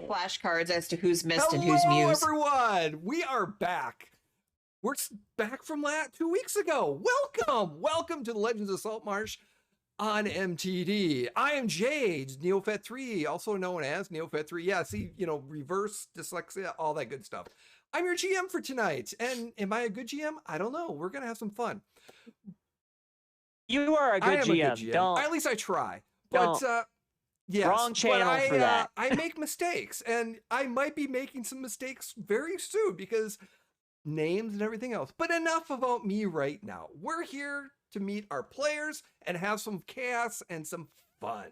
flashcards as to who's missed and who's Hello, mused. everyone. We are back. We're back from 2 weeks ago. Welcome to the Legends of Saltmarsh on MTD. I am Jade, Neophet3, also known as Neophet3. Yeah, see, reverse dyslexia, all that good stuff. I'm your GM for tonight. And am I a good GM? I don't know. We're going to have some fun. You are a good GM. A good GM. Don't, at least I try. But yes, wrong channel for that. I make mistakes, and I might be making some mistakes very soon because names and everything else. But enough about me right now. We're here to meet our players and have some chaos and some fun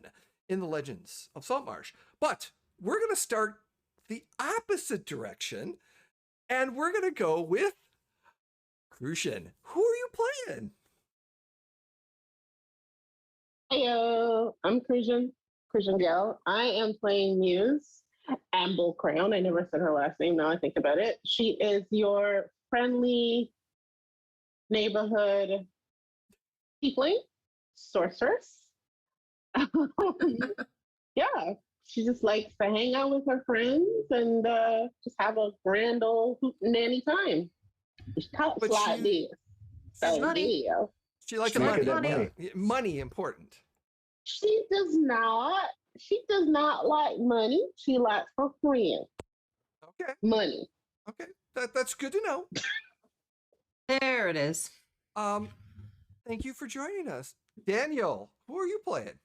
in the Legends of Saltmarsh. But we're going to start the opposite direction, and we're going to go with Crucian. Who are you playing? Heyo, I'm Crucian Gale. I am playing Muse Amble Crown. I never said her last name, now I think about it. She is your friendly neighborhood tiefling sorceress. Yeah, she just likes to hang out with her friends and just have a grand old hootenanny time. She talks like this. So money. She likes money important. She does not like money. She likes her friends. Okay. Money. Okay. That's good to know. There it is. Thank you for joining us. Daniel, who are you playing?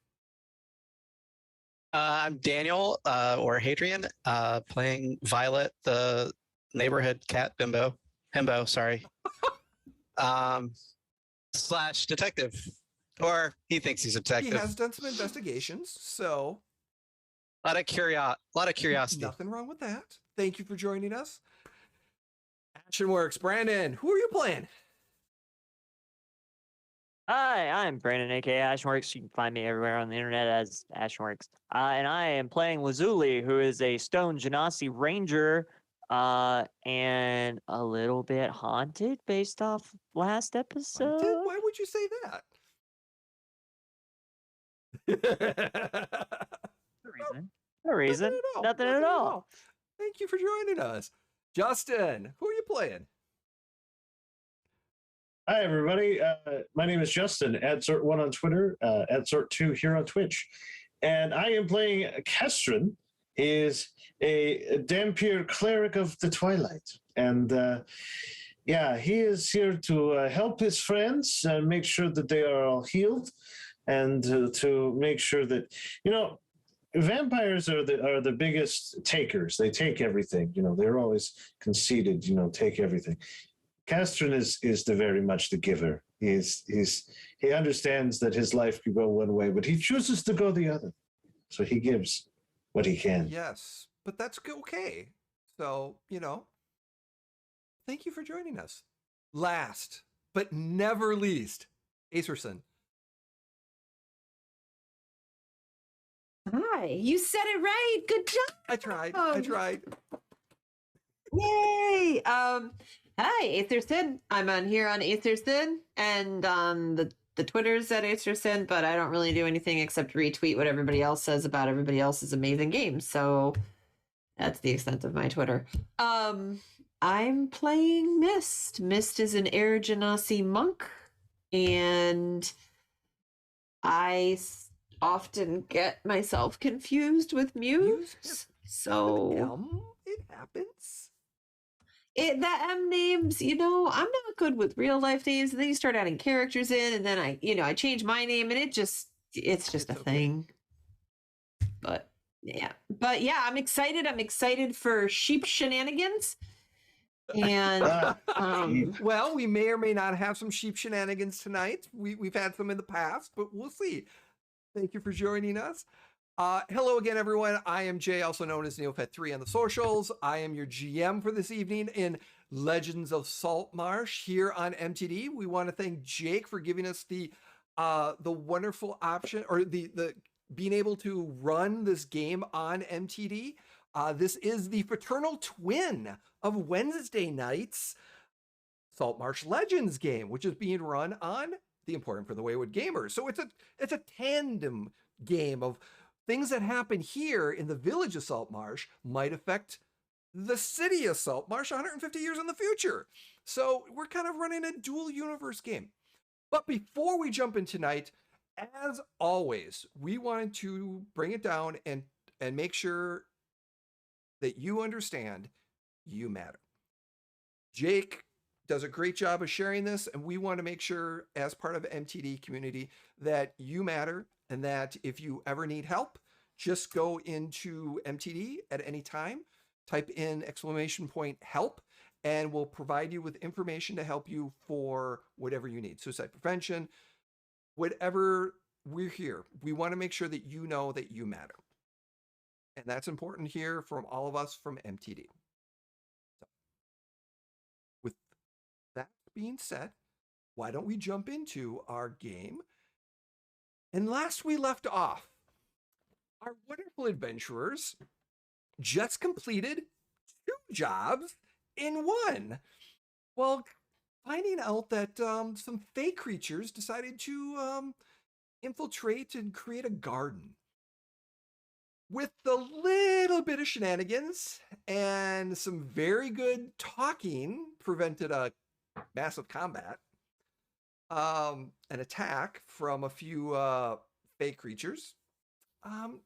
I'm Daniel, or Hadrian, playing Violet, the neighborhood cat himbo, sorry. / detective. Or he thinks he's a detective. He has done some investigations, so a lot of curiosity. Nothing wrong with that. Thank you for joining us. ActionWorks, Brandon, who are you playing? Hi, I'm Brandon, aka ActionWorks. You can find me everywhere on the internet as ActionWorks. And I am playing Lazuli, who is a Stone Genasi Ranger, and a little bit haunted based off last episode. Haunted? Why would you say that? No reason. Nothing at all. Thank you for joining us. Justin, who are you playing? Hi, everybody. My name is Justin, @Sort1 on Twitter, @Sort2 here on Twitch. And I am playing Kestrin. He is a Dampier cleric of the Twilight. And he is here to help his friends and make sure that they are all healed, and to make sure that, vampires are the biggest takers. They take everything. They're always conceited, take everything. Castron is very much the giver. He understands that his life could go one way, but he chooses to go the other. So he gives what he can. Yes, but that's okay. So, thank you for joining us. Last, but never least, Acerson. Hi, you said it right. Good job. I tried. Yay. Hi, Aetherson. I'm on here on Aetherson and on the Twitter's at Aetherson, but I don't really do anything except retweet what everybody else says about everybody else's amazing games. So that's the extent of my Twitter. I'm playing Mist. Mist is an Air Genasi monk, and I often get myself confused with Muse. So it happens. The M names, I'm not good with real life names, and then you start adding characters in, and then I change my name, and it's just a thing. But yeah, I'm excited. I'm excited for sheep shenanigans. And well, we may or may not have some sheep shenanigans tonight. We've had some in the past, but we'll see. Thank you for joining us. Hello again, everyone. I am Jay, also known as Neophet3 on the socials. I am your GM for this evening in Legends of Saltmarsh here on MTD. We want to thank Jake for giving us the wonderful option, or the being able to run this game on MTD. This is the fraternal twin of Wednesday night's Saltmarsh Legends game, which is being run on the Emporium for the Wayward Gamer. So it's a tandem game of things that happen here in the village of Saltmarsh might affect the city of Saltmarsh 150 years in the future. So we're kind of running a dual universe game. But before we jump in tonight, as always, we wanted to bring it down and make sure that you understand you matter. Jake does a great job of sharing this, and we want to make sure as part of MTD community that you matter, and that if you ever need help, just go into MTD at any time, type in !help, and we'll provide you with information to help you for whatever you need. Suicide prevention, whatever, we're here. We want to make sure that you know that you matter. And that's important here from all of us from MTD. So, with that being said, why don't we jump into our game? And last we left off, our wonderful adventurers just completed 2 jobs in 1. Well, finding out that some fey creatures decided to infiltrate and create a garden. With a little bit of shenanigans and some very good talking, prevented a massive combat, an attack from a few fey creatures.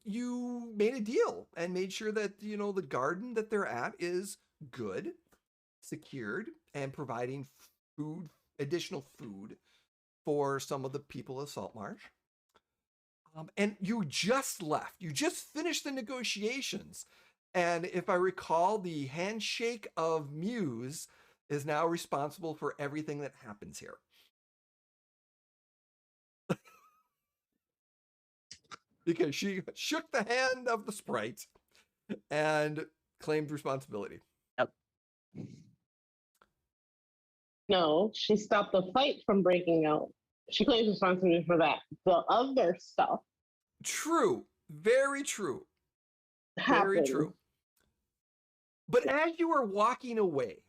You made a deal and made sure that, you know, the garden that they're at is good, secured, and providing food, additional food for some of the people of Saltmarsh. And you just left. You just finished the negotiations. And if I recall, the handshake of Muse is now responsible for everything that happens here. Because she shook the hand of the sprite and claimed responsibility. Yep. No, she stopped the fight from breaking out. She claims responsibility for that. The other stuff. True. Very true. Happened. Very true. But as you are walking away,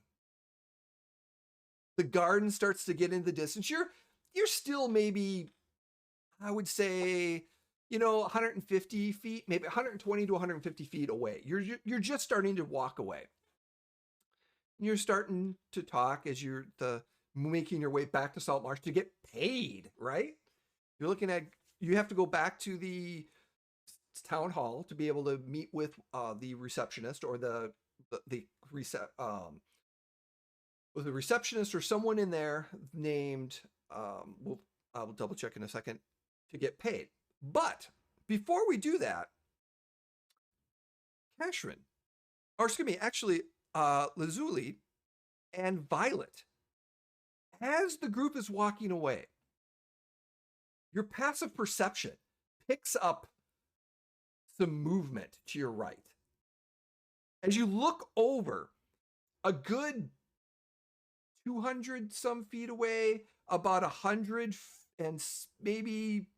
the garden starts to get into the distance. You're still maybe, I would say, you know, 150 feet, maybe 120 to 150 feet away. You're just starting to walk away. You're starting to talk as you're making your way back to Saltmarsh to get paid, right? You're looking at, you have to go back to the town hall to be able to meet with the receptionist or the receptionist or someone in there named, I'll double check in a second, to get paid. But before we do that, Kashrin, or excuse me, actually, Lazuli and Violet, as the group is walking away, your passive perception picks up some movement to your right. As you look over, a good 200 some feet away, about 100 and maybe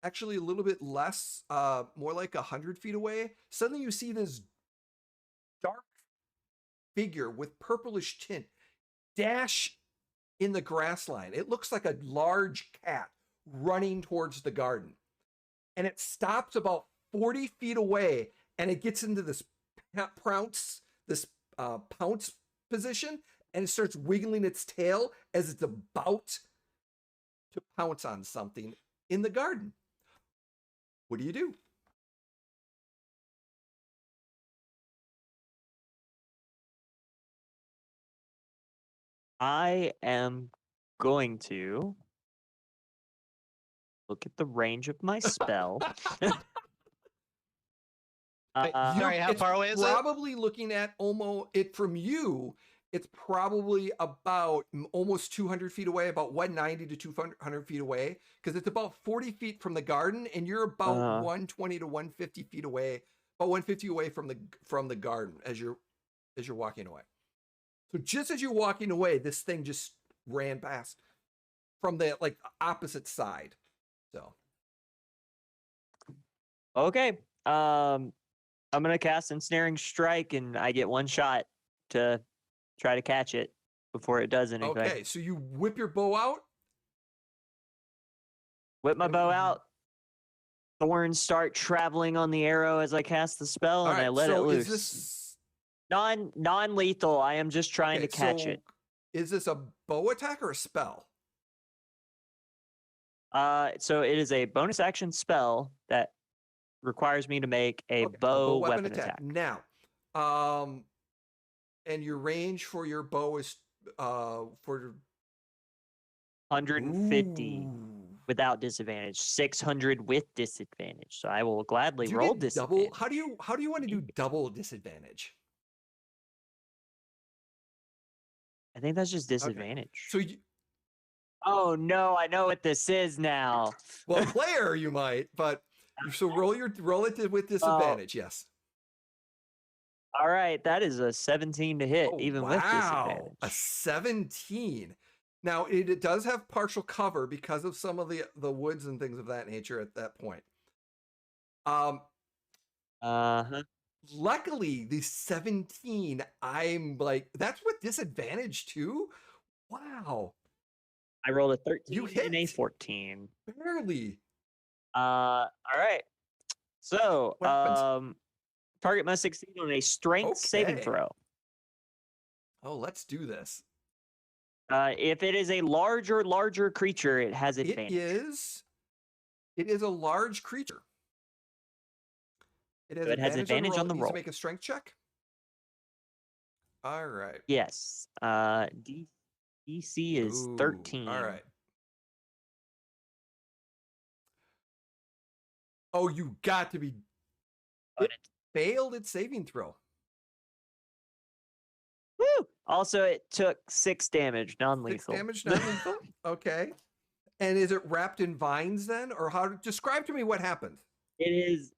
actually a little bit less, more like 100 feet away, suddenly you see this dark figure with purplish tint dash in the grass line. It looks like a large cat running towards the garden. And it stops about 40 feet away, and it gets into this pounce position, and it starts wiggling its tail as it's about to pounce on something in the garden. What do you do? I am going to look at the range of my spell. Wait, sorry, how far away is it? Probably looking at almost it from you. It's probably about almost 200 feet away, about 190 to 200 feet away, because it's about 40 feet from the garden, and you're about 120 to 150 feet away, about 150 away from the garden as you're walking away. So just as you're walking away, this thing just ran past from the opposite side. So Okay. I'm gonna cast Ensnaring Strike, and I get one shot to try to catch it before it does anything. okay, so you whip your bow out. Whip my bow out. thorns start traveling on the arrow as I cast the spell, and I let it loose. Is this Non-lethal. I am just trying to catch it. Is this a bow attack or a spell? So it is a bonus action spell that requires me to make a bow weapon attack. Now, and your range for your bow is for 150 without disadvantage, 600 with disadvantage. So I will gladly roll disadvantage. How do you want to do double disadvantage? I think that's just disadvantage. So you, oh no, I know what this is now. well, player you might, but so roll it with disadvantage. Yes. All right, that is a 17 to hit, Oh, even with disadvantage. A 17. Now it does have partial cover because of some of the woods and things of that nature at that point. Luckily, the 17, I'm like, that's with disadvantage too? Wow. I rolled a 13 You hit. and a 14. Barely. All right. So, What happens? target must succeed on a strength saving Okay. throw. Oh, let's do this. If it is a larger creature, it has advantage. It is a large creature. It has So it has advantage on the It needs roll. to make a strength check. All right. Yes. DC is Ooh, 13. All right. Oh, you got to be. But It failed its saving throw. Woo! Also, it took 6 damage, 6 non-lethal. damage, non-lethal. Okay. And is it wrapped in vines then, or how? Describe to me what happened. It is.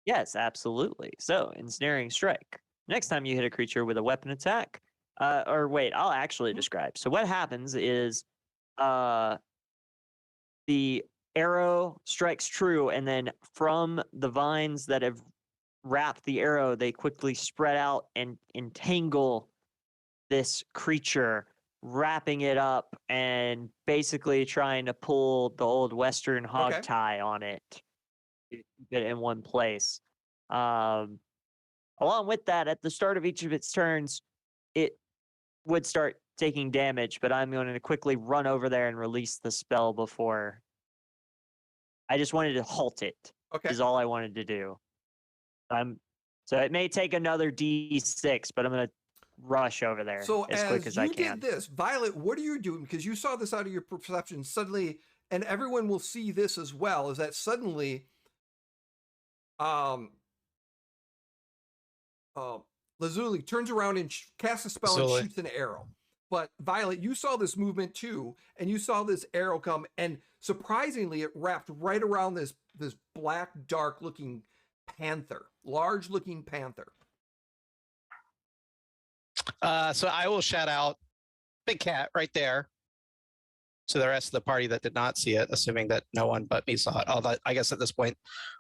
Yes, absolutely. So, ensnaring strike. Next time you hit a creature with a weapon attack, or wait, I'll actually describe. So what happens is, the arrow strikes true, and then from the vines that have wrapped the arrow, they quickly spread out and entangle this creature, wrapping it up and basically trying to pull the old Western hog Okay. tie on it to keep it in one place. Along with that, at the start of each of its turns, it would start taking damage, but I'm going to quickly run over there and release the spell before. I just wanted to halt it. Okay. Is all I wanted to do. So it may take another D6, but I'm going to rush over there So as quick as you I can. did this, Violet, what are you doing? Because you saw this out of your perception suddenly, and everyone will see this as well, is that suddenly Lazuli turns around and casts a spell and shoots an arrow. But Violet, you saw this movement too, and you saw this arrow come, and surprisingly, it wrapped right around this black, dark-looking panther, large-looking panther. So I will shout out Big Cat right there to the rest of the party that did not see it, assuming that no one but me saw it. Although I guess at this point,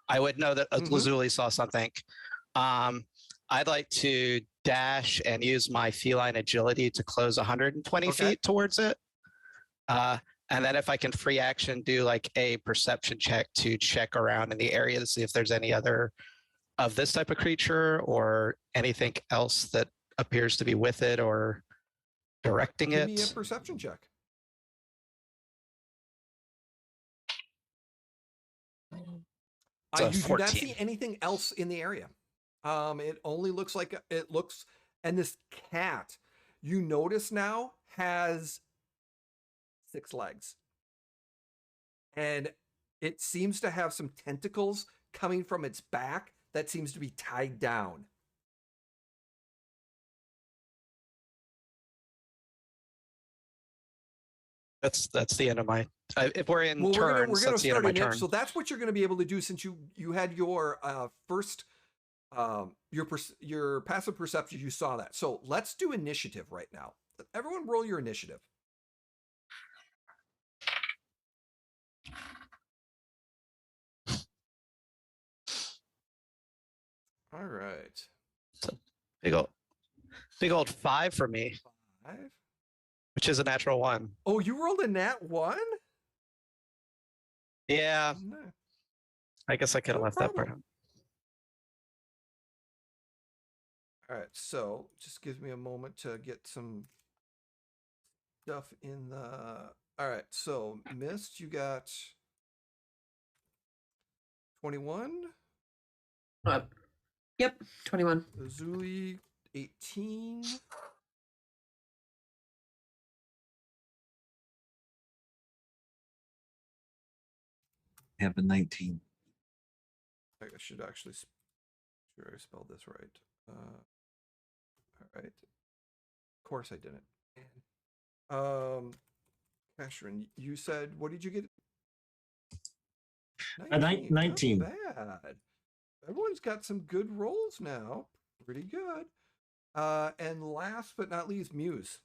I would know that Lazuli saw something. I'd like to dash and use my feline agility to close 120 feet towards it. And then if I can free action, do like a perception check to check around in the area to see if there's any other of this type of creature or anything else that appears to be with it or directing Give it. me a perception check. So You do 14. not see anything else in the area. It only looks like and this cat, you notice now, has 6 legs. And it seems to have some tentacles coming from its back that seems to be tied down. That's the end of my. If we're in Well, turns, we're gonna that's the end of start my an turn. So that's what you're going to be able to do since you had your first your passive perception. You saw that. So let's do initiative right now. Everyone, roll your initiative. All right. Big old 5 for me, 5. which is a natural 1. Oh, you rolled a nat 1? Yeah, No. I guess I could have No left that part problem. out. All right, so just gives me a moment to get some stuff in the. All right, so Mist, you got 21. Yep, 21. Lazuli 18. I have a 19. I should actually sure I spelled this right. All right. Of course I didn't. Ashrin, you said what did you get? 19. Not bad. Everyone's got some good rolls now. Pretty good. And last but not least, Muse.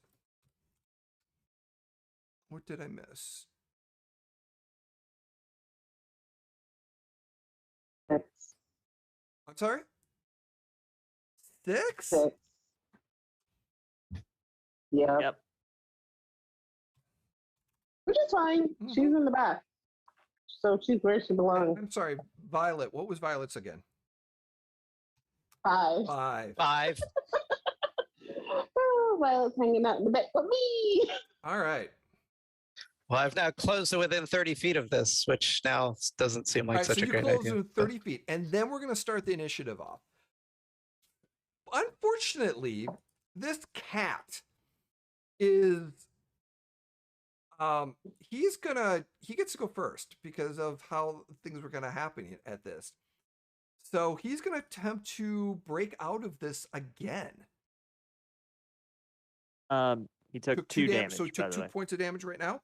What did I miss? Six. I'm sorry? 6? 6. Yeah. Yep. Which is fine. She's in the back. So she's where she belongs. I'm sorry, Violet. What was Violet's again? 5. 5. 5. Oh, Violet's hanging out in the back with me. All right. Well, I've now closed to within 30 feet of this, which now doesn't seem All like right, such so a you great close idea. in 30 feet, and then we're going to start the initiative off. Unfortunately, this cat is he gets to go first because of how things were going to happen at this. So he's going to attempt to break out of this again. He took 2 damage. So he by took the 2 way. points of damage right now.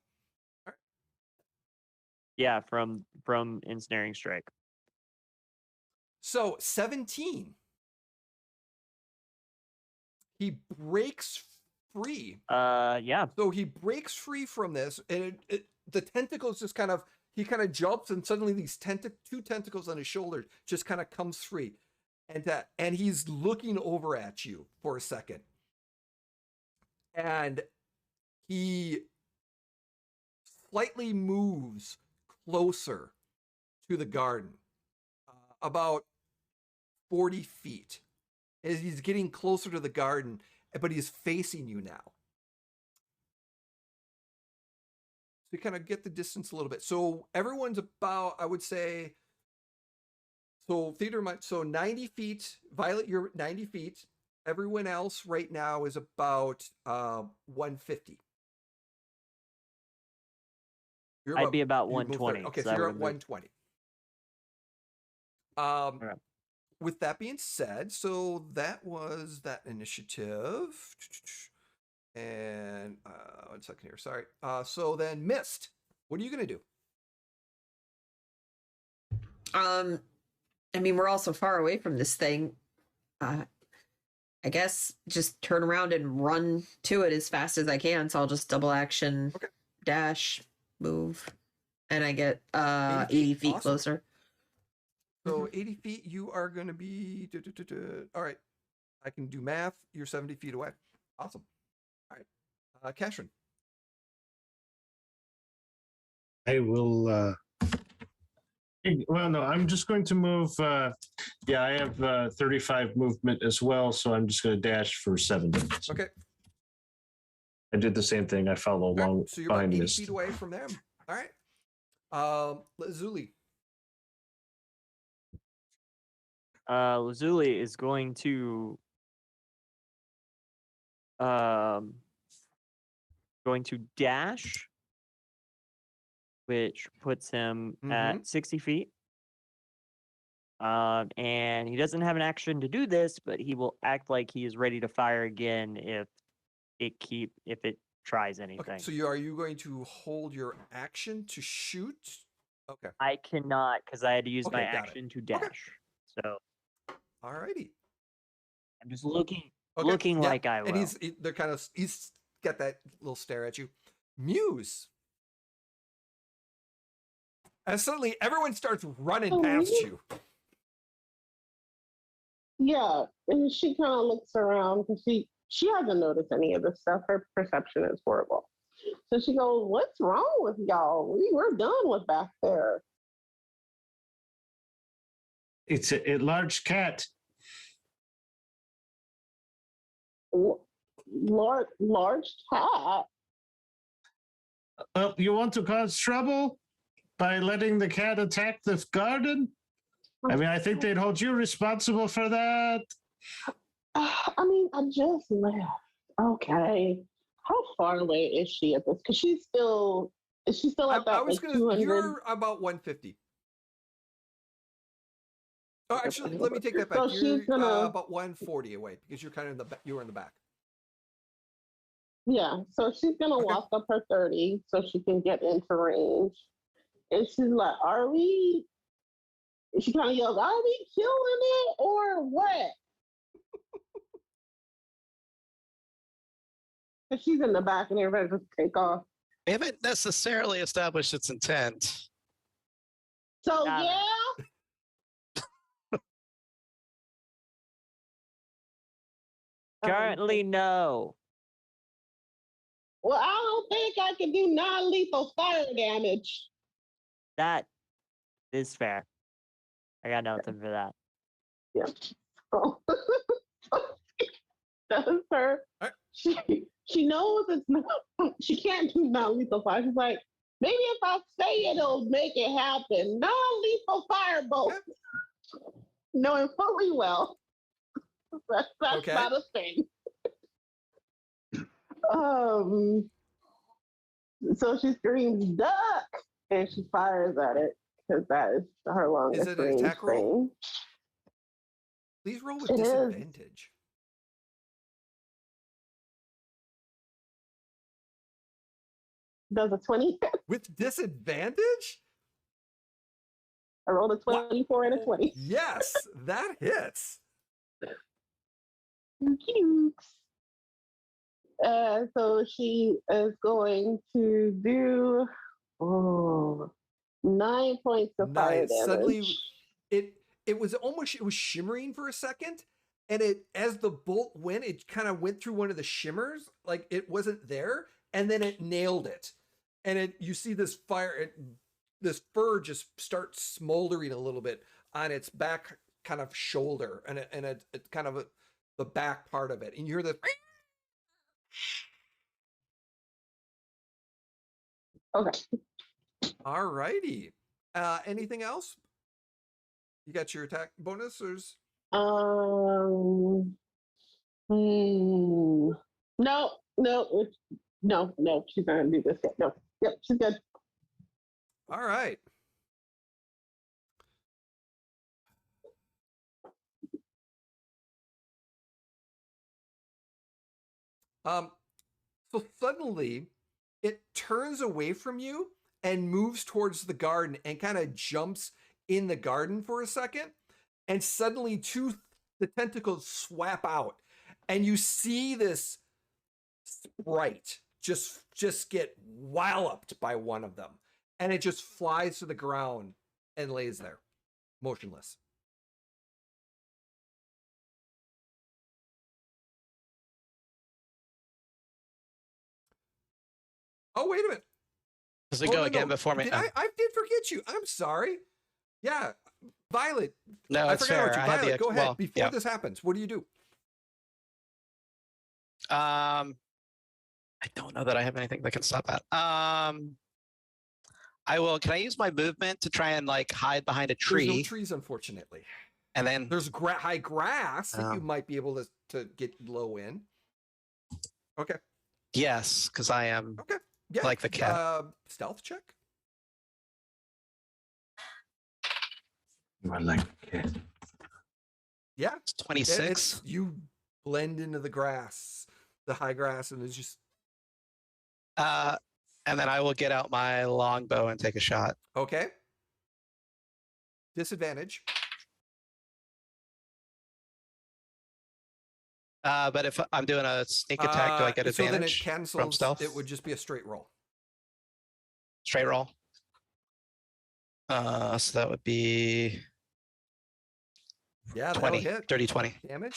Yeah, from ensnaring strike. So 17. He breaks free. Yeah. So he breaks free from this, and the tentacles just he kind of jumps, and suddenly these 2 tentacles on his shoulder just kind of comes free, and he's looking over at you for a second, and he slightly moves closer to the garden, about 40 feet. As he's getting closer to the garden, but he's facing you now. So you kind of get the distance a little bit. So everyone's about, I would say, so Theodore might, so 90 feet. Violet, you're 90 feet. Everyone else right now is about 150. I'd be about you moved 120. Okay, 'cause so I you're at would've moved. 120. Alright. With that being said, so that was that initiative. And 1 second here, sorry. So then Mist, what are you gonna do? I mean, we're all so far away from this thing. I guess just turn around and run to it as fast as I can. So I'll just double action, dash, move, and I get 80 feet Awesome. closer. So 80 feet, you are going to be. All right. I can do math. You're 70 feet away. Awesome. All right. Cashrin. I will. Well, no, I'm just going to move. Yeah, I have 35 movement as well, so I'm just going to dash for 7 minutes. Okay. I did the same thing. I follow All along right. So you're about behind 80 Mist. feet away from them. All right. Lazuli. Lazuli is going to dash, which puts him at 60 feet. And he doesn't have an action to do this, but he will act like he is ready to fire again if it tries anything. Okay. So are you going to hold your action to shoot? Okay. I cannot because I had to use my Okay, got it. action to dash. So All righty. I'm just looking Okay, yeah, like I will. And he's got that little stare at you. Muse. And suddenly everyone starts running past you. Yeah, and she kind of looks around because she hasn't noticed any of this stuff. Her perception is horrible. So she goes, "What's wrong with y'all? We were done with back there." It's a large cat. Large cat. You want to cause trouble by letting the cat attack the garden? I mean, I think they'd hold you responsible for that. I mean, I just left. Okay. How far away is she at this? Because she's still. Is she still at that? I was like, gonna. 200? You're about 150. Oh, actually, let me take that back. So You're she's gonna. about 140 away because you're kind of in the you were in the back. Yeah, so she's gonna Okay. walk up her 30 so she can get into range. And she's like, "Are we?" She kind of yells, "Are we killing it or what?" And she's in the back, and everybody just take off. We haven't necessarily established its intent. So Got it. yeah. Currently, no. Well, I don't think I can do non-lethal fire damage. That is fair. I got nothing for that. Yeah. Oh. That's her. Alright. She knows it's not. She can't do non-lethal fire. She's like, maybe if I say it'll make it happen. Non-lethal firebolt. Knowing fully well that's Okay. not a thing. So she screams "duck" and she fires at it because that is her longest Is it an range attack roll? thing. Please roll with It is. disadvantage. Does a 20? With disadvantage? I rolled a 24 and a 20. Yes, that hits. So she is going to do 9 points of fire Nice. damage. Suddenly, it was shimmering for a second, and as the bolt went, it kind of went through one of the shimmers, like it wasn't there, and then it nailed it. And you see this fire, this fur just starts smoldering a little bit on its back kind of shoulder, and it's kind of the back part of it, and you hear the. Okay. All righty. Anything else? You got your attack bonus, or? No, she's not gonna do this yet. No. Yep, she's good. All right. So suddenly it turns away from you and moves towards the garden and kind of jumps in the garden for a second. And suddenly the tentacles swap out and you see this sprite just get walloped by one of them. And it just flies to the ground and lays there, motionless. Oh, wait a minute. Does it go again before me? I did forget you. I'm sorry. Yeah. Violet. No, I it's forgot fair. about you. I had Violet, go ahead. well, Before yeah. this happens, what do you do? I don't know that I have anything that can stop that. I will. Can I use my movement to try and like hide behind a tree? There's no trees, unfortunately. And then There's high grass that you might be able to get low in. Okay. yes, because I am Okay. Yeah. like the cat. Stealth check. You are like a cat. Yeah. It's 26. You blend into the grass, the high grass, and it's just. And then I will get out my longbow and take a shot. Okay. Disadvantage. But if I'm doing a sneak attack, do I get advantage So then it from cancels. stealth? It would just be a straight roll. Straight roll. So that would be Yeah, that'll 20, hit. dirty 20. Damage.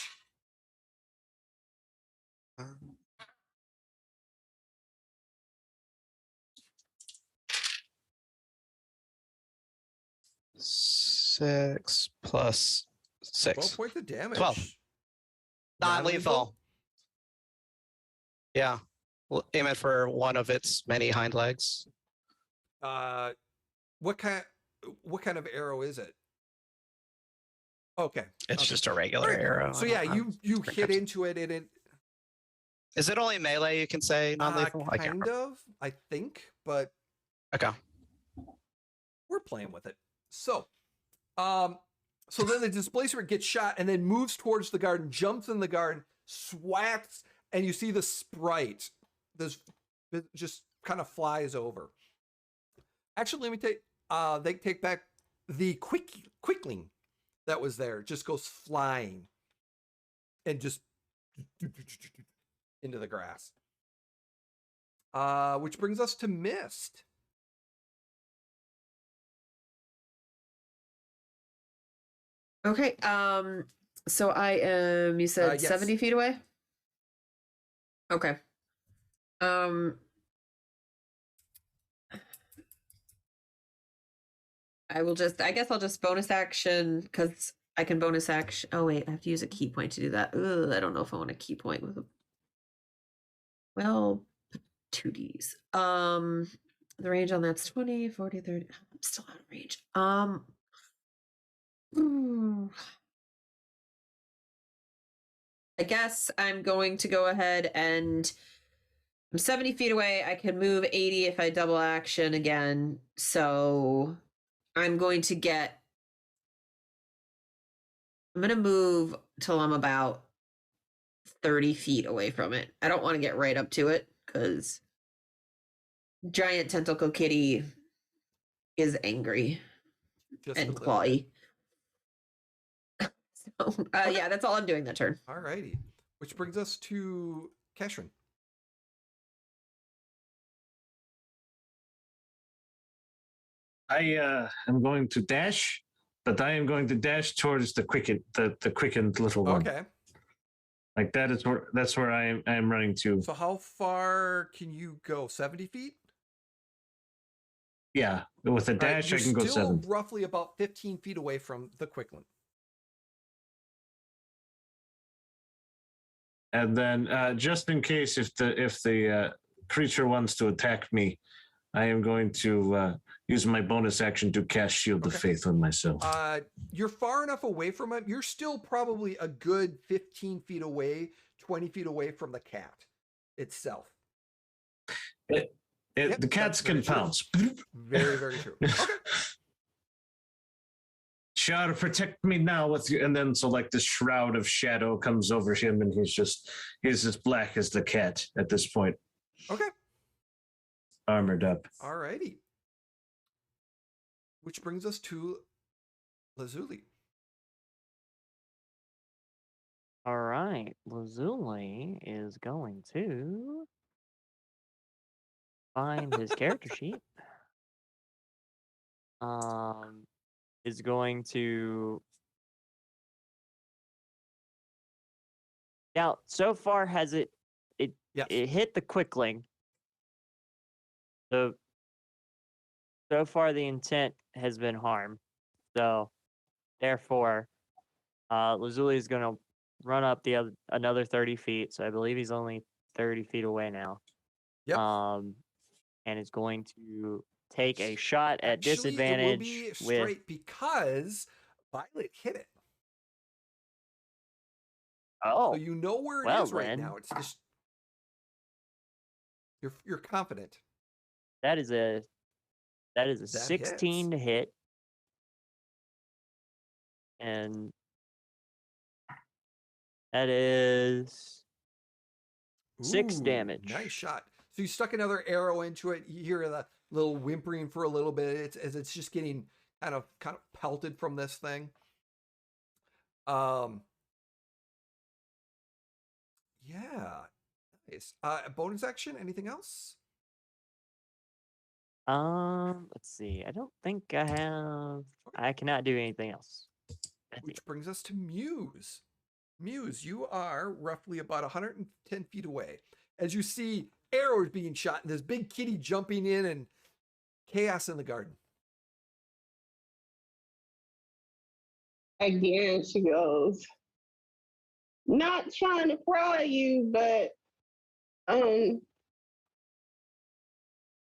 6 plus 12 6. points of damage. 12. Non-lethal. Yeah. We'll aim it for one of its many hind legs. What kind of arrow is it? Okay. It's okay. just a regular Alright. arrow. So I yeah, don't know. you It's hit pretty into it and it Is it only melee you can say non-lethal? I can't kind of, I think, but Okay. we're playing with it. So, so then the displacer gets shot and then moves towards the garden, jumps in the garden, swats, and you see the sprite. This just kind of flies over. Actually, let me take. They take back the quickling that was there. Just goes flying, and just into the grass. Which brings us to Mist. Okay. So I am. You said Yes. 70 feet away. Okay. I guess I'll just bonus action because I can bonus action. Oh wait, I have to use a key point to do that. Ugh, I don't know if I want a key point with a. Well, 2Ds. The range on that's 20, 40, 30. I'm still out of range. I guess I'm going to go ahead and I'm 70 feet away. I can move 80 if I double action again. So I'm going to move till I'm about 30 feet away from it. I don't want to get right up to it because giant tentacle kitty is angry Just a and little clawy. So, yeah, that's all I'm doing that turn. All righty. Which brings us to Keshrin. I am going to dash, but I am going to dash towards the quickened little one. Okay. Like that's where I am running to. So how far can you go? 70 feet? Yeah, with a dash I can go You're still 7. roughly about 15 feet away from the quickland. And then just in case if the creature wants to attack me, I am going to use my bonus action to cast Shield of Faith on myself. You're far enough away from it. You're still probably a good 15 feet away, 20 feet away from the cat itself. Yep, the cats can pounce. Very, very true. Okay. Shard, protect me now with you. And then so like this shroud of shadow comes over him and he's as black as the cat at this point. Okay. Armored up. All righty. Which brings us to Lazuli. All right. Lazuli is going to find his character sheet. Is going to. Now, so far, has it Yes. it hit the quickling? So far, the intent has been harm. So, therefore, Lazuli is going to run up another 30 feet. So I believe he's only 30 feet away now. Yep. And is going to take a shot at Actually, disadvantage it will be straight because Violet hit it. Oh, So you know where it well is right then. now. It's just you're confident. that is a That 16 to hit, and that is 6 Ooh, damage. Nice shot. So you stuck another arrow into it. You hear the little whimpering for a little bit as it's just getting kind of pelted from this thing. Yeah. Nice. Bonus action, anything else? Let's see. I don't think I have. I cannot do anything else. Which brings us to Muse. Muse, you are roughly about 110 feet away. As you see arrows being shot and this big kitty jumping in and chaos in the garden. Again, she goes, not trying to fry you, but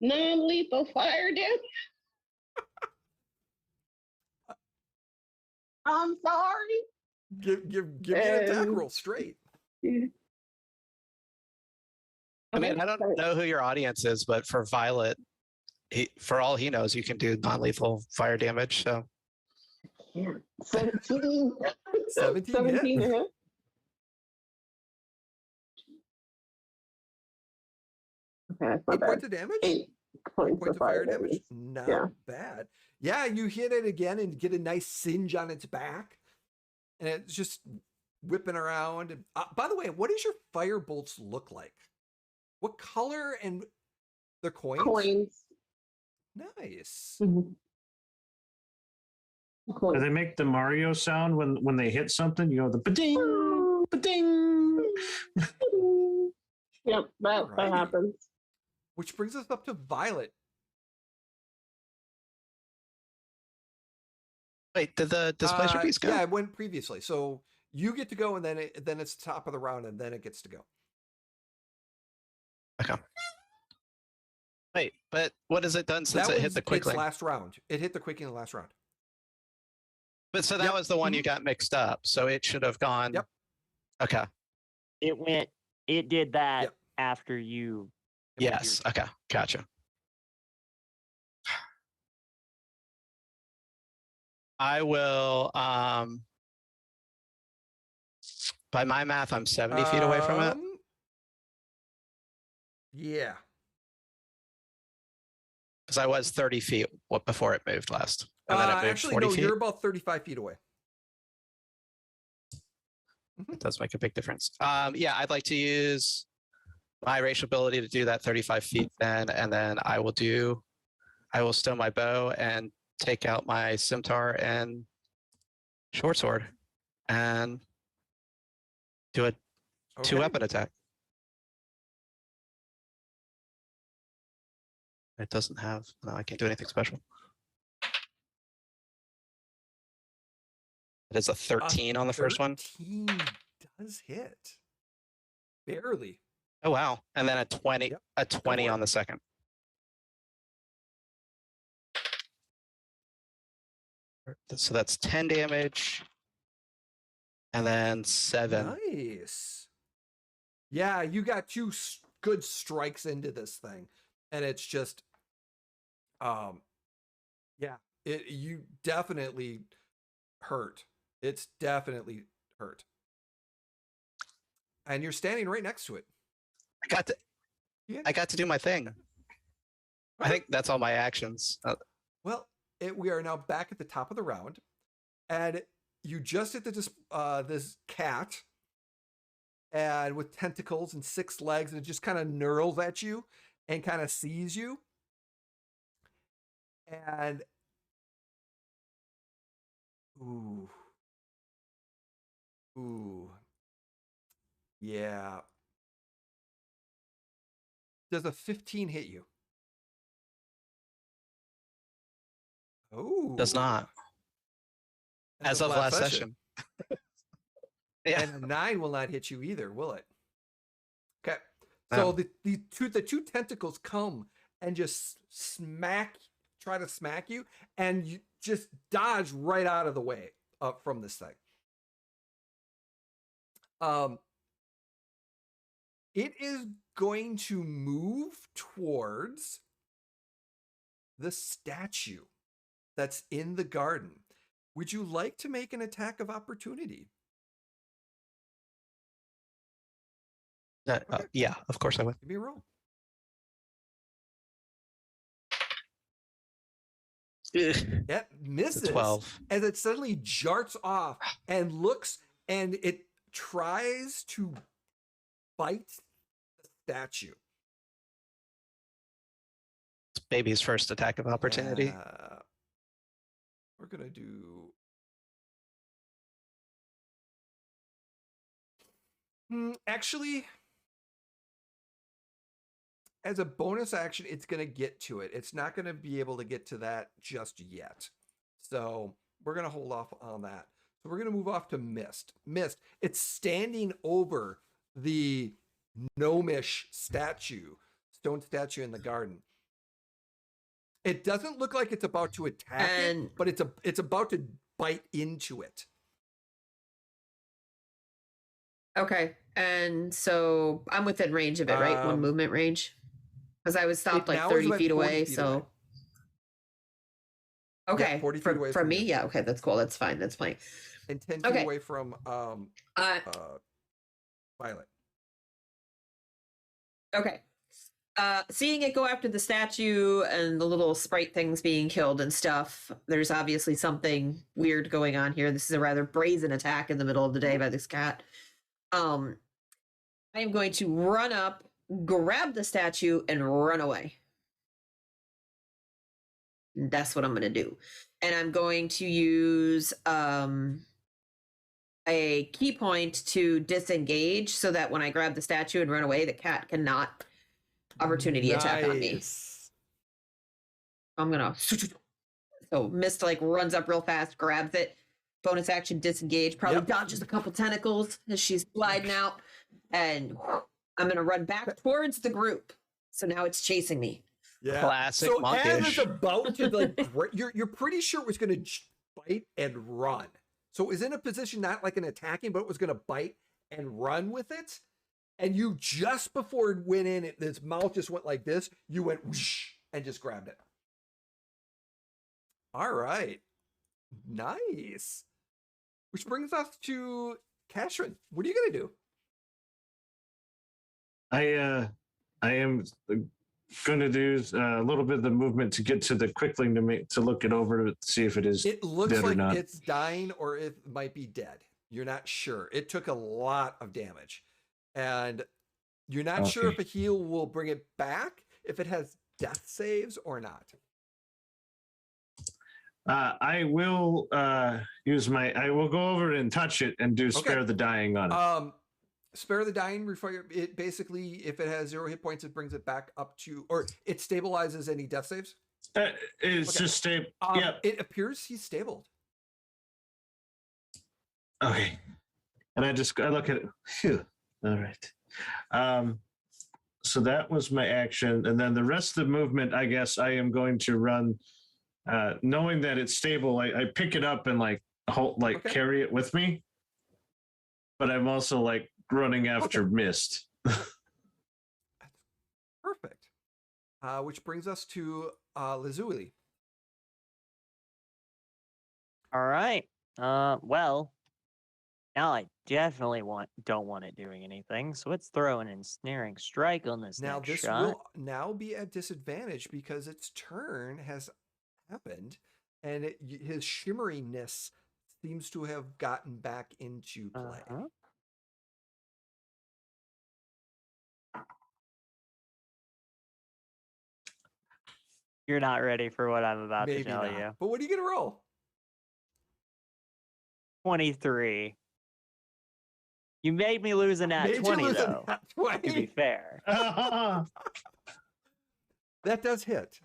non-lethal fire damage. I'm sorry. Give me an attack roll straight. I mean, I don't know who your audience is, but for Violet, for all he knows, you can do non-lethal fire damage. So 17. 17 17 hit. to hit. Okay, that's not 8 bad. points of damage? 8 points Points of fire damage. Not Yeah. bad. Yeah, you hit it again and get a nice singe on its back. And it's just whipping around. And, by the way, what does your fire bolts look like? What color and they're coins? Coins. Nice. Do Coins. they make the Mario sound when they hit something? You know, the ba-ding, ba-ding. Yep, that Alrighty. happens. Which brings us up to Violet. wait, did the displacer piece go? Yeah, it went previously. So you get to go, and then it's top of the round, and then it gets to go. Okay. Wait, but what has it done since it hit the quick its link? last round. It hit the quick in the last round. But so that Yep. was the one you Mhm. got mixed up. So it should have gone. Yep. Okay. It did that Yep. after you. Yes. Okay. Gotcha. I will. By my math, I'm 70 feet away from it. Yeah. Because I was 30 feet before it moved last. And then it moved Actually, 40 no, feet. you're about 35 feet away. It does make a big difference. Yeah, I'd like to use my racial ability to do that 35 feet then, and then I will stow my bow and take out my scimitar and short sword and do a two weapon attack. It doesn't have, no, I can't do anything special. It is a 13 on the first one. 13 does hit. Barely. Oh, wow. And then a 20, Yep. a 20 for on it. the second. So that's 10 damage. And then 7. Nice. Yeah, you got two good strikes into this thing. And it's just, yeah, you definitely hurt. It's definitely hurt. And you're standing right next to it. I got to do my thing. I think that's all my actions. Well, we are now back at the top of the round, and you just hit this cat, and with tentacles and 6 legs, and it just kind of knurls at you and kind of sees you, and ooh, yeah. Does a 15 hit you? Oh, Does not. As of last session. Yeah. And a 9 will not hit you either, will it? Okay. So the two tentacles come and just try to smack you, and you just dodge right out of the way from this thing. It is going to move towards the statue that's in the garden. Would you like to make an attack of opportunity? Okay. Yeah, of course I would. Give me a roll. It misses. 12. As it suddenly jarts off and looks, and it tries to bite the statue. It's baby's first attack of opportunity. We're gonna do. Actually, as a bonus action, it's gonna get to it. It's not gonna be able to get to that just yet. So we're gonna hold off on that. So we're going to move off to Mist. Mist, it's standing over the gnomish statue, stone statue in the garden. It doesn't look like it's about to attack it, but it's about to bite into it. Okay. And so I'm within range of it, right? One movement range. Because I was stopped like 30 feet away, so. Okay. Yeah, 40 feet away from me? you. Yeah, okay, that's cool. That's fine. That's fine. And 10 feet away from Violet. Okay. Seeing it go after the statue and the little sprite things being killed and stuff, there's obviously something weird going on here. This is a rather brazen attack in the middle of the day by this cat. I am going to run up, grab the statue, and run away. That's what I'm going to do. And I'm going to use a key point to disengage so that when I grab the statue and run away, the cat cannot opportunity attack on me. I'm gonna so Mist like runs up real fast, grabs it, bonus action disengage, probably dodges a couple tentacles as she's gliding out, and I'm gonna run back towards the group. So now it's chasing me. Yeah, classic. So monkish. as it's about to like, you're pretty sure it was gonna bite and run. So it was in a position not like an attacking, but it was gonna bite and run with it. And you just before it went in, its mouth just went like this. You went whoosh and just grabbed it. All right, nice. Which brings us to Cashrin. What are you gonna do? I am going to do a little bit of the movement to get to the quickling to look it over to see if it is. It looks dead like or not. it's dying, or it might be dead. You're not sure. It took a lot of damage. And you're not sure if a heal will bring it back, if it has death saves or not. I will use I will go over and touch it and do spare the dying on it. Spare the dying, it basically, if it has 0 hit points, it brings it back up to, or it stabilizes any death saves. It's just stable. Yeah. It appears he's stabled. Okay. And I look at it. Phew. All right. So that was my action. And then the rest of the movement, I guess I am going to run, knowing that it's stable. I pick it up and carry it with me. But I'm also running after Mist. Perfect. Which brings us to Lazuli. All right. Well, now I definitely don't want it doing anything, so let's throw an ensnaring strike on this Now next this shot. will now be at disadvantage because its turn has happened, and his shimmeriness seems to have gotten back into play. You're not ready for what I'm about Maybe to tell not. you. But what are you gonna roll? 23. You made me lose a nat 20, though. To be fair. That does hit.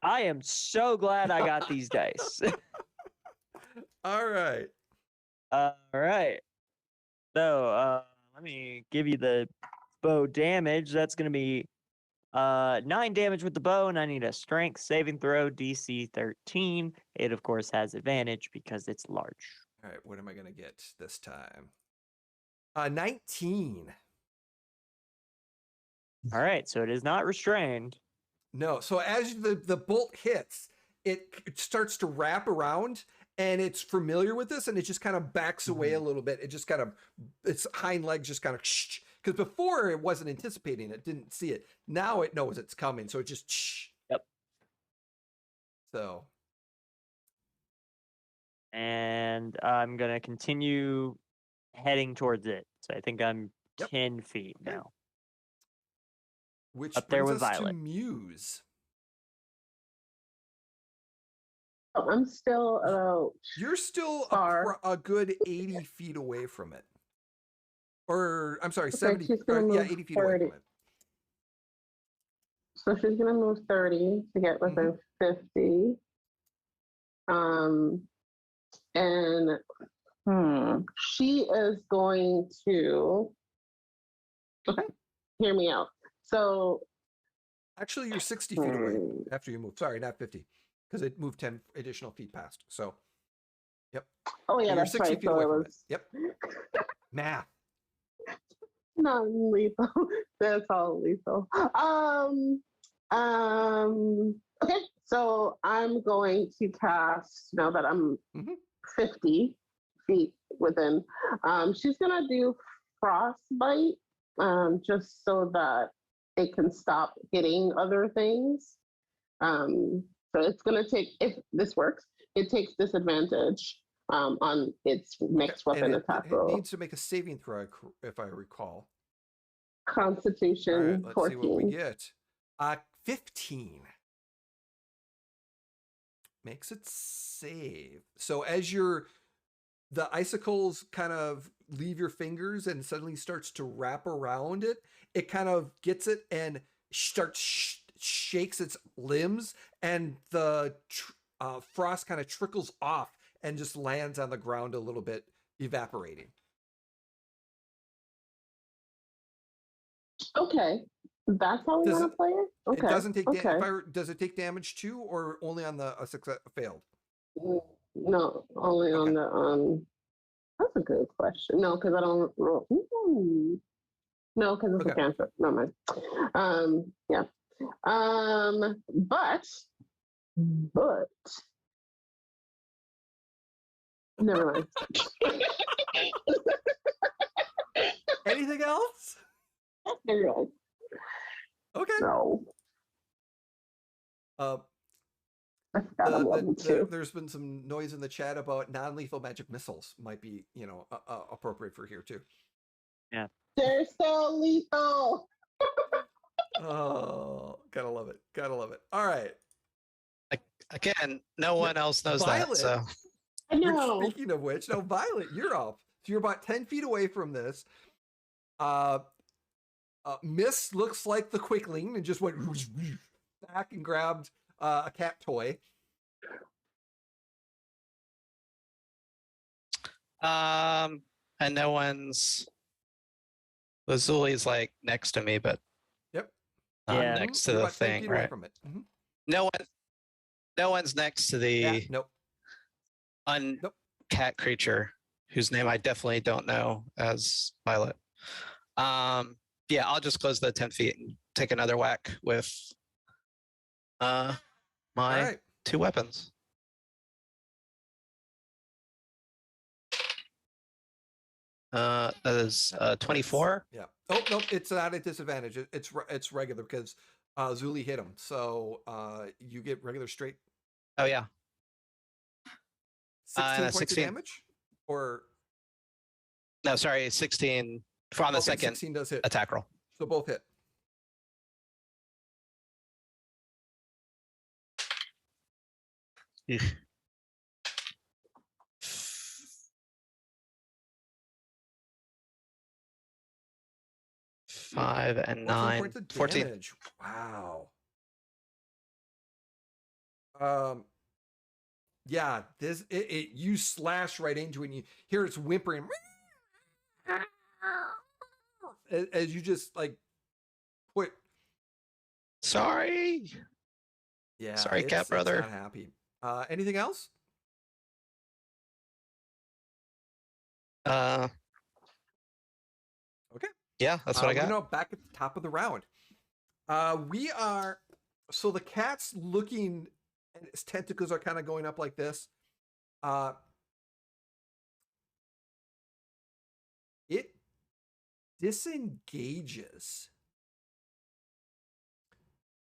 I am so glad I got these dice. All right. All right. So let me give you the bow damage. That's going to be 9 damage with the bow, and I need a strength saving throw, DC 13. It, of course, has advantage because it's large. All right, what am I going to get this time? 19. All right, so it is not restrained. No, so as the bolt hits, it starts to wrap around, and it's familiar with this, and it just kind of backs away a little bit. It just kind of, its hind legs just kind of, because before it wasn't anticipating it, didn't see it. Now it knows it's coming, so it just, Yep. So. And I'm going to continue heading towards it. So I think I'm 10 feet now. Which up there brings with us to Violet. Muse. Oh, I'm still about. You're still far. a good 80 feet away from it. Or, I'm sorry, Okay, 70, she's gonna move 80 feet away 30. from it. So she's gonna move 30 to get within 50. And She is going to. Okay, hear me out. So Actually, you're 60 feet away after you move. Sorry, not 50, because it moved 10 additional feet past. So, yep. Oh yeah, you're that's 60 right. feet So away it from was it. Yep. Math. non-lethal. That's all lethal. Okay, so I'm going to cast now that I'm 50 feet within. She's gonna do frostbite, just so that it can stop hitting other things. So it's gonna take, if this works, it takes disadvantage on its next weapon attack roll. It needs to make a saving throw, if I recall. Constitution All right, let's 14. see what we get. 15 makes it save. So as the icicles kind of leave your fingers and suddenly starts to wrap around it, it kind of gets it and starts shakes its limbs, and the frost kind of trickles off and just lands on the ground a little bit, evaporating. Okay, that's how we want to play it. Okay, it doesn't take okay. does it take damage too, or only on the success failed? No, only on the That's a good question. No, because I don't roll. No, because it's a cantrip. No mind. Yeah. But never mind. Anything else? Never mind. Okay. No. I forgot I'm level 2. There's been some noise in the chat about non-lethal magic missiles might be, appropriate for here too. Yeah. They're so lethal. Oh, gotta love it. Gotta love it. All right. Again, no one else knows Violet, that. So I know. Speaking of which, no, Violet, you're up. So you're about 10 feet away from this. Miss looks like the quickling and just went back and grabbed a cat toy. And no one's. Lazuli's like next to me, but yep, next to the thing, right? From it. No one's next to the nope. Cat creature whose name I definitely don't know as Violet. Yeah, I'll just close the 10 feet and take another whack with my 2 weapons. That is 24. Yeah. Oh no, it's not a disadvantage. It's regular because Zuli hit him. So you get regular straight. Oh yeah. 16 points 16. Of damage, or no, sorry, 16 on the second 16 does hit. Attack roll. So both hit. Eugh. 5 and 9. 14. Wow. Yeah, this you slash right into it and you hear its whimpering as you just like put. Sorry. Yeah. Sorry, cat brother. Not happy. Anything else? Okay. Yeah, that's what I got. We're now back at the top of the round. So the cat's looking, and its tentacles are kind of going up like this. It disengages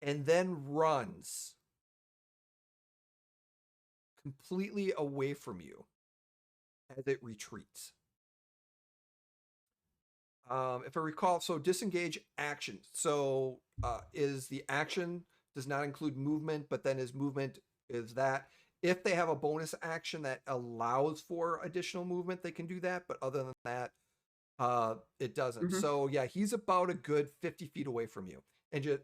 and then runs completely away from you as it retreats. If I recall, so disengage action. So is the action does not include movement, but then his movement is that. If they have a bonus action that allows for additional movement, they can do that. But other than that, it doesn't. Mm-hmm. So yeah, he's about a good 50 feet away from you. And he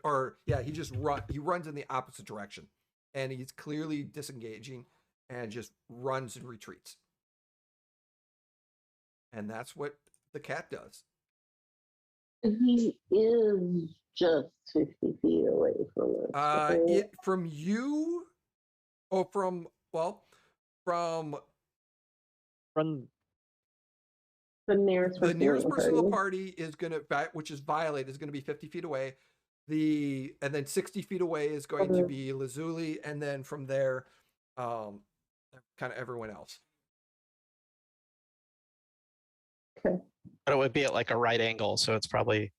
runs in the opposite direction. And he's clearly disengaging and just runs and retreats. And that's what the cat does. He is just 50 feet away from us. It from you, or from From the nearest the nearest person to the party. party is gonna, which is Violet, is gonna be 50 feet away. And then 60 feet away is going to be Lazuli, and then from there, kind of everyone else. Okay. But it would be at like a right angle, so it's probably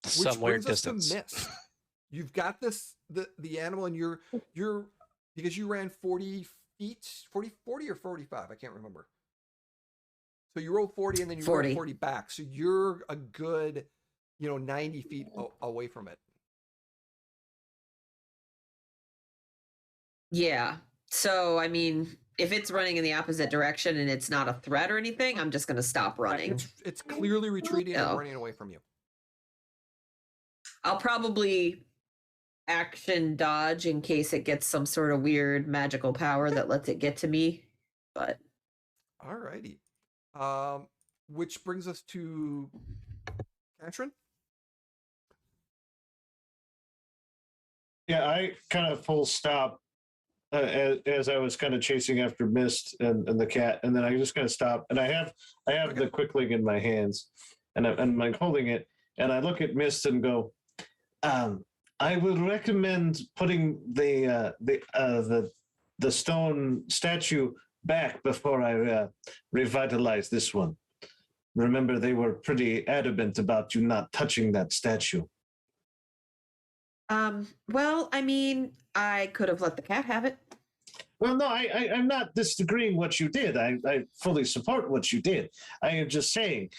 some weird distance. To Mist. You've got the animal, and you're because you ran 40 feet, 40 or 45, I can't remember. So you rolled 40 and then you rolled 40 back. So you're a good, 90 feet away from it. Yeah. So, I mean, if it's running in the opposite direction and it's not a threat or anything, I'm just going to stop running. It's clearly retreating and running away from you. I'll probably action dodge in case it gets some sort of weird magical power that lets it get to me. But alrighty. Which brings us to Katrin. Yeah, I kind of full stop as I was kind of chasing after Mist and the cat, and then I just kind of stop, and I have the quickling in my hands, and I'm like holding it, and I look at Mist and go, I would recommend putting the stone statue back before I revitalize this one. Remember, they were pretty adamant about you not touching that statue. Well, I mean, I could have let the cat have it. Well, no, I'm not disagreeing what you did. I fully support what you did. I am just saying,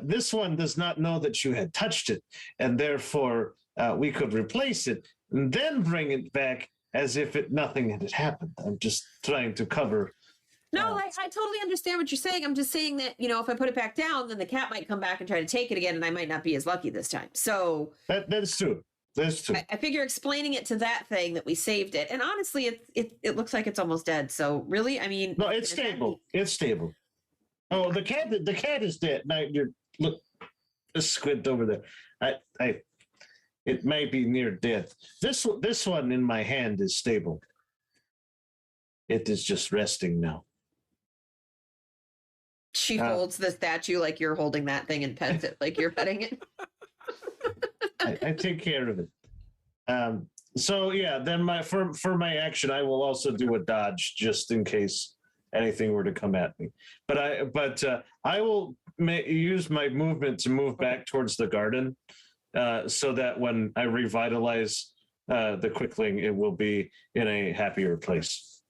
this one does not know that you had touched it, and therefore we could replace it and then bring it back as if nothing had happened. I'm just trying to cover. No, I totally understand what you're saying. I'm just saying that, if I put it back down, then the cat might come back and try to take it again, and I might not be as lucky this time. So that is true. That's true. I figure explaining it to that thing that we saved it, and honestly, it looks like it's almost dead. So really, I mean, no, it's stable. It's stable. Oh, the cat is dead. Now look, just squint over there. It may be near death. This one in my hand is stable. It is just resting now. She holds the statue like you're holding that thing and pets it like you're petting it. I take care of it. So yeah, then for my action, I will also do a dodge just in case anything were to come at me. But I will use my movement to move back towards the garden, so that when I revitalize the quickling, it will be in a happier place.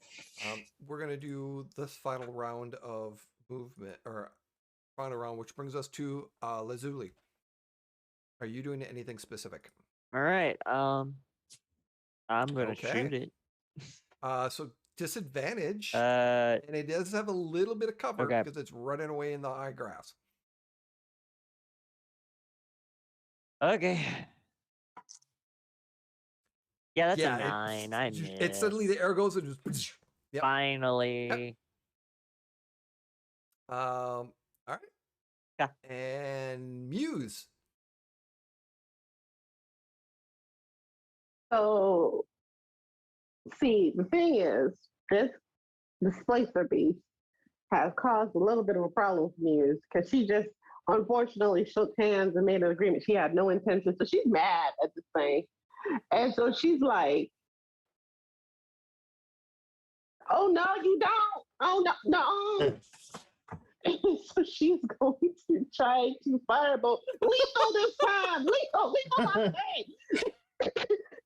We're gonna do this final round of movement, or final round, which brings us to Lazuli. Are you doing anything specific? All right. I'm gonna shoot it. So disadvantage, And and it does have a little bit of cover okay. because it's running away in the high grass. Okay. Yeah, that's a 9. I missed. It's suddenly the air goes and just. Yep. Finally. Yep. All right. Yeah. And Muse. So, see, the thing is, this displacer beast has caused a little bit of a problem for Muse because she just unfortunately shook hands and made an agreement. She had no intention, so she's mad at this thing. And so she's like, oh, no, you don't. Oh, no. And so she's going to try to firebolt. Lethal this time. Lethal my face.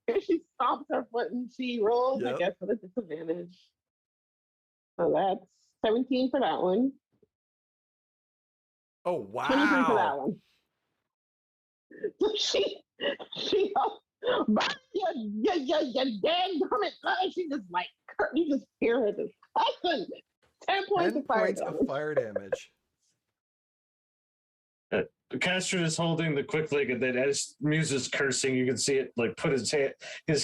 And she stomps her foot and she rolls, I guess, with a disadvantage. So that's 17 for that one. Oh, wow. 23 for that one. So she you dadgummit, she just like, you just hear her just cussing. 10 points of fire damage. Castron is holding the quickling, and then as Muse is cursing, you can see it like put his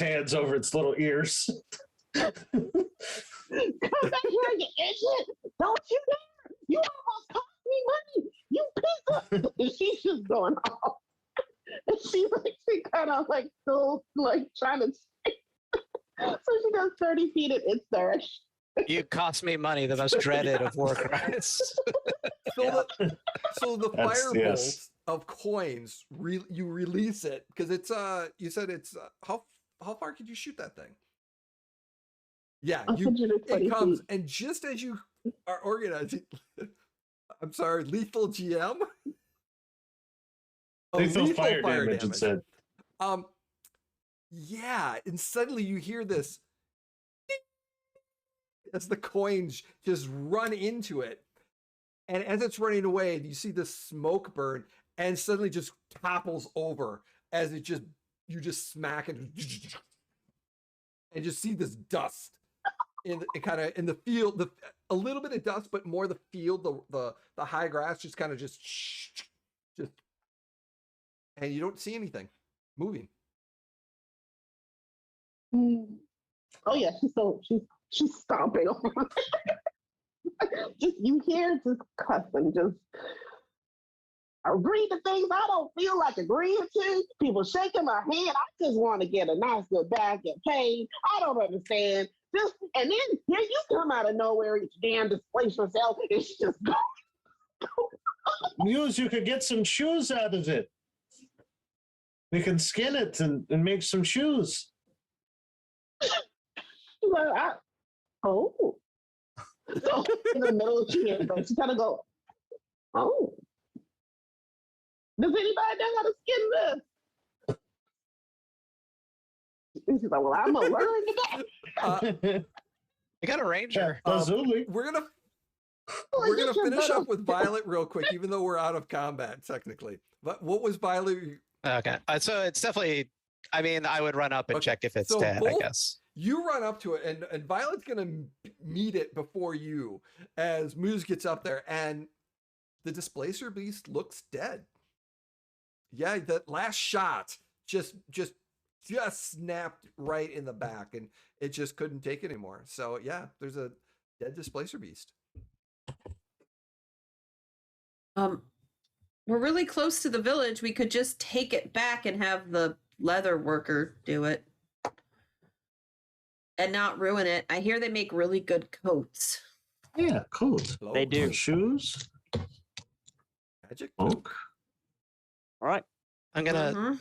hands over its little ears. Come back here, you idiot! Don't you You almost cost me money. You piece of. And she's just going off. And she's like, she kind of like still like trying to. So she does 30 feet and it's there. You cost me money, the most dreaded of war crimes. So the That's- firebolt yes. of coins, you release it because it's you said it's how far could you shoot that thing? Yeah, it 120 comes, feet. and just as you are organizing, I'm sorry, lethal GM. Oh, Lethal fire damage, it said. Yeah, and suddenly you hear this as the coins just run into it. And as it's running away, you see the smoke burn and suddenly just topples over as you just smack it and just see this dust in the field, a little bit of dust, but more the field, the high grass just kind of just, and you don't see anything moving. Oh yeah, she's stomping over. Just you hear just cussing, just agree to things I don't feel like agreeing to. People shaking my hand. I just want to get a nice good bag, get paid. I don't understand. Just and then here you come out of nowhere, you damn displace yourself. It's just go. Muse, you could get some shoes out of it. We can skin it and make some shoes. Like, oh. So in the middle of she kind of go, oh. Does anybody know how to skin this? And she's like, well, I'm gonna learn today. You got a ranger. Lazuli. We're gonna finish up with Violet real quick, even though we're out of combat technically. But what was Violet? Okay. So it's definitely, I mean, I would run up and check if it's dead, I guess. You run up to it, and Violet's gonna meet it before you as Moose gets up there, and the displacer beast looks dead. Yeah, that last shot just snapped right in the back, and it just couldn't take it anymore. So yeah, there's a dead displacer beast. We're really close to the village. We could just take it back and have the leather worker do it. And not ruin it. I hear they make really good coats. Yeah, cool. They do. Shoes. Magic. Oak. All right. I'm going to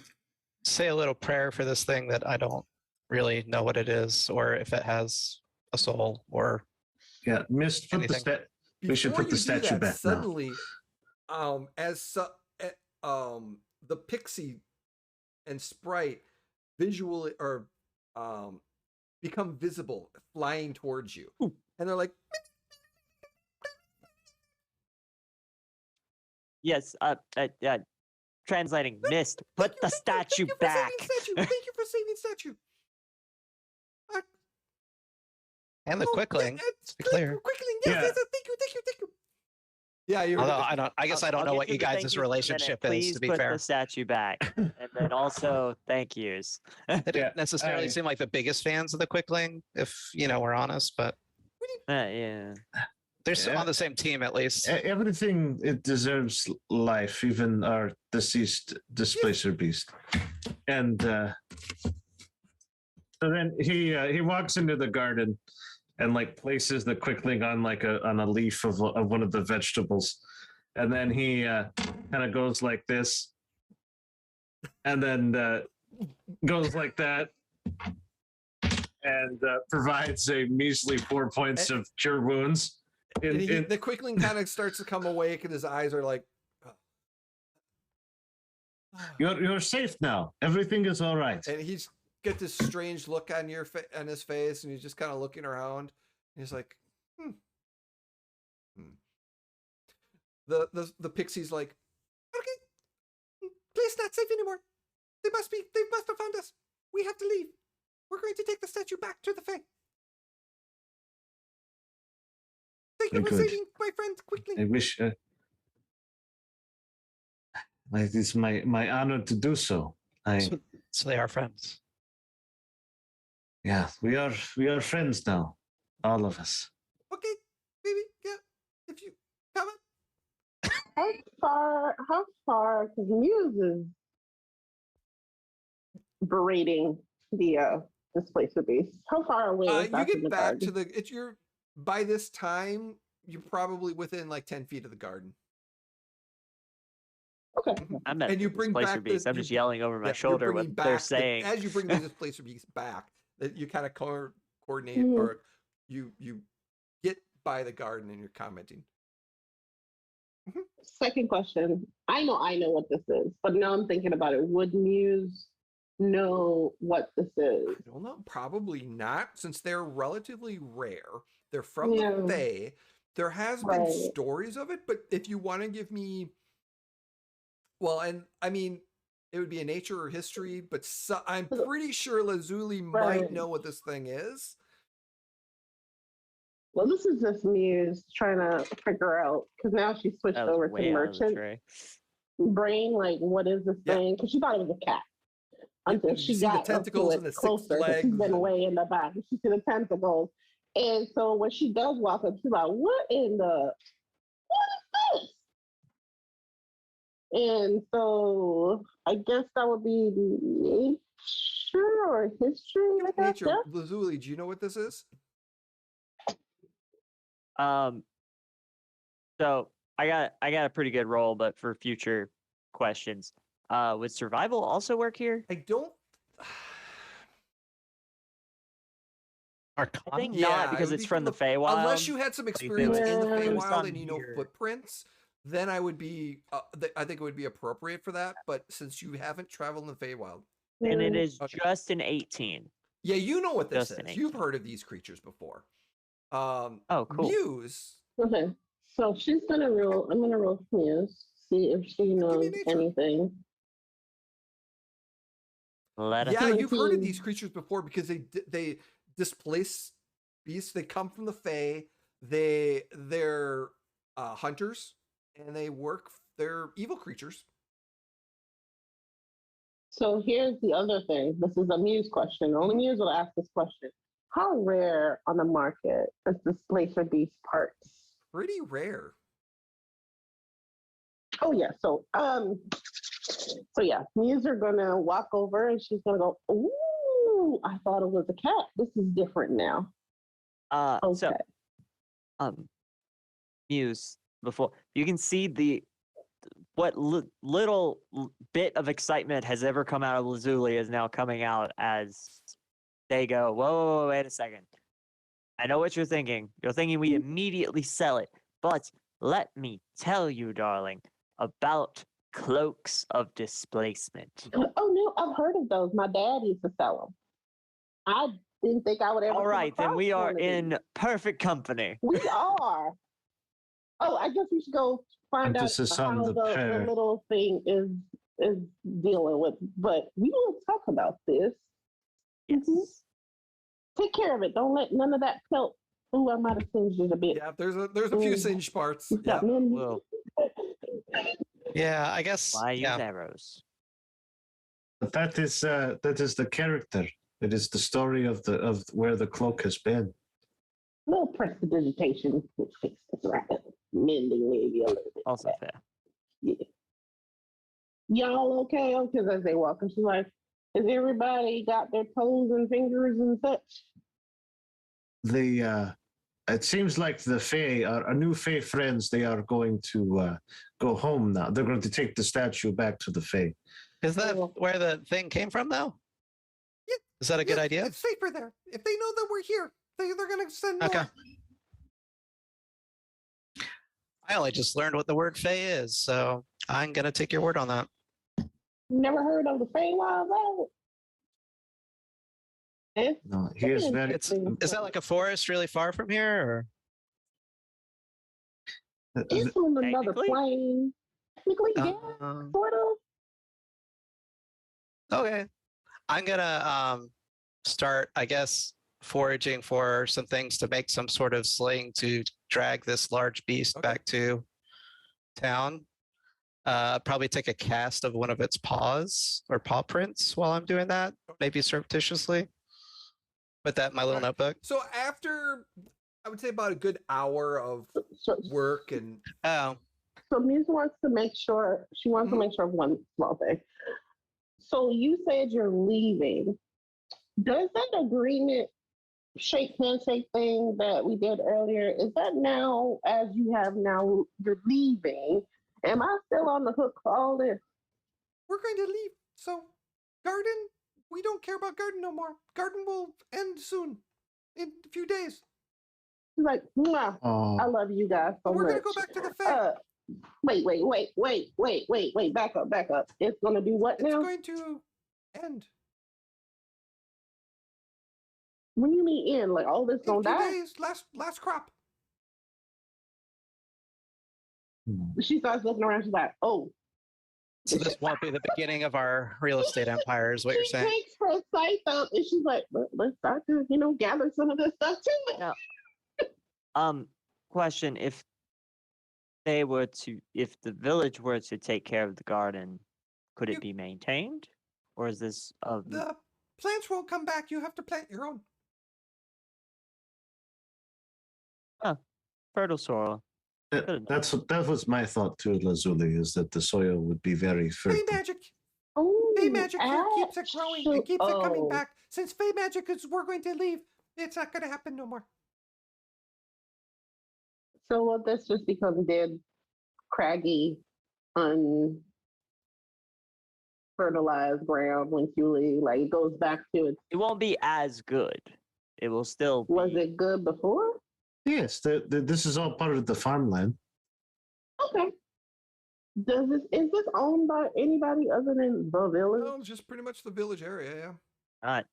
say a little prayer for this thing that I don't really know what it is or if it has a soul or Yeah, missed. Put the we should Before put the you do statue that, back suddenly, the pixie and sprite visually or become visible, flying towards you, and they're like, Yes. Translating. Missed. Put the statue back. Thank you for saving statue. and the quickling. To be clear. Quickling, yes, yes, thank you. Yeah, you're. Although I guess I don't know I'll what get you to the thank guys' yous in a minute. relationship is. Please To be put fair, the statue back, and then also thank yous. they didn't necessarily seem like the biggest fans of the quickling, if we're honest. But Yeah. they're on the same team at least. Everything it deserves life, even our deceased displacer beast. And so then he walks into the garden and like places the quickling on like on a leaf of one of the vegetables, and then he kind of goes like this, and then goes like that, and provides a measly 4 points of cure wounds. The quickling kind of starts to come awake, and his eyes are like, You're safe now. Everything is all right. and he's got this strange look on on his face, and he's just kind of looking around. And he's like, The pixie's like, okay, place not safe anymore. They must have found us. We have to leave. We're going to take the statue back to the Fae. Thank you for saving my friend quickly. I wish it is my honor to do so. So they are friends. Yeah, we are friends now, all of us. Okay, maybe, yeah. If you Comment? How far, because Muse is berating the displacer beast. How far away is You that from get the back garden? to the. It's your. By this time, you're probably within like 10 feet of the garden. Okay. I'm at And you the bring displacer back the- beast. I'm you- just yelling over my Yeah, you're shoulder what bringing they're back the- saying. as you bring the displacer beast back, that you kind of coordinate, Mhm. or you get by the garden and you're commenting. Second question. I know what this is, but now I'm thinking about it. Would Muse know what this is? I don't know. Probably not, since they're relatively rare. They're from Yeah. the Fae. There has been Right. stories of it, but if you want to give me, well, and I mean, it would be a nature or history, but I'm pretty sure Lazuli might Right. know what this thing is. Well, this is just Muse trying to figure out, because now she switched That was over to way out of the merchant tray. brain. Like, what is this Yeah. thing? Because she thought it was a cat until you she see the got tentacles up and to the it 6 closer. 'Cause legs she's been and- way in the back. She see the tentacles, and so when she does walk up, she's like, "What is this?" And so I guess that would be nature or history. I guess. Nature, Yeah? Lazuli, do you know what this is? So I got a pretty good roll, but for future questions, would survival also work here? I don't. I think Yeah, not it because would it's be from the Feywild. Unless you had some Like, they experience would in the Yeah. focus Feywild on and you know here. footprints, then I would be. I think it would be appropriate for that. But since you haven't traveled in the Feywild, And it Mm. is Okay. just an 18. yeah, you know what this Just an is. You've 18. heard of these creatures before. Oh, cool. Muse. Okay, so she's gonna roll. I'm gonna roll for Muse. See if she knows nature. anything. Let us. Yeah, you've heard of 17. these creatures before because they displace beasts. They come from the Fae. They're hunters and they work. They're evil creatures. So here's the other thing. This is a Muse question. Only Muse will ask this question. How rare on the market is displacer beast parts? Pretty rare. Oh yeah. So yeah, Muse are gonna walk over and she's gonna go, "Ooh, I thought it was a cat. This is different now." So Okay. Muse, before you can see what little bit of excitement has ever come out of Lazuli is now coming out as they go, whoa, wait a second. I know what you're thinking. You're thinking we immediately sell it. But let me tell you, darling, about cloaks of displacement. Oh no, I've heard of those. My dad used to sell them. I didn't think I would ever. All come right, then across we are one of these. in perfect company. We are. Oh, I guess we should go find And out this is how on the the pair. little thing is dealing with. But we will talk about this. Yes. Mhm. Take care of it. Don't let none of that pelt. Ooh, I might have singed it a bit. Yeah, there's a few Mm. singed parts. It's Yeah. got men- Well, Yeah, I guess. why use Yeah. arrows? But that is the character. It is the story of where the cloak has been. little prestidigitation, which fixes this right. Mending maybe a little bit. Also fair. Yeah. Y'all okay? Because as they walk, and she's like, "Has everybody got their toes and fingers and such?" It seems like the Fae, our new Fae friends, they are going to go home now. They're going to take the statue back to the Fae. Is that Oh. where the thing came from, though? Yeah. Is that a good Yeah, idea? It's safer there. If they know that we're here, they're going to send more. Okay. I only just learned what the word "fey" is, so I'm gonna take your word on that. Never heard of the Feywild Out? Eh? No, he is very. Is that like a forest really far from here, It's on another Technically? plane. Technically, or? yeah, sort of. Okay. I'm gonna start, I guess, foraging for some things to make some sort of sling to drag this large beast Okay. back to town. Probably take a cast of one of its paws or paw prints while I'm doing that, maybe surreptitiously. Put that in my little Alright. notebook. So after I would say about a good hour of So, work and Oh, so Muse wants to make sure, she wants to make sure of one small thing. So you said you're leaving. Does that agreement handshake thing that we did earlier, is that now, as you have now, you're leaving? Am I still on the hook for all this? we're going to leave. So, Garden, we don't care about Garden no more. Garden will end soon, in a few days. She's like, mwah, Oh, I love you guys so But we're going much. to go back to the fair. Wait, back up. It's gonna do what It's now? going to end When you mean in, like all this in a gonna few die? days. Last crop. She starts looking around, she's like, oh. so this won't be the beginning of our real estate empire, is what you're She saying? takes her sight up and she's like, let's start to, gather some of this stuff too. No. Question: if the village were to take care of the garden, could You- it be maintained, or is this The plants won't come back. You have to plant your own. fertile soil? that was my thought too, Lazuli, is that the soil would be very Fey fertile. magic. Oh, Fey magic here keeps it growing and keeps it coming oh. back. Since Fey magic is we're going to leave, it's not going to happen no more. So will this just become dead, craggy, unfertilized ground when you leave? Like it goes back to its. It won't be as good. It will still. Was be, it good before? Yes, this is all part of the farmland. Okay. Is this owned by anybody other than the village? No, just pretty much the village area, yeah. Not.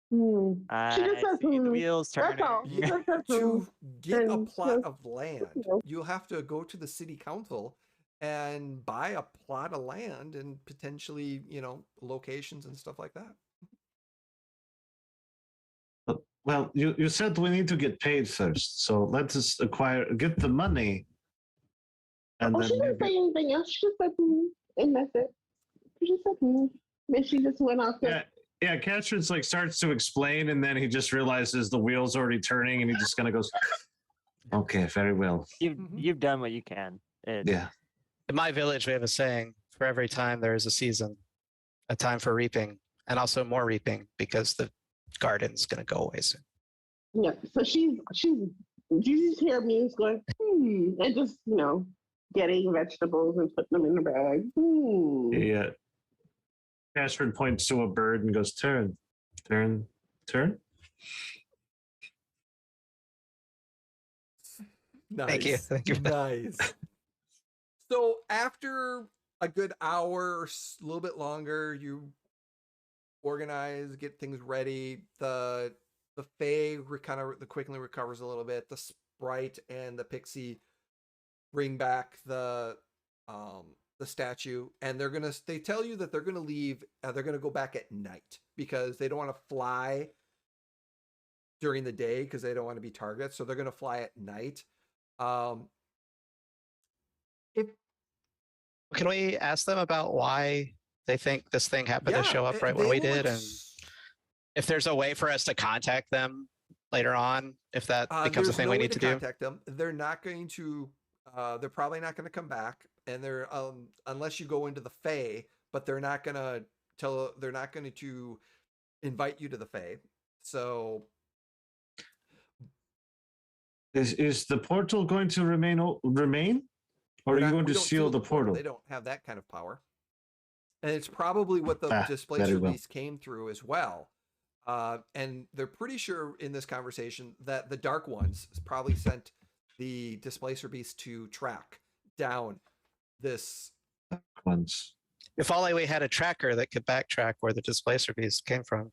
Hmm. I She just says, see the "Hmm." wheels turning. That's all. She just says, "Hmm." To get a And plot just- of land, know. you'll have to go to the city council and buy a plot of land and potentially, locations and stuff like that. Well, you said we need to get paid first, so let us get the money, and Oh, then she didn't say maybe. anything else. She just said, "Hmm," and that's it. She just said, "Hmm." And she just went off. Yeah, Catherine's like starts to explain, and then he just realizes the wheel's already turning, and he just kind of goes, "Okay, very well." You've done what you can. Yeah. In my village, we have a saying: for every time there is a season, a time for reaping, and also more reaping because the garden's going to go away soon. Yeah. So she's you just hear Muse going, and just, getting vegetables and putting them in the bag. Yeah. Catherine points to a bird and goes, "Turn, turn, turn." Nice. Thank you. Thank you. Nice. So after a good hour or a little bit longer, you organize, get things ready. The Fae quickly recovers a little bit. The Sprite and the Pixie bring back the statue, and they tell you that they're gonna leave. They're gonna go back at night because they don't want to fly during the day because they don't want to be targets. So they're gonna fly at night. Can we ask them about why they think this thing happened to show up right when we did, and if there's a way for us to contact them later on, if that becomes a thing we need to do? Contact them. They're not going to. They're probably not going to come back, and they're unless you go into the Fae. But they're not going to tell. They're not going to invite you to the Fae. So, Is the portal going to remain, or are you going to seal the portal? They don't have that kind of power, and it's probably what the very displacer well. beast came through as well. And they're pretty sure in this conversation that the Dark Ones probably sent the displacer beast to track down this. Ones. If only we had a tracker that could backtrack where the displacer beast came from.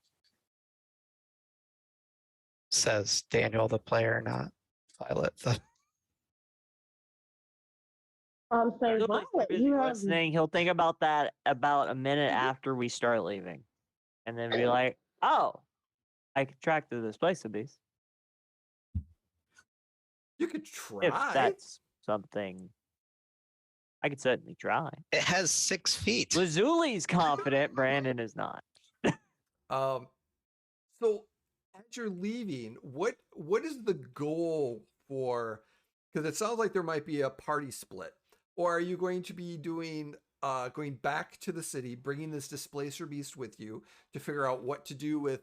Says Daniel, the player, not Violet. So He'll Violet, be busy you have listening. He'll think about that about a minute after we start leaving, and then be like, "Oh, I could track the displacer beast." You could try. If that's something, I could certainly try. It has 6 feet. Lazuli's confident. Brandon is not. So as you're leaving, what is the goal for? Because it sounds like there might be a party split, or are you going to be doing going back to the city, bringing this displacer beast with you to figure out what to do with?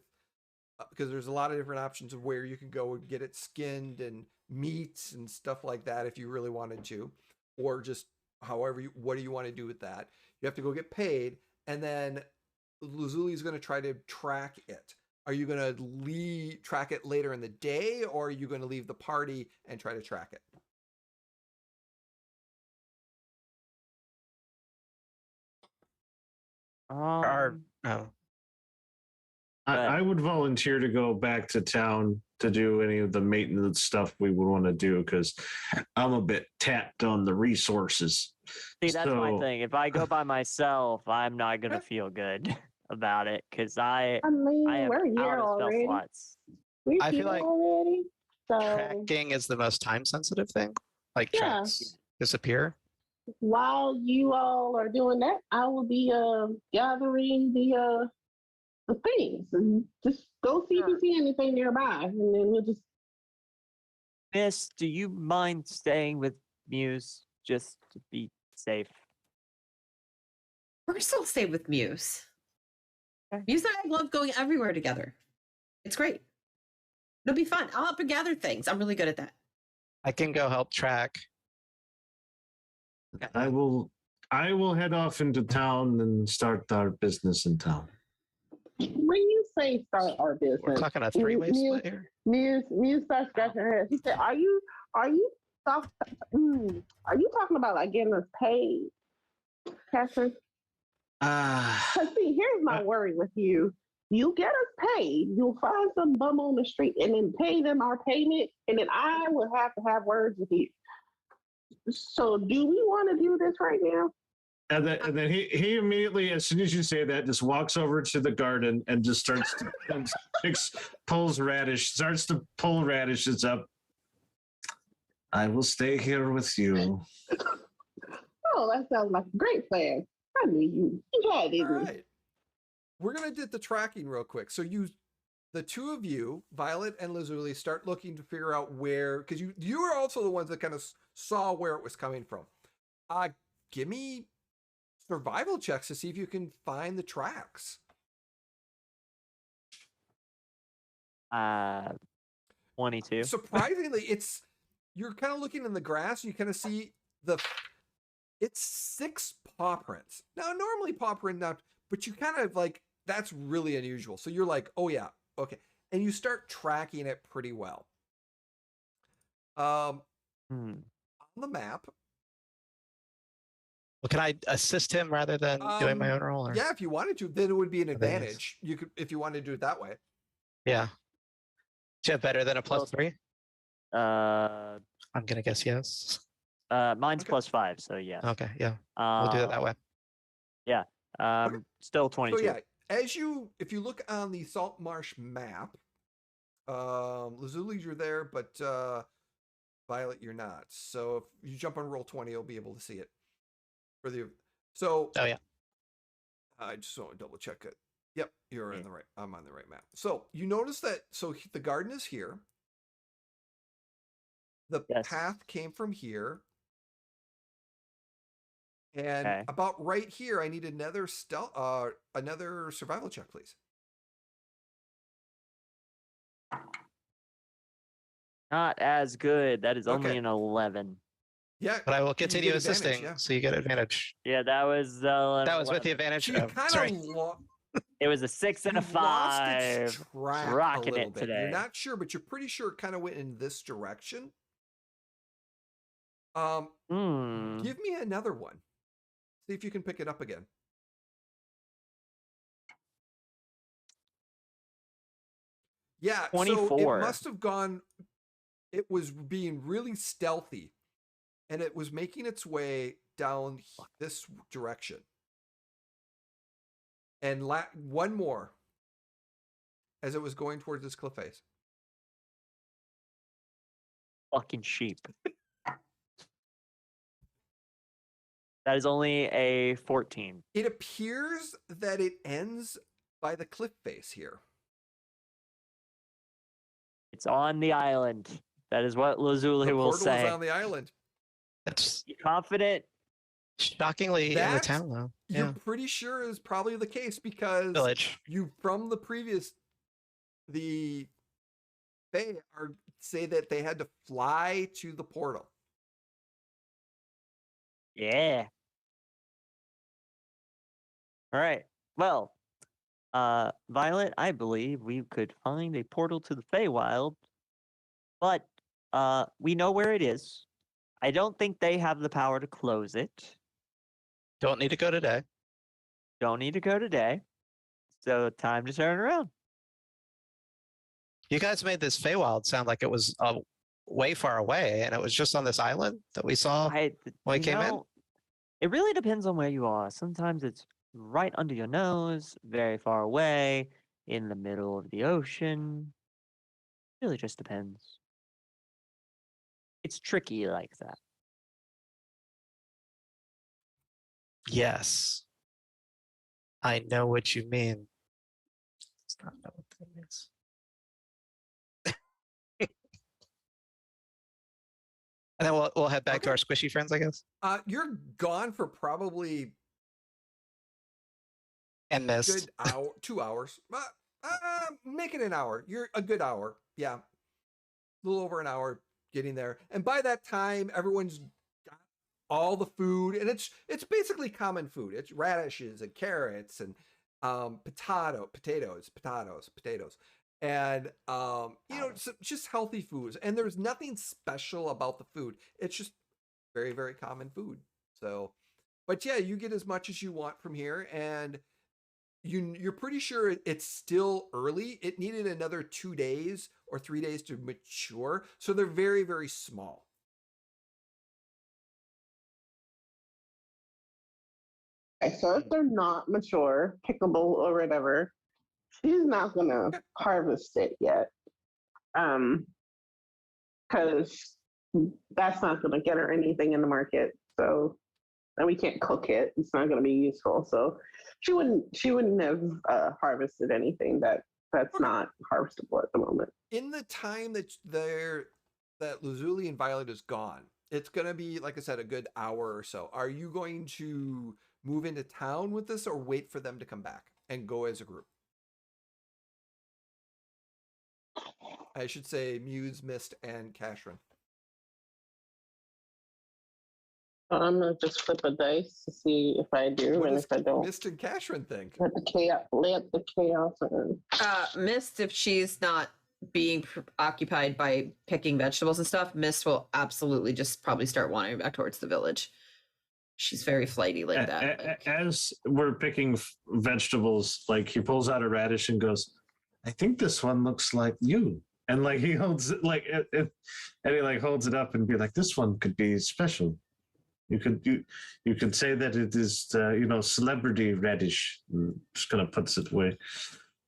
Because there's a lot of different options of where you can go and get it skinned and meats and stuff like that if you really wanted to, or just however what do you want to do with that? You have to go get paid, and then Lazuli is going to try to track it. Are you going to track it later in the day, or are you going to leave the party and try to track it? Oh, I would volunteer to go back to town to do any of the maintenance stuff we would want to do because I'm a bit tapped on the resources. See, that's my thing. If I go by myself, I'm not gonna feel good about it because I mean, have we're here out of spell already. slots. We're I here feel like already. So tracking is the most time sensitive thing. Like Yeah. tracks disappear. while you all are doing that, I will be gathering the things and just go see if you see anything nearby, and then we'll just. Miss, do you mind staying with Muse just to be safe? We're still stay with Muse. Okay. Muse and I love going everywhere together. It's great. It'll be fun. I'll help her gather things. I'm really good at that. I can go help track. I will head off into town and start our business in town. When you say start our business, We're talking a three-way split here. Muse starts scratching her head. She said, "Are you talking about like getting us paid, Catherine? Because see, here's my worry with you. You get us paid, you'll find some bum on the street and then pay them our payment, and then I will have to have words with you. So do we want to do this right now?" And then he immediately, as soon as you say that, just walks over to the garden and just starts to starts to pull radishes up. I will stay here with you. Oh, that sounds like a great plan. I knew you had it. All right. We're going to do the tracking real quick. So the two of you, Violet and Lazuli, start looking to figure out where, because you were also the ones that kind of saw where it was coming from. Give me survival checks to see if you can find the tracks. 22. Surprisingly, you're kind of looking in the grass and you kind of see it's 6 paw prints. Now, normally paw print not, but you kind of like, that's really unusual. So you're like, oh yeah, okay. And you start tracking it pretty well. On the map. Well, can I assist him rather than doing my own role? Or? Yeah, if you wanted to, then it would be an advantage. You could, if you wanted to do it that way. Yeah. Do you have better than a +3? I'm gonna guess yes. Mine's +5, so yes. Okay, yeah. We'll do it that way. Yeah. Still 22. So yeah, if you look on the Saltmarsh map, Lazuli's you're there, but Violet you're not. So if you jump on roll 20, you'll be able to see it. Oh yeah. I just want to double check it. Yep, you're in the right. I'm on the right map. So you notice that. So the garden is here. The path came from here. And about right here, I need another another survival check, please. Not as good. That is only an 11. Yeah, but I will continue assisting, so you get advantage. Yeah, that was with the advantage. It was a 6 and a 5. Rocking it today. You're not sure, but you're pretty sure it kind of went in this direction. Give me another one. See if you can pick it up again. Yeah, 24. So it must have gone. It was being really stealthy, and it was making its way down this direction. And one more, as it was going towards this cliff face. Fucking sheep. That is only a 14. It appears that it ends by the cliff face here. It's on the island. That is what Lazuli The will portal say. is on the island. It's You confident? shockingly in the That town, though. You're Yeah. pretty sure is probably the case because Village. you from the previous they say that they had to fly to the portal. Yeah. All right. Well, Violet, I believe we could find a portal to the Feywild, but we know where it is. I don't think they have the power to close it. Don't need to go today. Don't need to go today. So time to turn around. You guys made this Feywild sound like it was way far away, and it was just on this island that we saw when we you came in. know, It really depends on where you are. Sometimes it's right under your nose, very far away, in the middle of the ocean. Really just depends. It's tricky like that. Yes. I know what you mean. It's not know what that is. And then we'll head back to our squishy friends, I guess. You're gone for probably And a missed. good hour, 2 hours. Make it an hour. You're a good hour. Yeah. A little over an hour getting there. And by that time, everyone's got all the food, and it's basically common food. It's radishes and carrots and potatoes, and just healthy foods. And there's nothing special about the food. It's just very, very common food. So, but yeah, you get as much as you want from here, and you're pretty sure it's still early. It needed another 2 days or 3 days to mature, so they're very, very small. Okay, so if they're not mature, pickable or whatever, she's not gonna harvest it yet. Because that's not gonna get her anything in the market. So, and we can't cook it. It's not gonna be useful. So she wouldn't have harvested anything that's not harvestable at the moment. In the time that Lazuli and Violet is gone, it's gonna be, like I said, a good hour or so. Are you going to move into town with this, or wait for them to come back and go as a group? I should say Muse, Mist, and Kashran. I'm gonna just flip a dice to see if I do, What and does if I don't, Mist and Kashran think? let the chaos in. Mist, if she's not being occupied by picking vegetables and stuff, Mist will absolutely just probably start wandering back towards the village. She's very flighty like that. Like, As we're picking vegetables, like he pulls out a radish and goes, "I think this one looks like you." And like he holds it, like and he like holds it up and be like, "This one could be special. You could say that it is celebrity radish." Just kind of puts it away.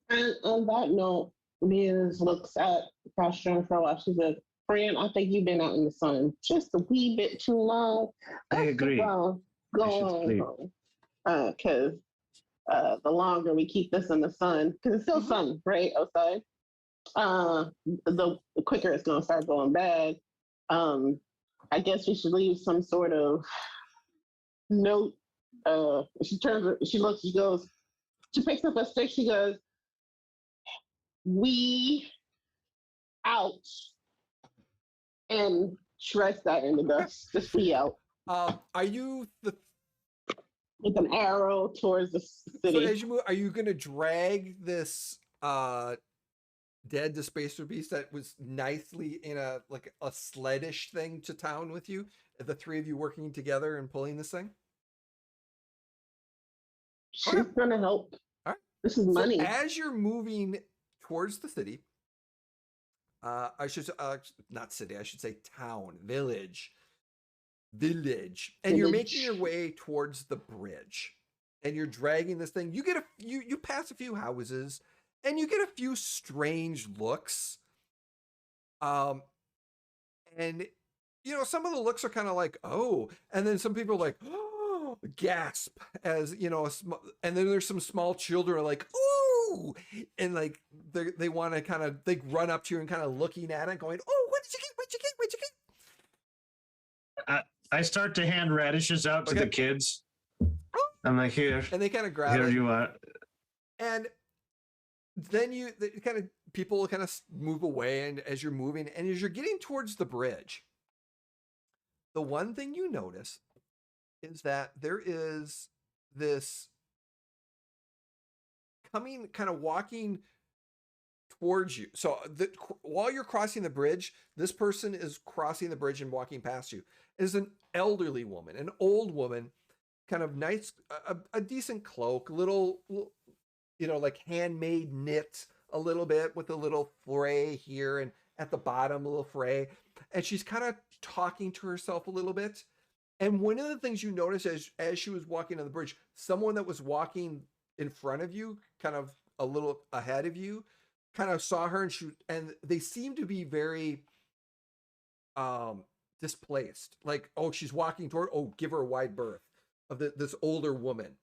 And on that note, Muse looks at Kashran for a while. She says, "Friend, I think you've been out in the sun just a wee bit too long. I agree. Go on, because the longer we keep this in the sun, because it's still sun, right, outside, the quicker it's going to start going bad. I guess we should leave some sort of note." She looks, she goes, she picks up a stick, she goes, "We out," and shreds that in the dust. Just "we out." Are you With an arrow towards the city. so as you move? Are you going to drag this dead dispacer beast that was nicely in a sledish thing to town with you? The three of you working together and pulling this thing? She's gonna help. All right. This is money. So as you're moving towards the city, I should not city, I should say town, village, and you're making your way towards the bridge, and you're dragging this thing. You get you pass a few houses, and you get a few strange looks. And some of the looks are kind of like, oh, and then some people are like, oh, gasp, as and then there's some small children are like, ooh, ooh, and like they want to kind of like run up to you and kind of looking at it, going, oh, what did you get? What'd you get? What'd you get? I start to hand radishes out to the kids. I'm like, here, and they kind of grab here it. you are. And then people kind of move away, and as you're moving, and as you're getting towards the bridge, the one thing you notice is that there is this coming, kind of walking towards you. So while you're crossing the bridge, this person is crossing the bridge and walking past you. It is an elderly woman, an old woman, kind of nice, a decent cloak, little, like handmade knit a little bit with a little fray here and at the bottom, a little fray. And she's kind of talking to herself a little bit. And one of the things you notice as she was walking on the bridge, someone that was walking in front of you, kind of a little ahead of you, kind of saw her, and they seem to be very displaced. Like, oh, she's walking toward, oh, give her a wide berth, of this older woman.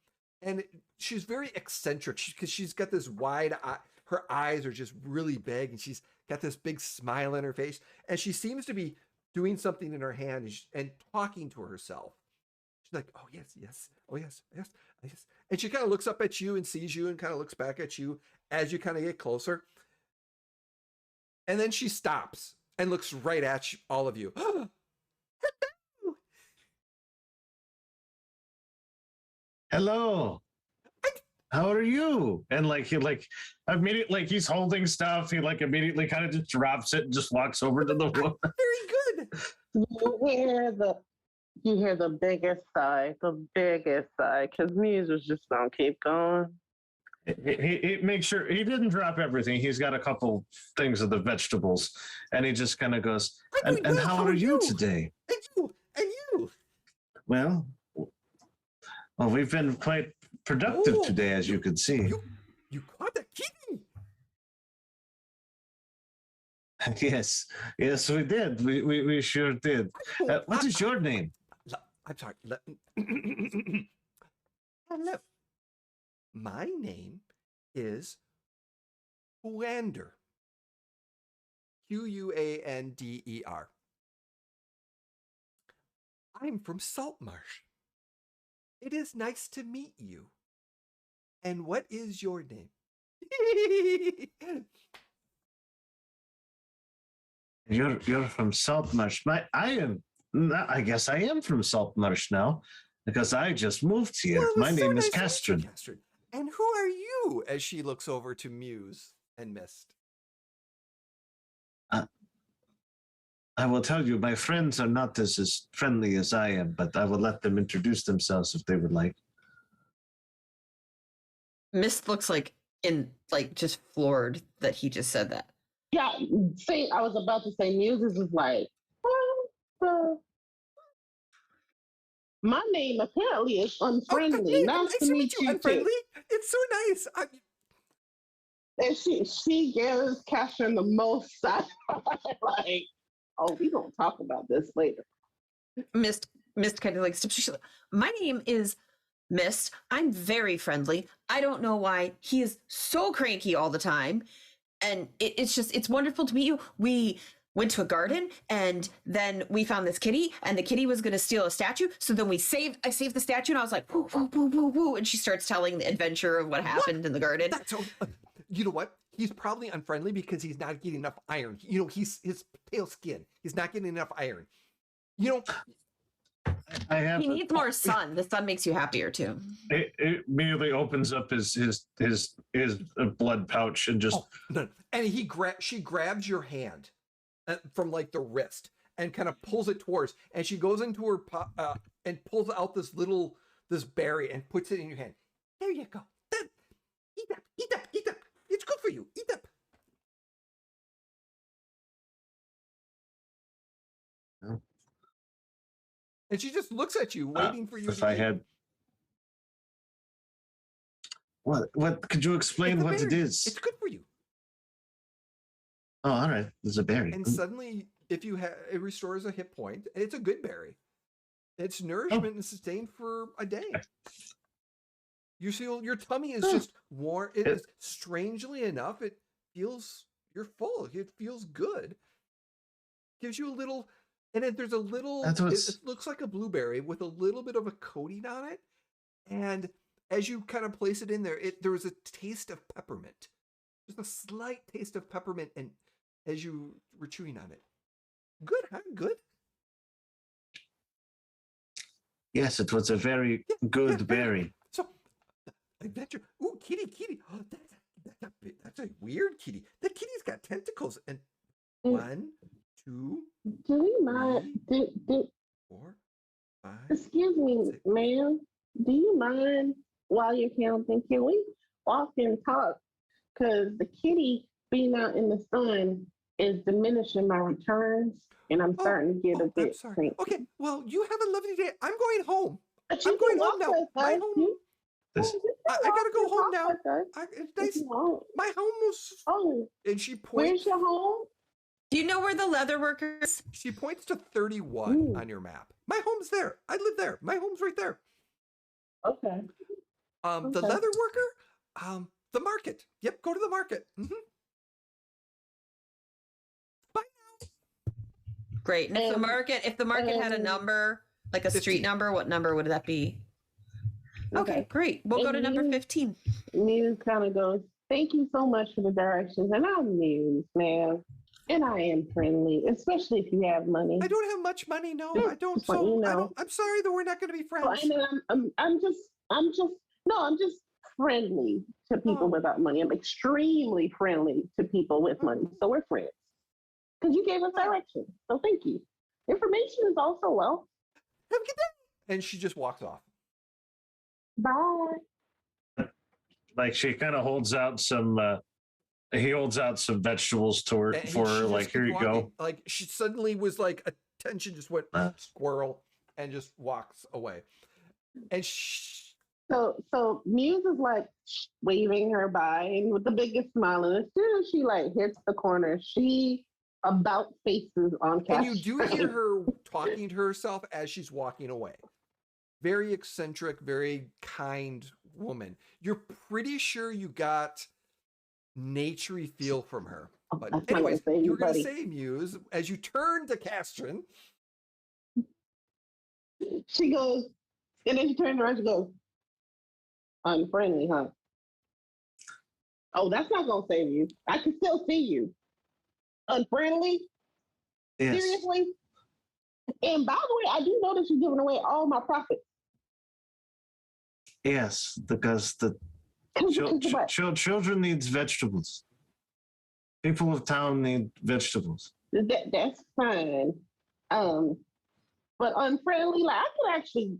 And she's very eccentric because she's got this wide eye. Her eyes are just really big, and she's got this big smile on her face. And she seems to be doing something in her hand and talking to herself. She's like, oh, yes, yes. Oh, yes, yes, yes. And she kind of looks up at you and sees you and kind of looks back at you as you kind of get closer. And then she stops and looks right at all of you. Hello. How are you? And immediately, he's holding stuff. He immediately kind of just drops it and just walks over to the woman. Very good. You hear the biggest sigh, because Muse was just gonna keep going. He makes sure he didn't drop everything. He's got a couple things of the vegetables, and he just kind of goes, and how are you today? And you. Well, we've been quite productive today, as you can see. You caught a kitty. Yes, we did. We sure did. What is your name? I'm sorry. Hello. My name is Huander. Quander. I'm from Saltmarsh. It is nice to meet you. And what is your name? You're from Saltmarsh. I guess I am from Saltmarsh now, because I just moved here. Well, my name is nice to meet Castron. you, Castron. And who are you? As she looks over to Muse and Mist. I will tell you, my friends are not as friendly as I am, but I will let them introduce themselves if they would like. Mist looks just floored that he just said that. Yeah, I was about to say Muse is like, my name apparently is Unfriendly. Nice to meet you, Unfriendly? too. It's so nice. And she gives Catherine the most side, like, oh, we gonna talk about this later. Mist kind of steps. She's like, my name is Mist. I'm very friendly. I don't know why he is so cranky all the time. And it's wonderful to meet you. We went to a garden, and then we found this kitty, and the kitty was going to steal a statue. So then I saved the statue, and I was like, woo, woo, woo, woo, woo. And she starts telling the adventure of what happened in the garden. You know what? He's probably unfriendly because he's not getting enough iron. His pale skin. He's not getting enough iron. He needs more sun. The sun makes you happier too. It immediately opens up his blood pouch and just. No. And she grabs your hand from the wrist and kind of pulls it towards. And she goes into her and pulls out this berry and puts it in your hand. There you go. Eat up. It's good for you. Eat up. No. And she just looks at you, waiting for you. If I had, what could you explain what it is? It's good for you. Oh, all right. There's a berry. And suddenly, if you have, it restores a hit point. It's a good berry. It's nourishment and sustain for a day. You feel your tummy is just warm. It is strangely enough, it feels you're full. It feels good. Gives you a little, and then there's a little. It looks like a blueberry with a little bit of a coating on it, and as you kind of place it in there, there was a taste of peppermint, just a slight taste of peppermint, and as you were chewing on it, good, huh? Good. Yes, it was a very good berry. So, adventure. Ooh, kitty. Oh, that's a weird kitty. That kitty's got tentacles. And 1, 2, do we mind? 4, 5. Excuse me, 6. ma'am. Do you mind while you're counting? Can we walk and talk? Because the kitty being out in the sun is diminishing my returns, and I'm starting to get a bit. I'm sorry. Okay, well, you have a lovely day. I'm going home. But I'm going home now. My home. I gotta go home now. It's nice. My home was. Oh, and she points. Where's your home? Do you know where the leather worker is? She points to 31 on your map. My home's there. I live there. My home's right there. Okay. The leather worker. The market. Yep. Go to the market. Mm-hmm. Bye now. Great. And if the market had a number, like a 15. street number, what number would that be? Okay, great. We'll go to number 15. Muse kind of goes, thank you so much for the directions. And I'm Muse, ma'am. And I am friendly, especially if you have money. I don't have much money. No, I don't. Just So you know. I don't. I'm sorry that we're not going to be friends. I'm just friendly to people without money. I'm extremely friendly to people with money. So we're friends. Because you gave us directions. So thank you. Information is also wealth. Have a good day. And she just walks off. Bye. Like she kind of holds out some. He holds out some vegetables to her for her. Like, here you go. Like she suddenly was like, attention just went squirrel and just walks away. And So Muse is like waving her by and with the biggest smile. And as soon as she like hits the corner, she about faces on Cash. And you do hear her talking to herself as she's walking away. Very eccentric, very kind woman. You're pretty sure you got naturey feel from her. But anyways, you were going to say, Muse, as you turn to Castron. She goes, and then she turns around, she goes, unfriendly, huh? Oh, that's not going to save you. I can still see you. Unfriendly? Yes. Seriously? And by the way, I do notice you're giving away all my profits. Yes, because the children needs vegetables. People of town need vegetables. That's fine. But unfriendly, like I could actually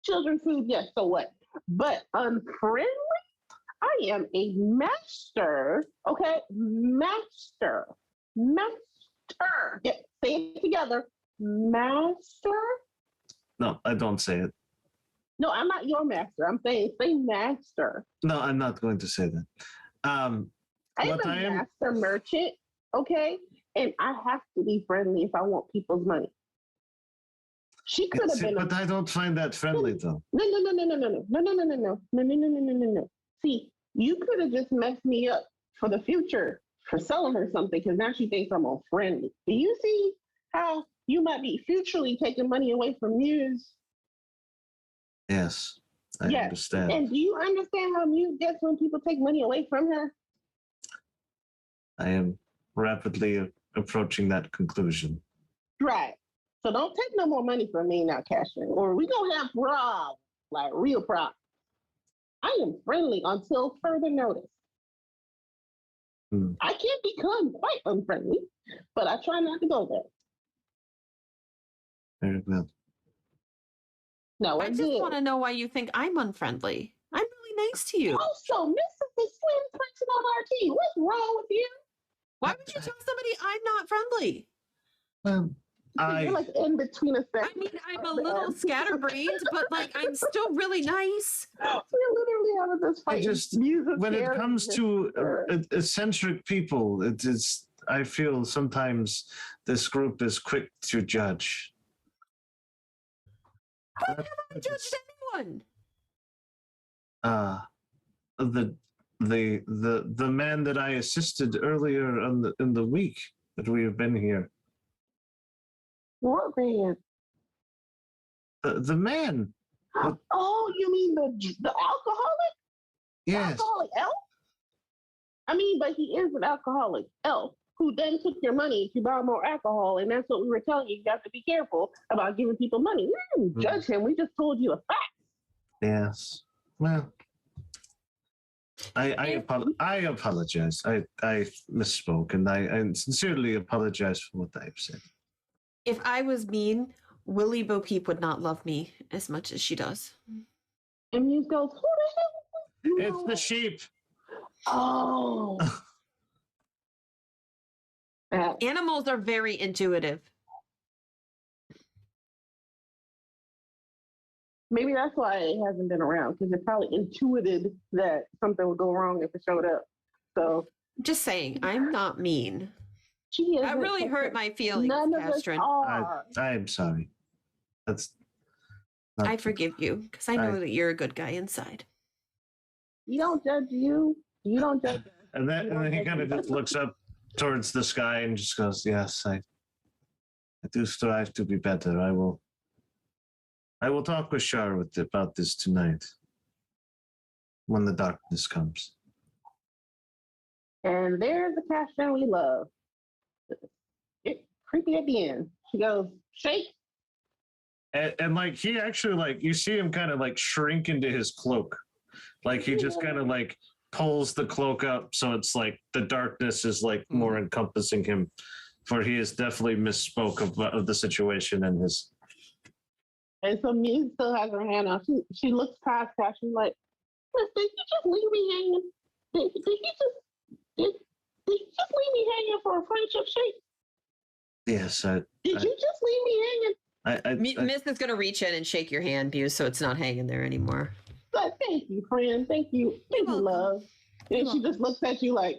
children food, yes, so what? But unfriendly, I am a master, okay? Master. Yeah, say it together. Master. No, I don't say it. No, I'm not your master. I'm saying say master. No, I'm not going to say that. I am a master merchant, okay? And I have to be friendly if I want people's money. She could have been. But I don't find that friendly, though. No. See, you could have just messed me up for the future for selling her something because now she thinks I'm unfriendly. Do you see how you might be futurely taking money away from Muse? Yes, I understand. And do you understand how Muse gets when people take money away from her? I am rapidly approaching that conclusion. Right. So don't take no more money from me now, Cashman, or we gonna have problems, like real problems. I am friendly until further notice. I can become quite unfriendly, but I try not to go there. Very well. No, I just want to know why you think I'm unfriendly. I'm really nice to you. Also, Mrs. the Slim person on RT, what's wrong with you? Why would you tell somebody I'm not friendly? You're like in between a second. I mean, I'm a little scatterbrained, but like I'm still really nice. We're literally having this fight. When it comes to eccentric people, it is. I feel sometimes this group is quick to judge. When have I judged anyone? the the man that I assisted earlier in the week that we have been here. What man? The man. Oh, you mean the alcoholic? The Yes. alcoholic elf? I mean, but he is an alcoholic elf who then took your money to buy more alcohol, and that's what we were telling you. You have to be careful about giving people money. We didn't judge him. We just told you a fact. Yes. Well, I apologize. I misspoke, and I sincerely apologize for what I've said. If I was mean, Willie Bo Peep would not love me as much as she does. And Muse goes, who the hell? It's the sheep. Oh. Animals are very intuitive. Maybe that's why it hasn't been around, because it probably intuited that something would go wrong if it showed up. So Just saying, I'm not mean. she That really hurt my feelings, None of us Castron. are. I'm sorry. That's. not I true. forgive you because I know that you're a good guy inside. You don't judge you. You don't judge us. And then he kind of just looks up towards the sky and just goes, "Yes, I do strive to be better. I will talk with Shar about this tonight when the darkness comes." And there's the Castron we love. It's creepy at the end. She goes, shake. And like he actually like you see him kind of like shrink into his cloak, like he just kind of like pulls the cloak up so it's like the darkness is like more encompassing him, for he has definitely misspoke of the situation and his. And so Muse still has her hand out. She looks past Cash. She's like, did he just leave me hanging? Did he just leave me hanging for a friendship shake? Yes, Did you just leave me hanging? Miss is going to reach in and shake your hand, Buse, so it's not hanging there anymore. But thank you, friend. Thank you. Thank you, love. And she just looks at you like.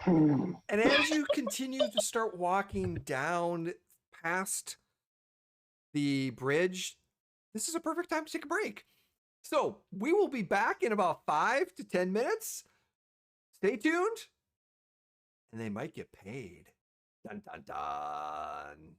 And as you continue to start walking down past the bridge, this is a perfect time to take a break. So we will be back in about 5 to 10 minutes. Stay tuned. And they might get paid. Dun, dun, dun.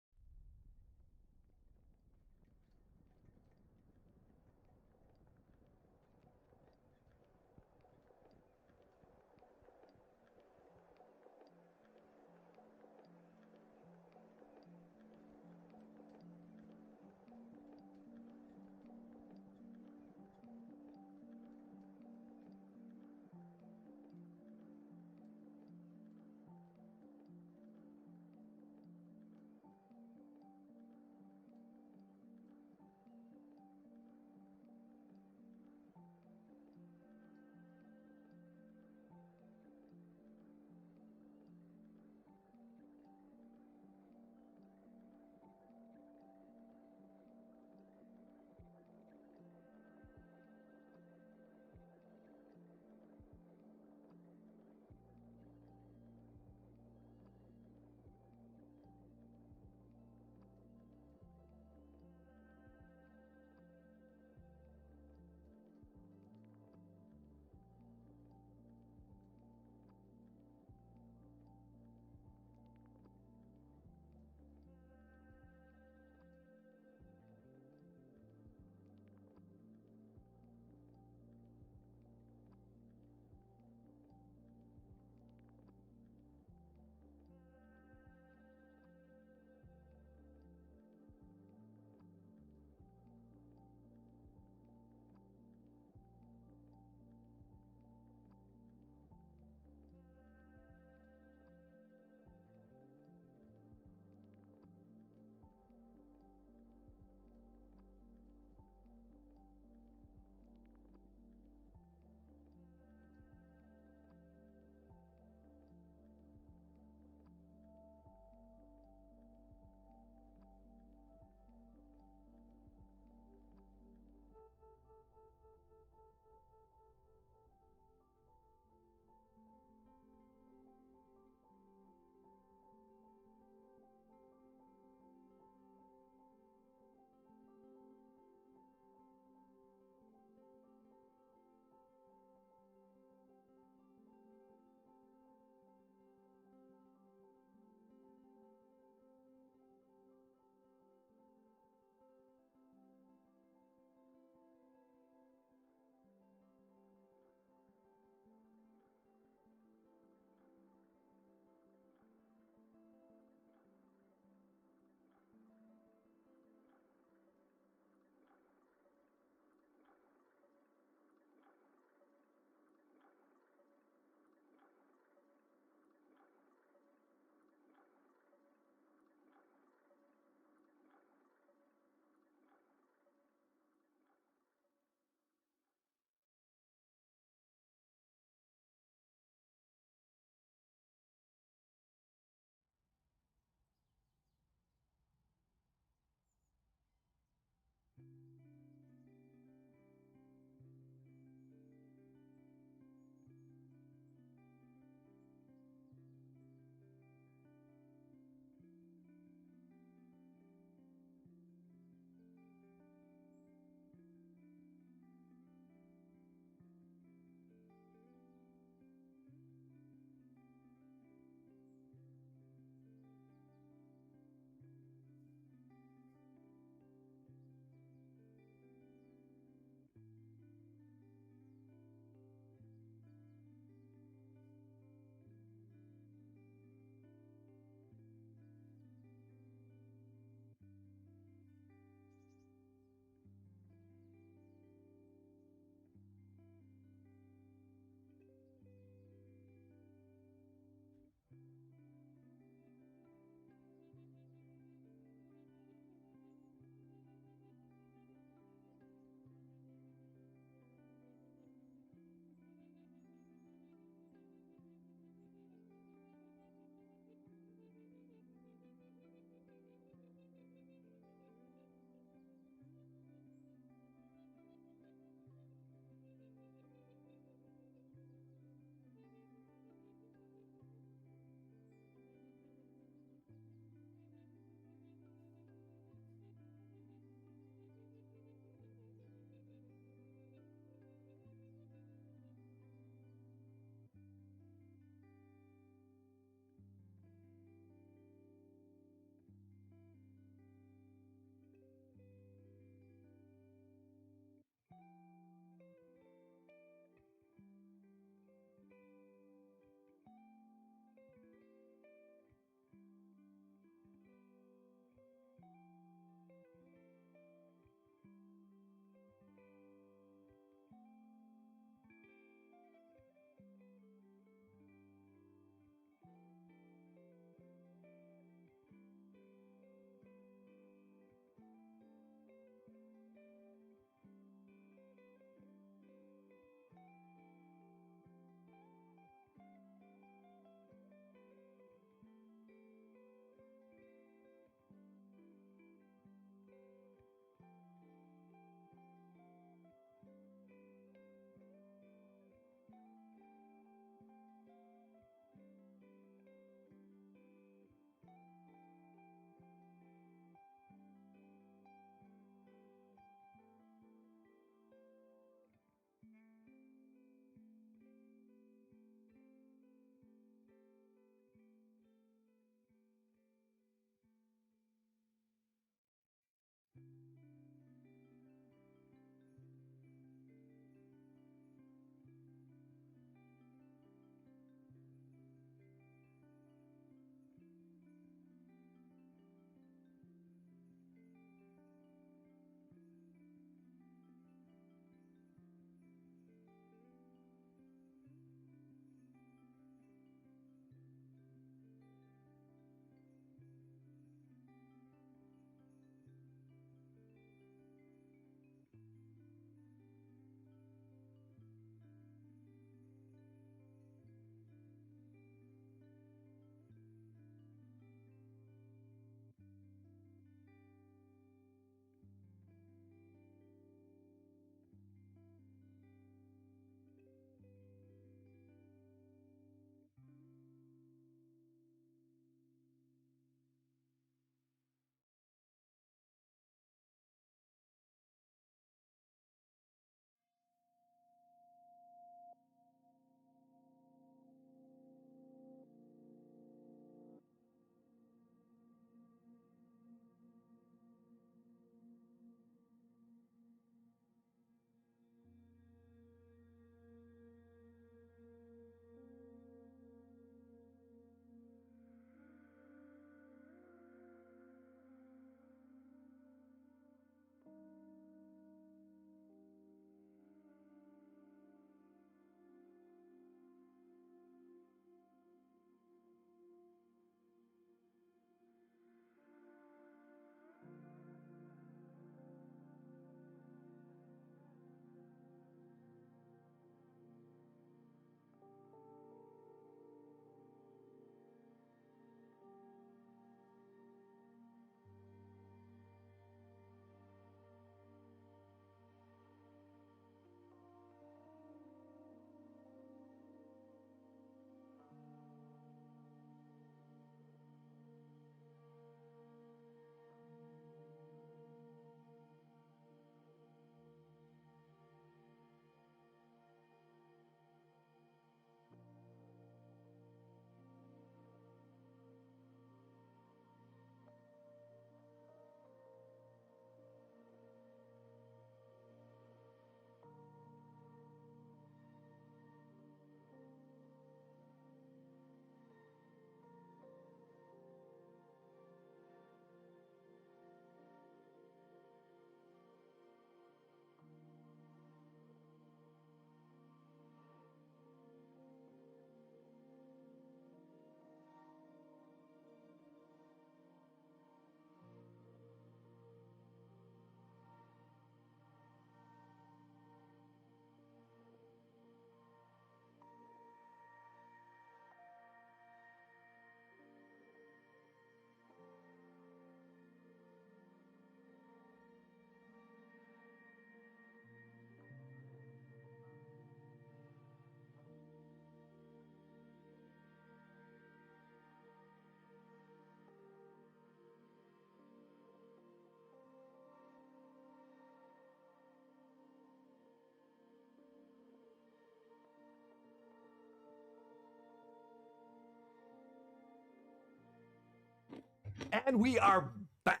And we are back.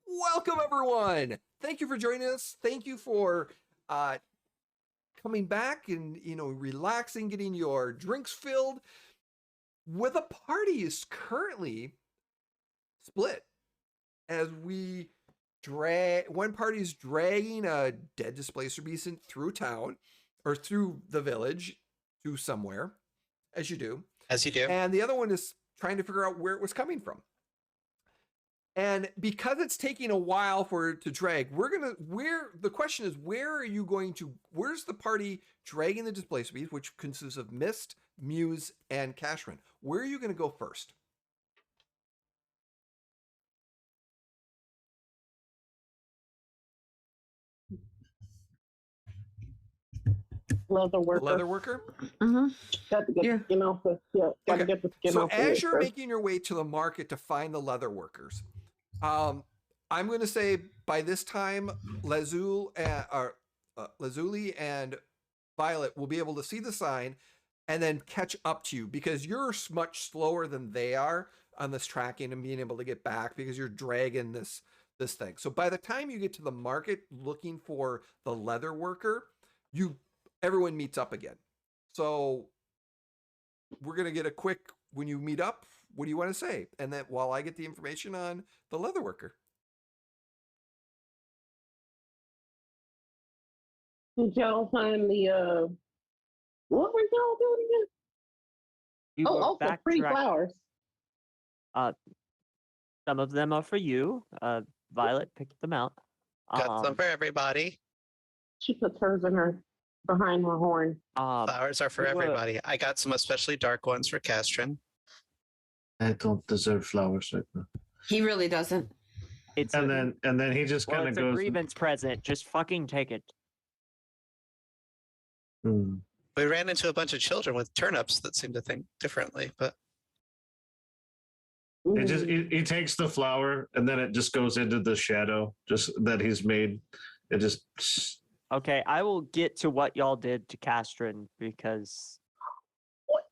Welcome, everyone. Thank you for joining us. Thank you for coming back and relaxing, getting your drinks filled. Where the party is currently split as we one party is dragging a dead displacer beast through town or through the village to somewhere, as you do. As you do. And the other one is trying to figure out where it was coming from. And because it's taking a while for it to drag, the question is, where's the party dragging the displacer beast, which consists of Mist, Muse, and Cashrin? Where are you going to go first? Leather worker. Leather worker? Mm-hmm. Got to get Yeah. the skin off the, Okay. get the skin So off the as wood you're first. making your way to the market to find the leather workers, I'm going to say by this time, Lazuli and Violet will be able to see the sign and then catch up to you because you're much slower than they are on this tracking and being able to get back because you're dragging this thing. So by the time you get to the market looking for the leather worker, everyone meets up again. So we're going to get a quick, when you meet up, what do you want to say? And then while I get the information on the leather worker. Did y'all find the, what were y'all doing again? We Oh, were also pretty backtrack- flowers. Some of them are for you. Violet picked them out. Got some for everybody. She puts hers in her, behind her horn. Flowers are for we were- everybody. I got some especially dark ones for Castrin. I don't deserve flowers right now. He really doesn't. It's And then he just well, kind of it's a goes. grievance present. Just fucking take it. Hmm. We ran into a bunch of children with turnips that seemed to think differently, but He takes the flower and then it just goes into the shadow just that he's made. It just Okay, I will get to what y'all did to Castrin because What?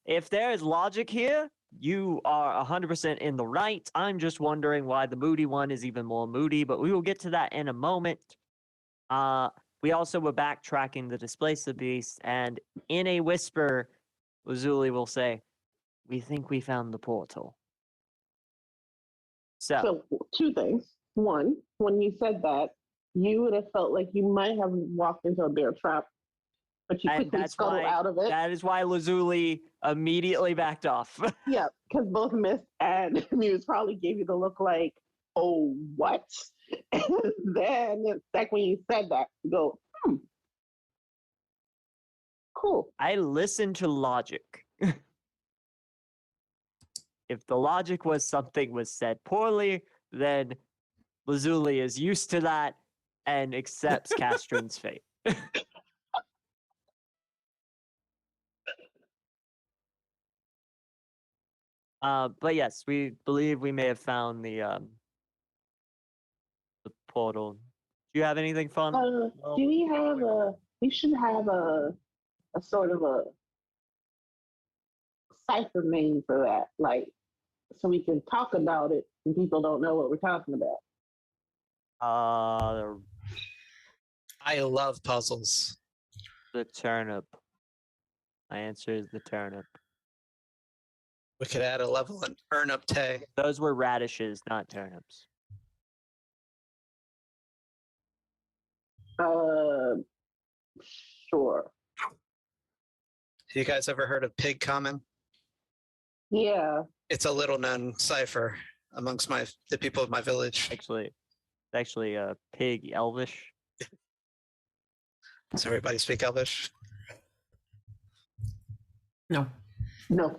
if there is logic here, you are 100% in the right. I'm just wondering why the moody one is even more moody, but we will get to that in a moment. We also were backtracking the displacer beast, and in a whisper, Lazuli will say, "We think we found the portal." So, So, two things. One, when you said that, you would have felt like you might have walked into a bear trap, but you And quickly that's scuttled why- out of it. that is why Lazuli immediately backed off. Yeah, because both Mist and Muse probably gave you the look like, oh, what? And then it's like when you said that, you go, cool. I listen to logic. If the logic was something was said poorly, then Lazuli is used to that and accepts Castrin's fate. But yes, we believe we may have found the portal. Do you have anything fun? Do we have we should have a sort of a cipher name for that, like, so we can talk about it and people don't know what we're talking about. I love puzzles. The turnip. My answer is the turnip. We could add a level and earn up Tay. Those were radishes, not turnips. Sure. You guys ever heard of Pig Common? Yeah. It's a little known cipher amongst the people of my village. Actually, pig Elvish. Does everybody speak Elvish? No. No.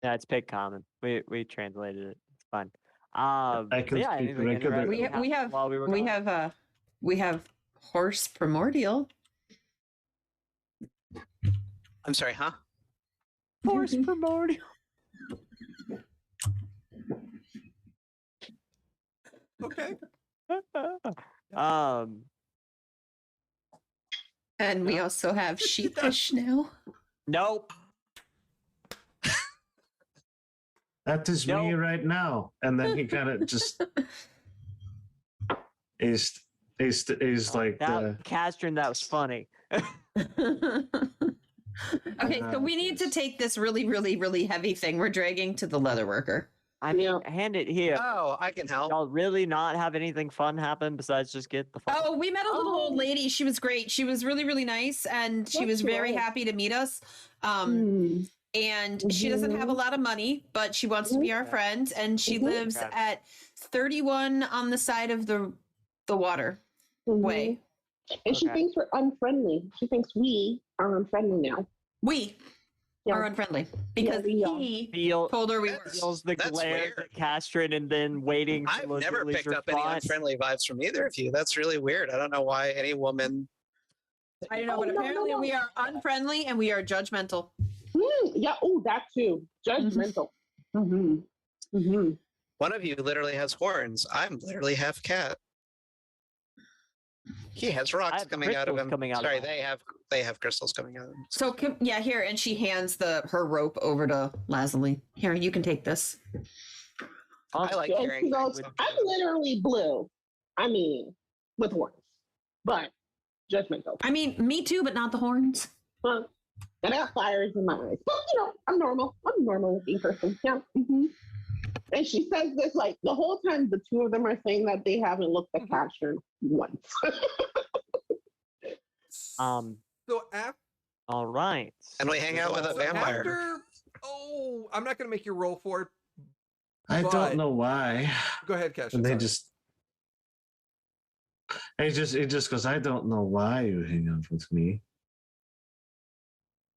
Yeah, it's pig common. We translated it. It's fine. I can but yeah, speak anything regular- interesting We happened while we were we gone? have horse primordial. I'm sorry, huh? Horse primordial. Okay. And we also have sheepish now. Nope. That is me Nope. right now. And then he kind of just is like That Castron, that was funny. Okay, so we need to take this really, really, really heavy thing we're dragging to the leather worker. I mean, Yeah. hand it here. Oh, I can help. Y'all really not have anything fun happen besides just get the fun? Oh, we met a little old lady. She was great. She was really, really nice, and she That's was very right. happy to meet us. Hmm. And she doesn't have a lot of money, but she wants to be our friend, and she Mhm. lives Okay. at 31 on the side of the water Mhm. way. And she Okay. thinks we're unfriendly. She thinks we are unfriendly now. We Yeah. are unfriendly because we are. he Feel told her we were. That's- feels the that's glare weird. at Castron and then waiting for I've never Lazuli's picked up any response. unfriendly vibes from either of you. That's really weird. I don't know why any woman. I don't know, Oh, but no, apparently no. we are unfriendly and we are judgmental. Yeah. Oh, that too. Judgmental. Mm-hmm. Mm-hmm. One of you literally has horns. I'm literally half cat. He has I rocks have coming out of crystals him. coming out of Sorry, mine. they have crystals coming out of them. So yeah, here, and she hands her rope over to Lazuli. Here, you can take this. I like And carrying she goes, things. I'm literally blue. I mean, with horns, but judgmental. I mean, me too, but not the horns. Huh? And I got fires in my eyes. But, I'm normal. I'm a normal looking person. Yeah. Mm-hmm. And she says this like the whole time the two of them are saying that they haven't looked at Castron once. So after, All right. And we hang out with a so vampire. I'm not going to make you roll for it. I But- don't know why. Go ahead, Cash. And they just it just goes, I don't know why you hang out with me.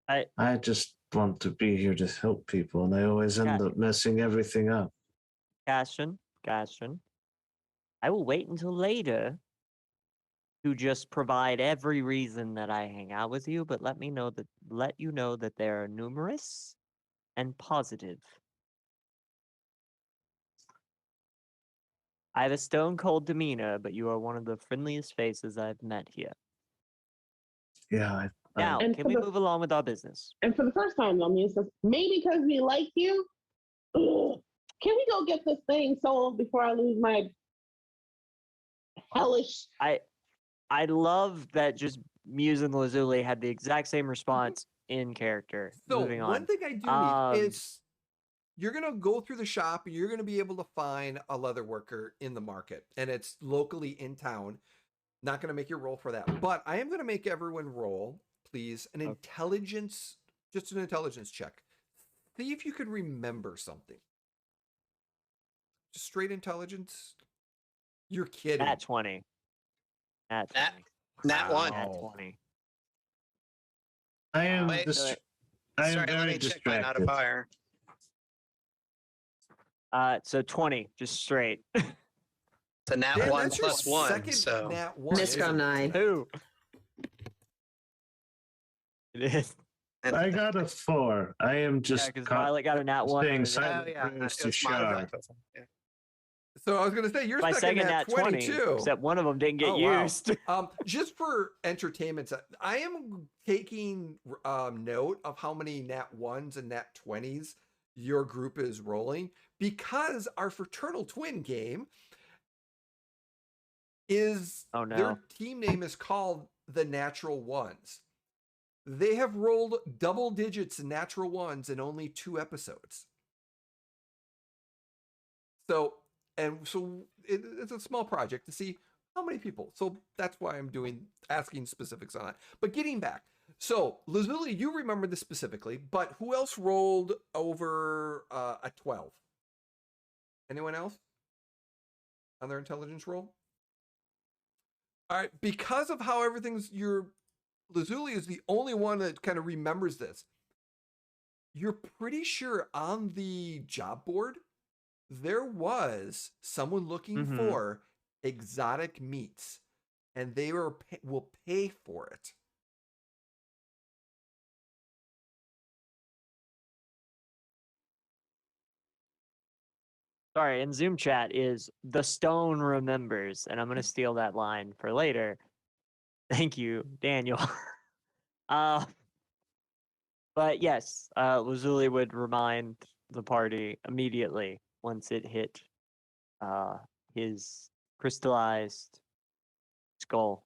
I just want to be here to help people, and I always end Yeah. up messing everything up. Castron. I will wait until later to just provide every reason that I hang out with you, but let you know that there are numerous and positive. I have a stone cold demeanor, but you are one of the friendliest faces I've met here. Yeah. Now, And can for we the- move along with our business? And for the first time, Lamia says, maybe because we like you, ugh, can we go get this thing sold before I lose my hellish? I love that just Muse and Lazuli had the exact same response in character. So Moving on. one thing I do need is you're going to go through the shop and you're going to be able to find a leather worker in the market, and it's locally in town. Not going to make you roll for that, but I am going to make everyone roll, please, an intelligence, just an intelligence check. See if you can remember something. Just straight intelligence. You're kidding. Nat 20. Nat 20. Nat one. Nat Wow. 20. I am Wait, I am Sorry, let very me check my distracted. modifier. So 20, just straight. It's a nat Dan, one that's your plus one. second So nat one. Missed on isn't it? 9. Who? It is. I got a 4. I am Yeah, just because Violet got a nat 1. staying and silent. oh yeah, Bruce it to was modified Shard. with them. Yeah. So I was going to say, you're My second second nat nat 20, 22. except one of them didn't get Oh, wow. used. Just for entertainment, I am taking note of how many nat 1s and nat 20s your group is rolling, because our fraternal twin game is Oh, no. their team name is called the Natural Ones. They have rolled double digits in natural ones in only 2 episodes. So it's a small project to see how many people. So that's why I'm asking specifics on it. But getting back, so Lazuli, you remember this specifically, but who else rolled over a 12? Anyone else on their intelligence roll? All right, because of how Lazuli is the only one that kind of remembers this. You're pretty sure on the job board there was someone looking Mhm. for exotic meats, and they will pay for it. Sorry, in Zoom chat is the stone remembers, and I'm gonna steal that line for later. Thank you, Daniel. But yes, Lazuli would remind the party immediately once it hit his crystallized skull.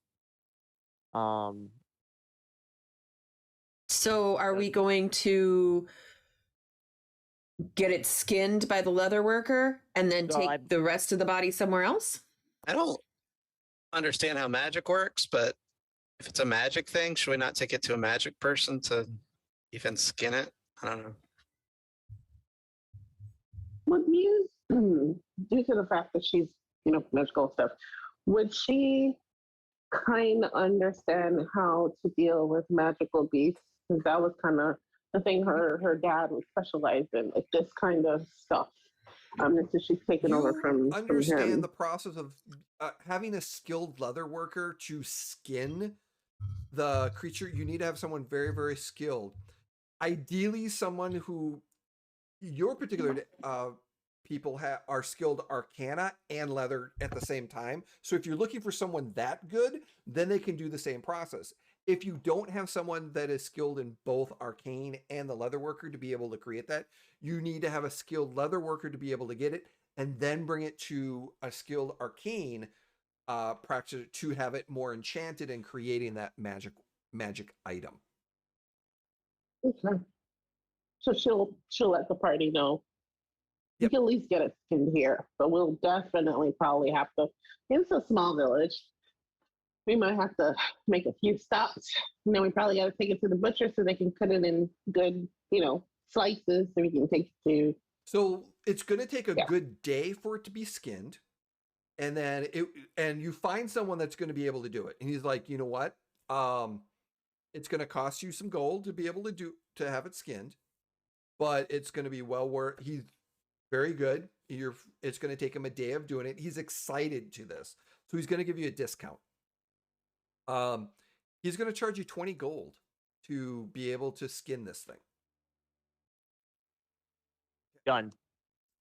So are we going to get it skinned by the leather worker and then So take the rest of the body somewhere else? I don't understand how magic works, but if it's a magic thing, should we not take it to a magic person to even skin it? I don't know. Would Muse, due to the fact that she's, magical stuff, would she kind of understand how to deal with magical beasts? Because that was kind of the thing her dad was specialized in, like this kind of stuff. So she's taken over from understand him. the process of having a skilled leather worker to skin the creature. You need to have someone very, very skilled. Ideally, someone who your particular people are skilled arcana and leather at the same time. So if you're looking for someone that good, then they can do the same process. If you don't have someone that is skilled in both arcane and the leather worker to be able to create that, you need to have a skilled leather worker to be able to get it, and then bring it to a skilled arcane practitioner to have it more enchanted and creating that magic item. Okay. So she'll let the party know. Yep. We can at least get it skinned here, but we'll definitely probably have to. It's a small village. We might have to make a few stops, and then we probably got to take it to the butcher so they can cut it in good, slices, so we can take it to. So it's going to take a good day for it to be skinned, and then you find someone that's going to be able to do it. And he's like, you know what? It's going to cost you some gold to be able to have it skinned, but it's going to be well worth. He's very good. It's going to take him a day of doing it. He's excited to this, so he's going to give you a discount. He's going to charge you 20 gold to be able to skin this thing. Done.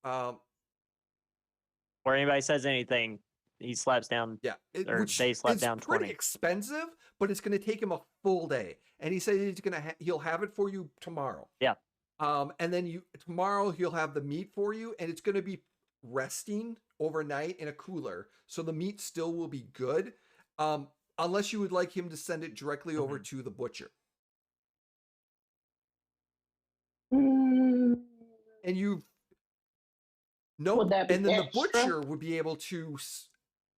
Or anybody says anything, he slaps down. Yeah, they slap down 20. Pretty expensive, but it's going to take him a full day, and he said he'll have it for you tomorrow. Yeah. And then tomorrow he'll have the meat for you, and it's going to be resting overnight in a cooler, so the meat still will be good. Unless you would like him to send it directly over to the butcher. Mm. And and then the butcher would be able to,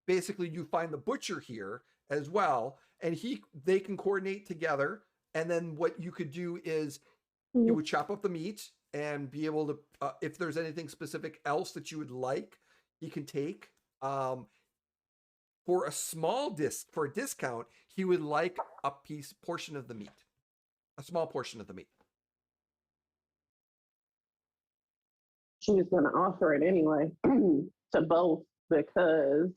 basically you find the butcher here as well, and they can coordinate together. And then what you could do is you would chop up the meat and be able to, if there's anything specific else that you would like, he can take. For a small for a discount, he would like a portion of the meat, a small portion of the meat. She was going to offer it anyway to both, because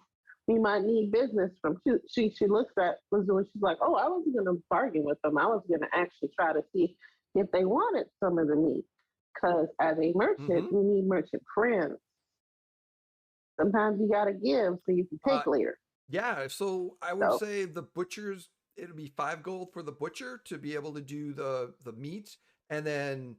we might need business from. She looks at Lazuli. She's like, "Oh, I wasn't going to bargain with them. I was going to actually try to see if they wanted some of the meat, because as a merchant, you need merchant friends. Sometimes you got to give so you can take later." Yeah, so I would say the butcher's, it'll be 5 gold for the butcher to be able to do the meat, and then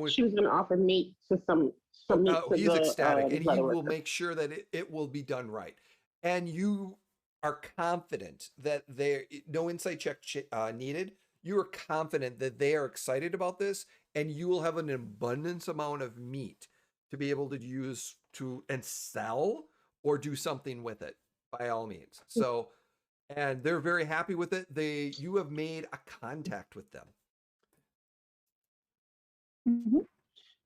she was going to offer meat to some meat. He's ecstatic, and he will make sure that it will be done right. And you are confident that no insight check needed. You are confident that they are excited about this, and you will have an abundance amount of meat to be able to use and sell or do something with it, by all means. So, and they're very happy with it. You have made a contact with them. And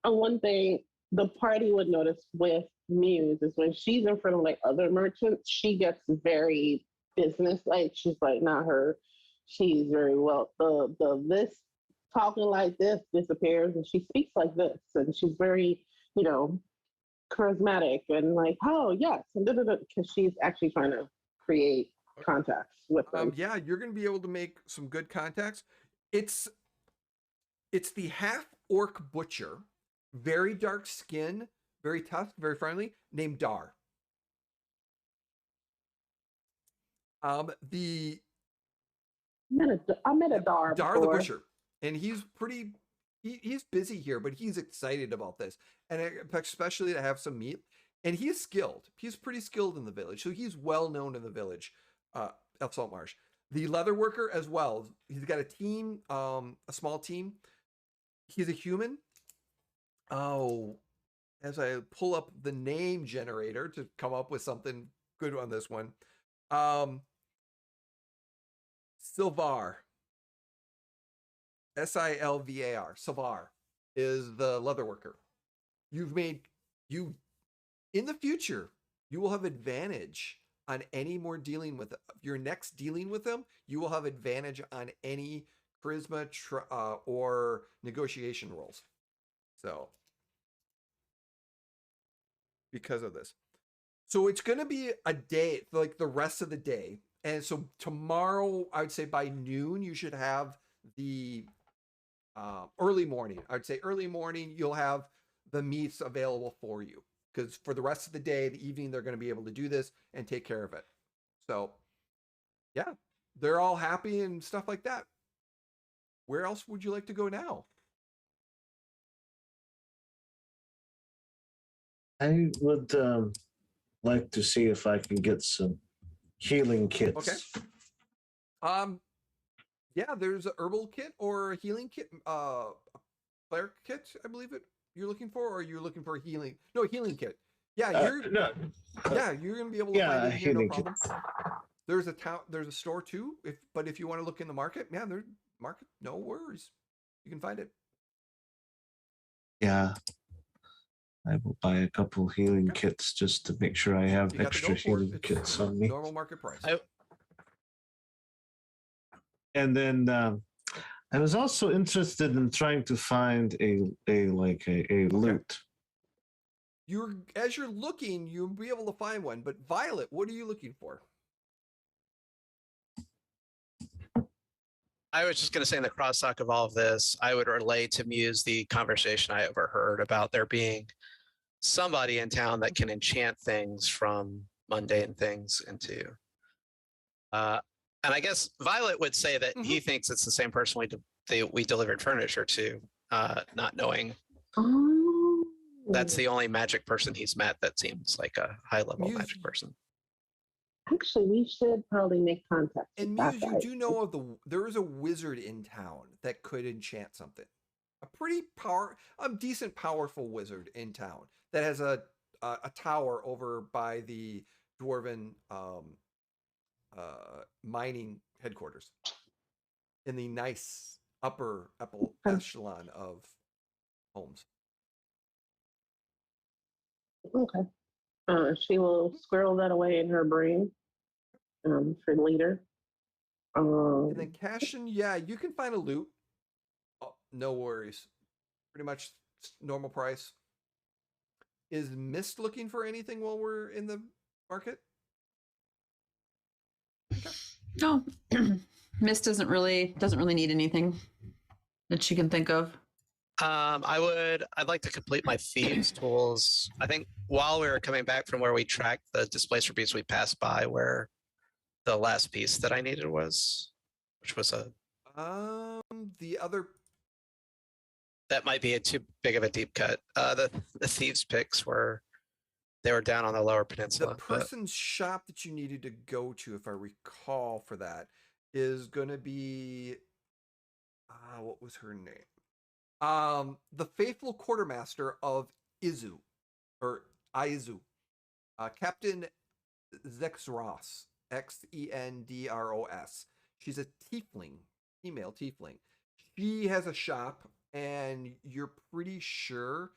one thing the party would notice with Muse is when she's in front of like other merchants, she gets very business-like. She's like not her. She's very well. This talking like this disappears, and she speaks like this, and she's very, charismatic and like, oh yes, and because she's actually trying to create contacts with them. Yeah, you're going to be able to make some good contacts. It's the half-orc butcher, very dark skin, very tough, very friendly, named Dar. I met a Dar the before. butcher. and he's pretty. He's busy here, but he's excited about this, and especially to have some meat. And he's skilled. He's pretty skilled in the village, so he's well known in the village of Saltmarsh. The leather worker as well. He's got a team, a small team. He's a human. Oh, as I pull up the name generator to come up with something good on this one. Silvar. Silvar. Silvar is the leather worker. In the future, you will have advantage on any more dealing with your next dealing with them. You will have advantage on any charisma or negotiation rolls. So, because of this, so it's going to be a day, like the rest of the day, and so tomorrow, I would say by noon, you should have the early morning. I would say early morning, you'll have the meats available for you. Because for the rest of the day, the evening, they're going to be able to do this and take care of it. So, yeah, they're all happy and stuff like that. Where else would you like to go now? I would like to see if I can get some healing kits. Okay. Yeah, there's a herbal kit or a healing kit, cleric kit, I believe it. You're looking for, or you're looking for a healing? No, healing kit. Yeah, you're gonna be able to find it here, no problem. There's a store too. But if you want to look in the market, there's market. No worries, you can find it. Yeah, I will buy a couple healing kits just to make sure I have extra healing kits on me. Normal market price. And then I was also interested in trying to find a loot. As you're looking, you'll be able to find one. But Violet, what are you looking for? I was just going to say, in the crosstalk of all of this, I would relay to Muse the conversation I overheard about there being somebody in town that can enchant things from mundane things into. And I guess Violet would say that he thinks it's the same person we delivered furniture to, not knowing. Oh. That's the only magic person he's met that seems like a high-level magic person. Actually, we should probably make contact. And Muse, you do know there is a wizard in town that could enchant something. A decent, powerful wizard in town that has a tower over by the dwarven mining headquarters in the nice upper echelon of homes. Okay. She will squirrel that away in her brain for later. And then Cashin, you can find a loot. Oh, no worries. Pretty much normal price. Is Mist looking for anything while we're in the market? Okay. No. Mist doesn't really need anything that she can think of. I'd like to complete my thieves tools. I think while we were coming back from where we tracked the displacer piece, we passed by where the last piece that I needed was, which was the other. That might be too big of a deep cut. The thieves picks were down on the lower peninsula. The person's shop that you needed to go to, if I recall, for that is going to be what was her name? The faithful quartermaster of Izu, Captain Zexros, Xendros. She's a tiefling, female tiefling. She has a shop, and you're pretty sure,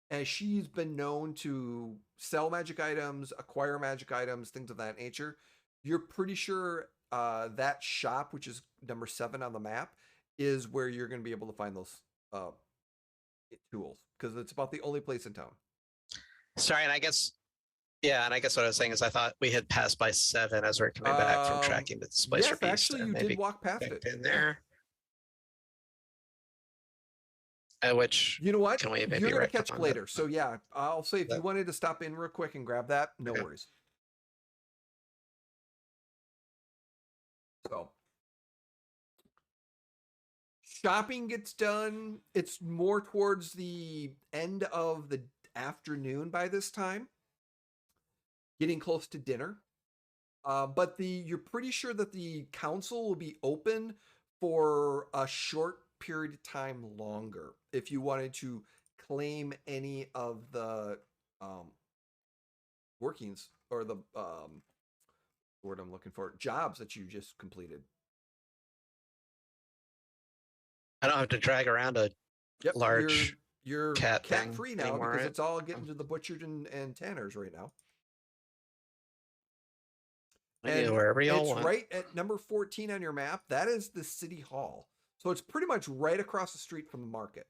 and she's been known to sell magic items, acquire magic items, things of that nature. You're pretty sure that shop, which is number 7 on the map, is where you're going to be able to find those tools, because it's about the only place in town. Sorry, and I guess what I was saying is I thought we had passed by 7 as we we're coming back from tracking the displacer piece. Yes, actually, you did walk past it. In there. Which, you know what, can we maybe you're going to catch on later. that? So yeah, I'll say if you wanted to stop in real quick and grab that, no worries. So shopping gets done. It's more towards the end of the afternoon by this time, getting close to dinner. But you're pretty sure that the council will be open for a short period of time longer if you wanted to claim any of the workings or the word I'm looking for, jobs that you just completed. I don't have to drag around a large you're cat thing free now anymore, because right? it's all getting to the butchered and tanners right now. Yeah, wherever y'all it's want. right at number 14 on your map. That is the city hall. So it's pretty much right across the street from the market.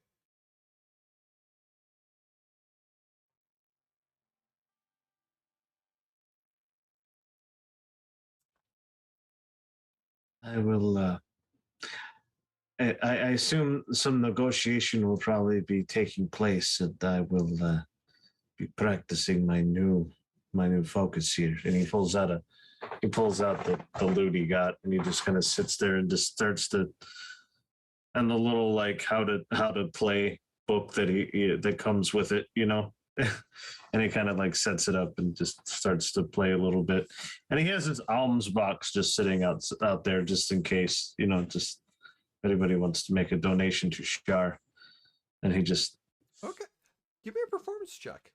I will. I assume some negotiation will probably be taking place, and I will be practicing my new focus here. And he pulls out the loot he got, and he just kind of sits there and just starts to, and the little like how to play book that that comes with it, you know. And he kind of like sets it up and just starts to play a little bit. And he has his alms box just sitting out there just in case, you know, just if anybody wants to make a donation to Shar. And he just... Okay. Give me a performance check.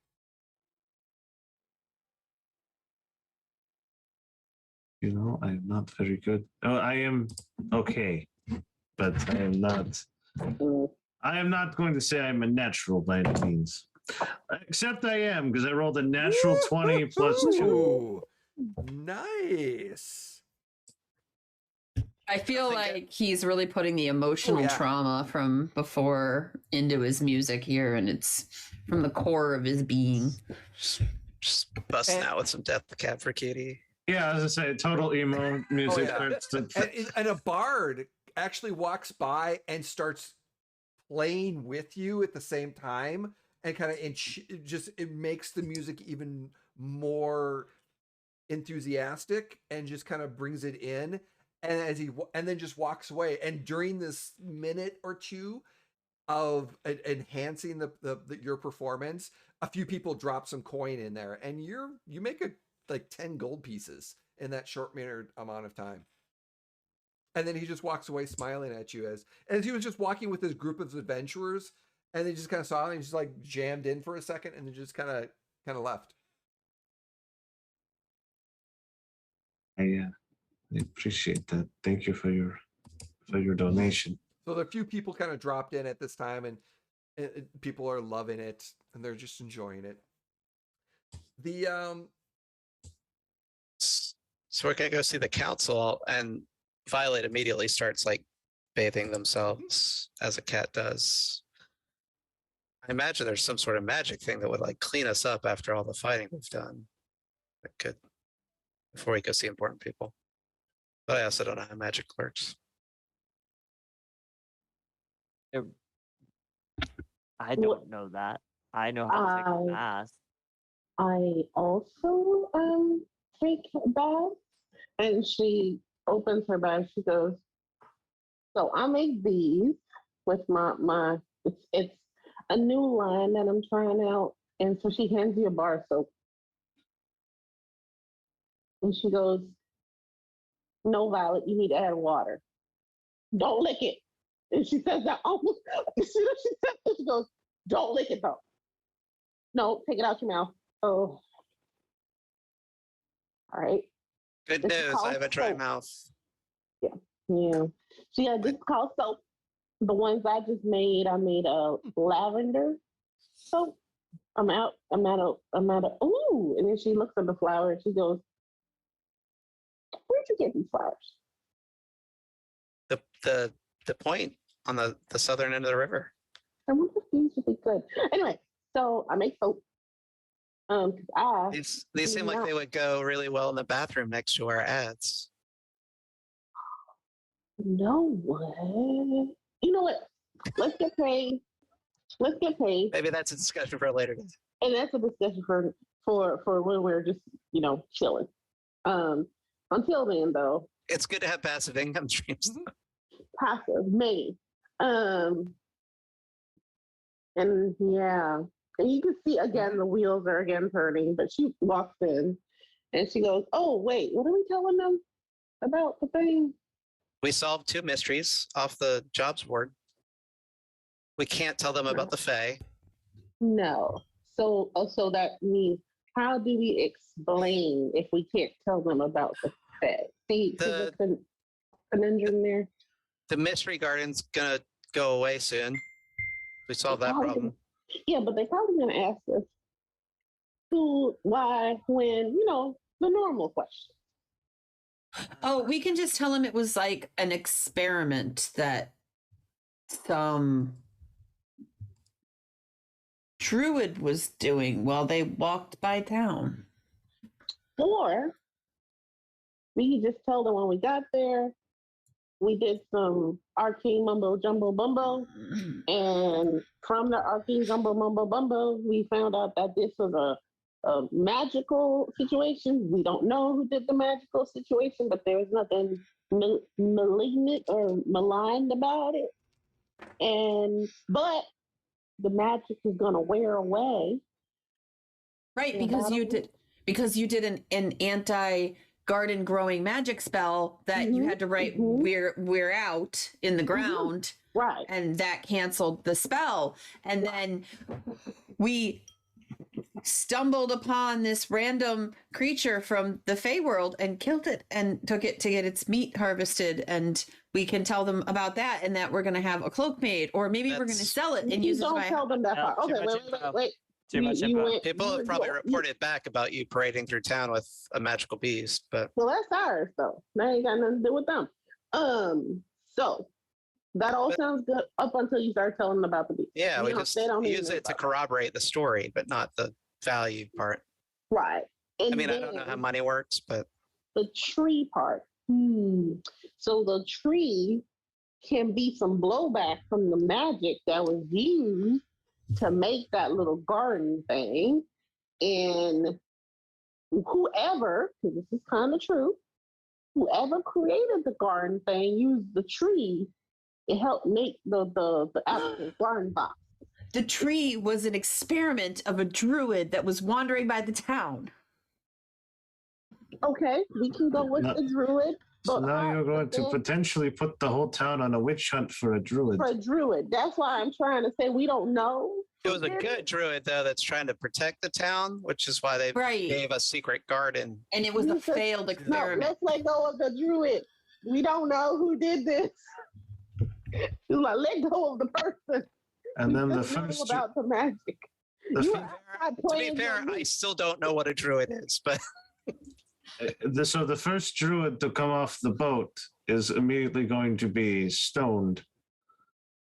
You know, I am not very good. Oh, I am okay, but I am not... I am not going to say I'm a natural by any means. Except I am, because I rolled a natural 20 plus 2. Nice. I feel like he's really putting the emotional trauma from before into his music here, and it's from the core of his being. Just busting out with some Death Cab for Katie. Yeah, as I say, total emo music. Starts to... and a bard actually walks by and starts playing with you at the same time, and kind of it makes the music even more enthusiastic and just kind of brings it in. And then just walks away. And during this minute or two of enhancing your performance, a few people drop some coin in there, and you make like 10 gold pieces in that short amount of time. And then he just walks away smiling at you as he was just walking with his group of adventurers, and they just kind of saw him and just like jammed in for a second and then just kind of left. I appreciate that. Thank you for your donation. So the few people kind of dropped in at this time, and people are loving it, and they're just enjoying it. So we're gonna go see the council, and Violet immediately starts like bathing themselves as a cat does. I imagine there's some sort of magic thing that would like clean us up after all the fighting we've done. That could, before we go see important people. But I also don't know how magic works. I don't know that. I know how to take a bath. I also take baths, and she opens her bag. She goes, "So I make these with my it's a new line that I'm trying out." And so she hands you a bar of soap, and she goes, "No, Violet, you need to add water. Don't lick it." And she says that almost as soon as she says it, she goes, "Don't lick it though. No, take it out your mouth." Oh, all right. Good news. I have a dry mouth. Yeah. So yeah, this is called soap. The ones I just made, I made a lavender soap. I'm out of, ooh. And then she looks at the flower and she goes, "Where'd you get these flowers?" The point on the southern end of the river. I wonder if these would be good. Anyway, so I make soap. These seem like they would go really well in the bathroom next to our ads. No way. You know what? Let's get paid. Maybe that's a discussion for a later day. And that's a discussion for when we're just, chilling. Until then, though. It's good to have passive income streams. Passive, maybe. And yeah, and you can see again the wheels are again turning. But she walks in and she goes, "Oh wait, what are we telling them about the thing?" We solved 2 mysteries off the jobs board. We can't tell them about the Fae. No. So that means how do we explain if we can't tell them about the Fae? See the conundrum there. The mystery garden's gonna go away soon. We solved that problem. Yeah, but they're probably gonna ask us who, why, when, the normal question. Oh, we can just tell them it was like an experiment that some druid was doing while they walked by town. Or we could just tell them when we got there, we did some arcane mumbo jumbo bumbo, and from the arcane jumbo mumbo bumbo, we found out that this was a magical situation. We don't know who did the magical situation, but there was nothing malignant or maligned about it. But the magic is gonna wear away. Right, because you did an anti-garden growing magic spell that you had to write wear out in the ground. Right. And that canceled the spell. And then we stumbled upon this random creature from the Fey world and killed it and took it to get its meat harvested. And we can tell them about that and that we're going to have a cloak made, or maybe we're going to sell it and use it. Don't tell them that part. Okay, wait. Too much info. People have probably reported back about you parading through town with a magical beast, but well, that's ours though. That ain't got nothing to do with them. So that all sounds good up until you start telling them about the beast. Yeah, we just use it to corroborate the story, but not the value part. Right. And I mean, I don't know how money works, but the tree part. So the tree can be some blowback from the magic that was used to make that little garden thing. And whoever, because this is kind of true, whoever created the garden thing used the tree to help make the actual garden box. The tree was an experiment of a druid that was wandering by the town. Okay, we can go with the druid. So now you're going to potentially put the whole town on a witch hunt for a druid. For a druid. That's why I'm trying to say we don't know. It was a good druid, though, that's trying to protect the town, which is why they gave a secret garden. And it was a failed experiment. No, let's let go of the druid. We don't know who did this. Like, let go of the person. And then the first about the magic. To be fair, I still don't know what a druid is, but so the first druid to come off the boat is immediately going to be stoned.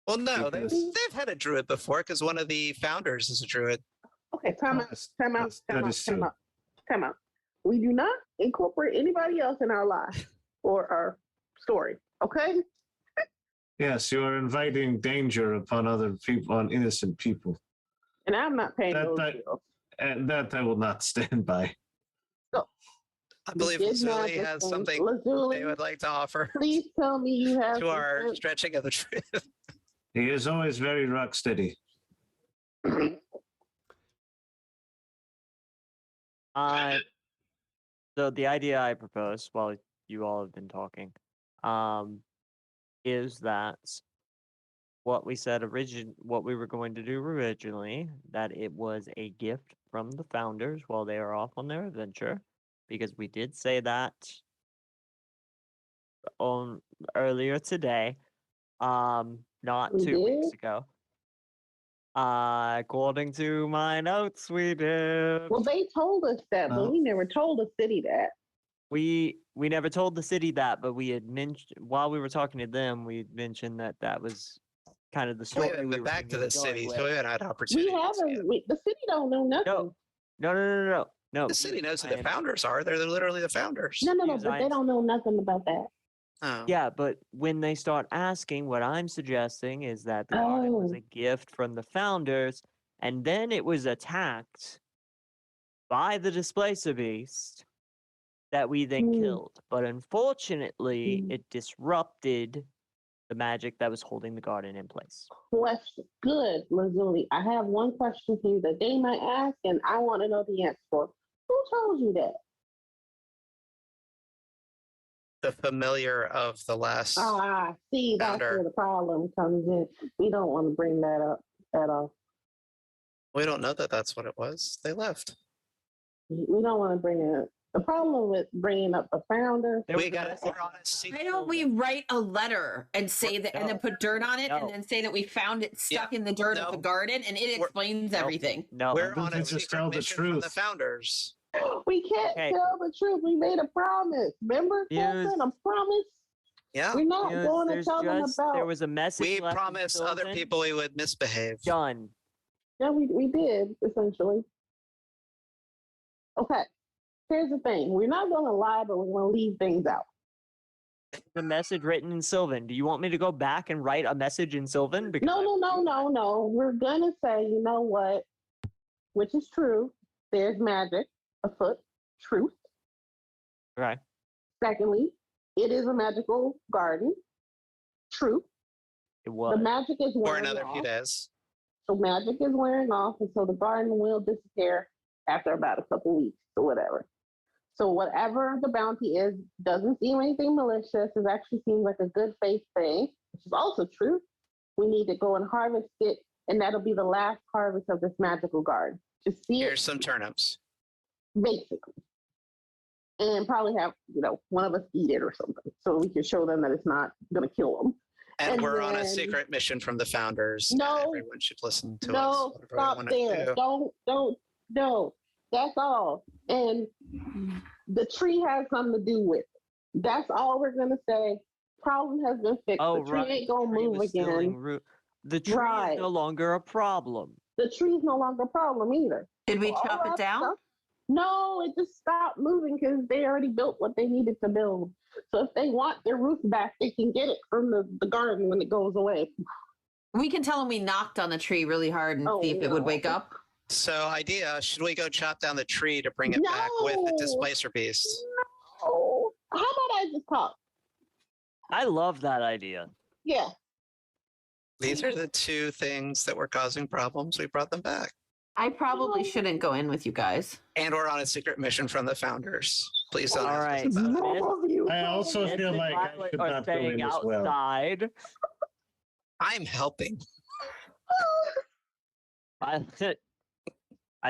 Well, no, they've had a druid before because one of the founders is a druid. Okay, time out. We do not incorporate anybody else in our life or our story, okay? Yes, you are inviting danger upon other people, on innocent people. And I'm not paying those bills. And that I will not stand by. So, I believe Lazuli has something they would like to offer. Please tell me you have to our stretching of the truth. He is always very rock steady. So the idea I propose while you all have been talking, is that what we said what we were going to do originally, that it was a gift from the founders while they are off on their adventure, because we did say that on earlier today, not 2 weeks ago. According to my notes, we did. Well, they told us that, but we never told the city that. We never told the city that, but we had mentioned while we were talking to them, we had mentioned that was kind of the story. We haven't been back to the city, so we haven't had We opportunity. haven't. The city don't know nothing. No. The city knows who the founders are. They're literally the founders. No, but they don't know nothing about that. Oh. Yeah, but when they start asking, what I'm suggesting is that the garden was a gift from the founders, and then it was attacked by the Displacer Beast that we then killed. But unfortunately, it disrupted the magic that was holding the garden in place. Question. Good, Lazuli. I have one question for you that they might ask, and I want to know the answer for. Who told you that? The familiar of the last. Ah, see, that's Founder. where the problem comes in. We don't want to bring that up at all. We don't know that that's what it was. They left. We don't want to bring it up. The problem with bringing up the founder. There was We a got it. message- We're on a secret. Why don't we write a letter and say that, and then put dirt on it, No. and then say that we found it stuck Yeah, in the dirt of the no. garden, and it We're- explains Nope. everything. No, We're We on can a just secret tell the mission from the truth. founders. We can't Okay. tell the truth. We made a promise. Remember, Yes. Catherine? A promise. Yeah. We're not Because going to there's tell them just- about. there was a message. We left in promised other Sylvan. people we would misbehave. Done. Yeah, we did essentially. Okay. Here's the thing. We're not going to lie, but we're going to leave things out. The message written in Sylvan. Do you want me to go back and write a message in Sylvan? Because No, I- no, no, no, no. We're going to say, you know what? Which is true. There's magic afoot. Truth. Okay. Secondly, it is a magical garden. True. It was. The magic is For wearing another few off. days. So magic is wearing off, and so the garden will disappear after about a couple weeks or whatever. So whatever the bounty is doesn't seem anything malicious. It actually seems like a good faith thing, which is also true. We need to go and harvest it, and that'll be the last harvest of this magical garden. Just see Here's it, some turnips. basically. And probably have, one of us eat it or something, so we can show them that it's not going to kill them. And And we're on a then- secret mission from the founders. and No. Everyone should listen to us. No, whatever we stop wanna there. do. Don't. No, that's all. And the tree has something to do with it. That's all we're gonna say. Problem has been fixed. Oh, the tree right. ain't gonna Tree move was still again. in root. The tree Right. is no longer a problem. The tree's no longer a problem either. Did we All chop it that down? stuff- No, it just stopped moving because they already built what they needed to build. So if they want their roof back, they can get it from the garden when it goes away. We can tell them we knocked on the tree really hard and Oh, see if it would no. wake up. So, idea: should we go chop down the tree to bring it back with the No. displacer beast? Oh, how about I just talk? I love that idea. Yeah. These are the two things that were causing problems. We brought them back, I probably shouldn't go in with you guys. and we're on a secret mission from the founders. Please don't. All ask us right. about it. No, you I also Myth feel and like I Violet should are not go staying in as well. outside. I'm helping. I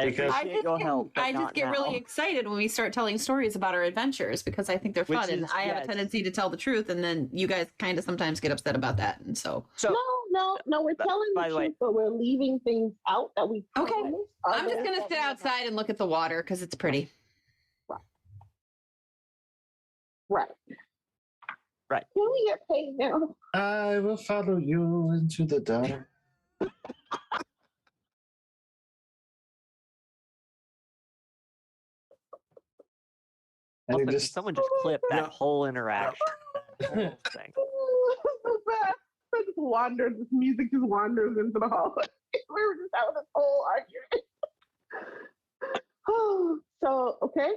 Because- appreciate your help. but I just not get really now. excited when we start telling stories about our adventures because I think they're Which fun, and is- I have yes. a tendency to tell the truth, and then you guys kind of sometimes get upset about that, and so So No, we're telling by the the way- truth, but we're leaving things out that we Okay. promised. I'm just Others gonna that sit we- outside and look at the water because it's pretty. Right. Right. Can we get paid now? I will follow you into the dark. And he also, just someone just clip that Yeah. whole interaction. That whole thing. So bad. I just wandered. This music just wanders into the hallway. We were just having this whole argument. So okay.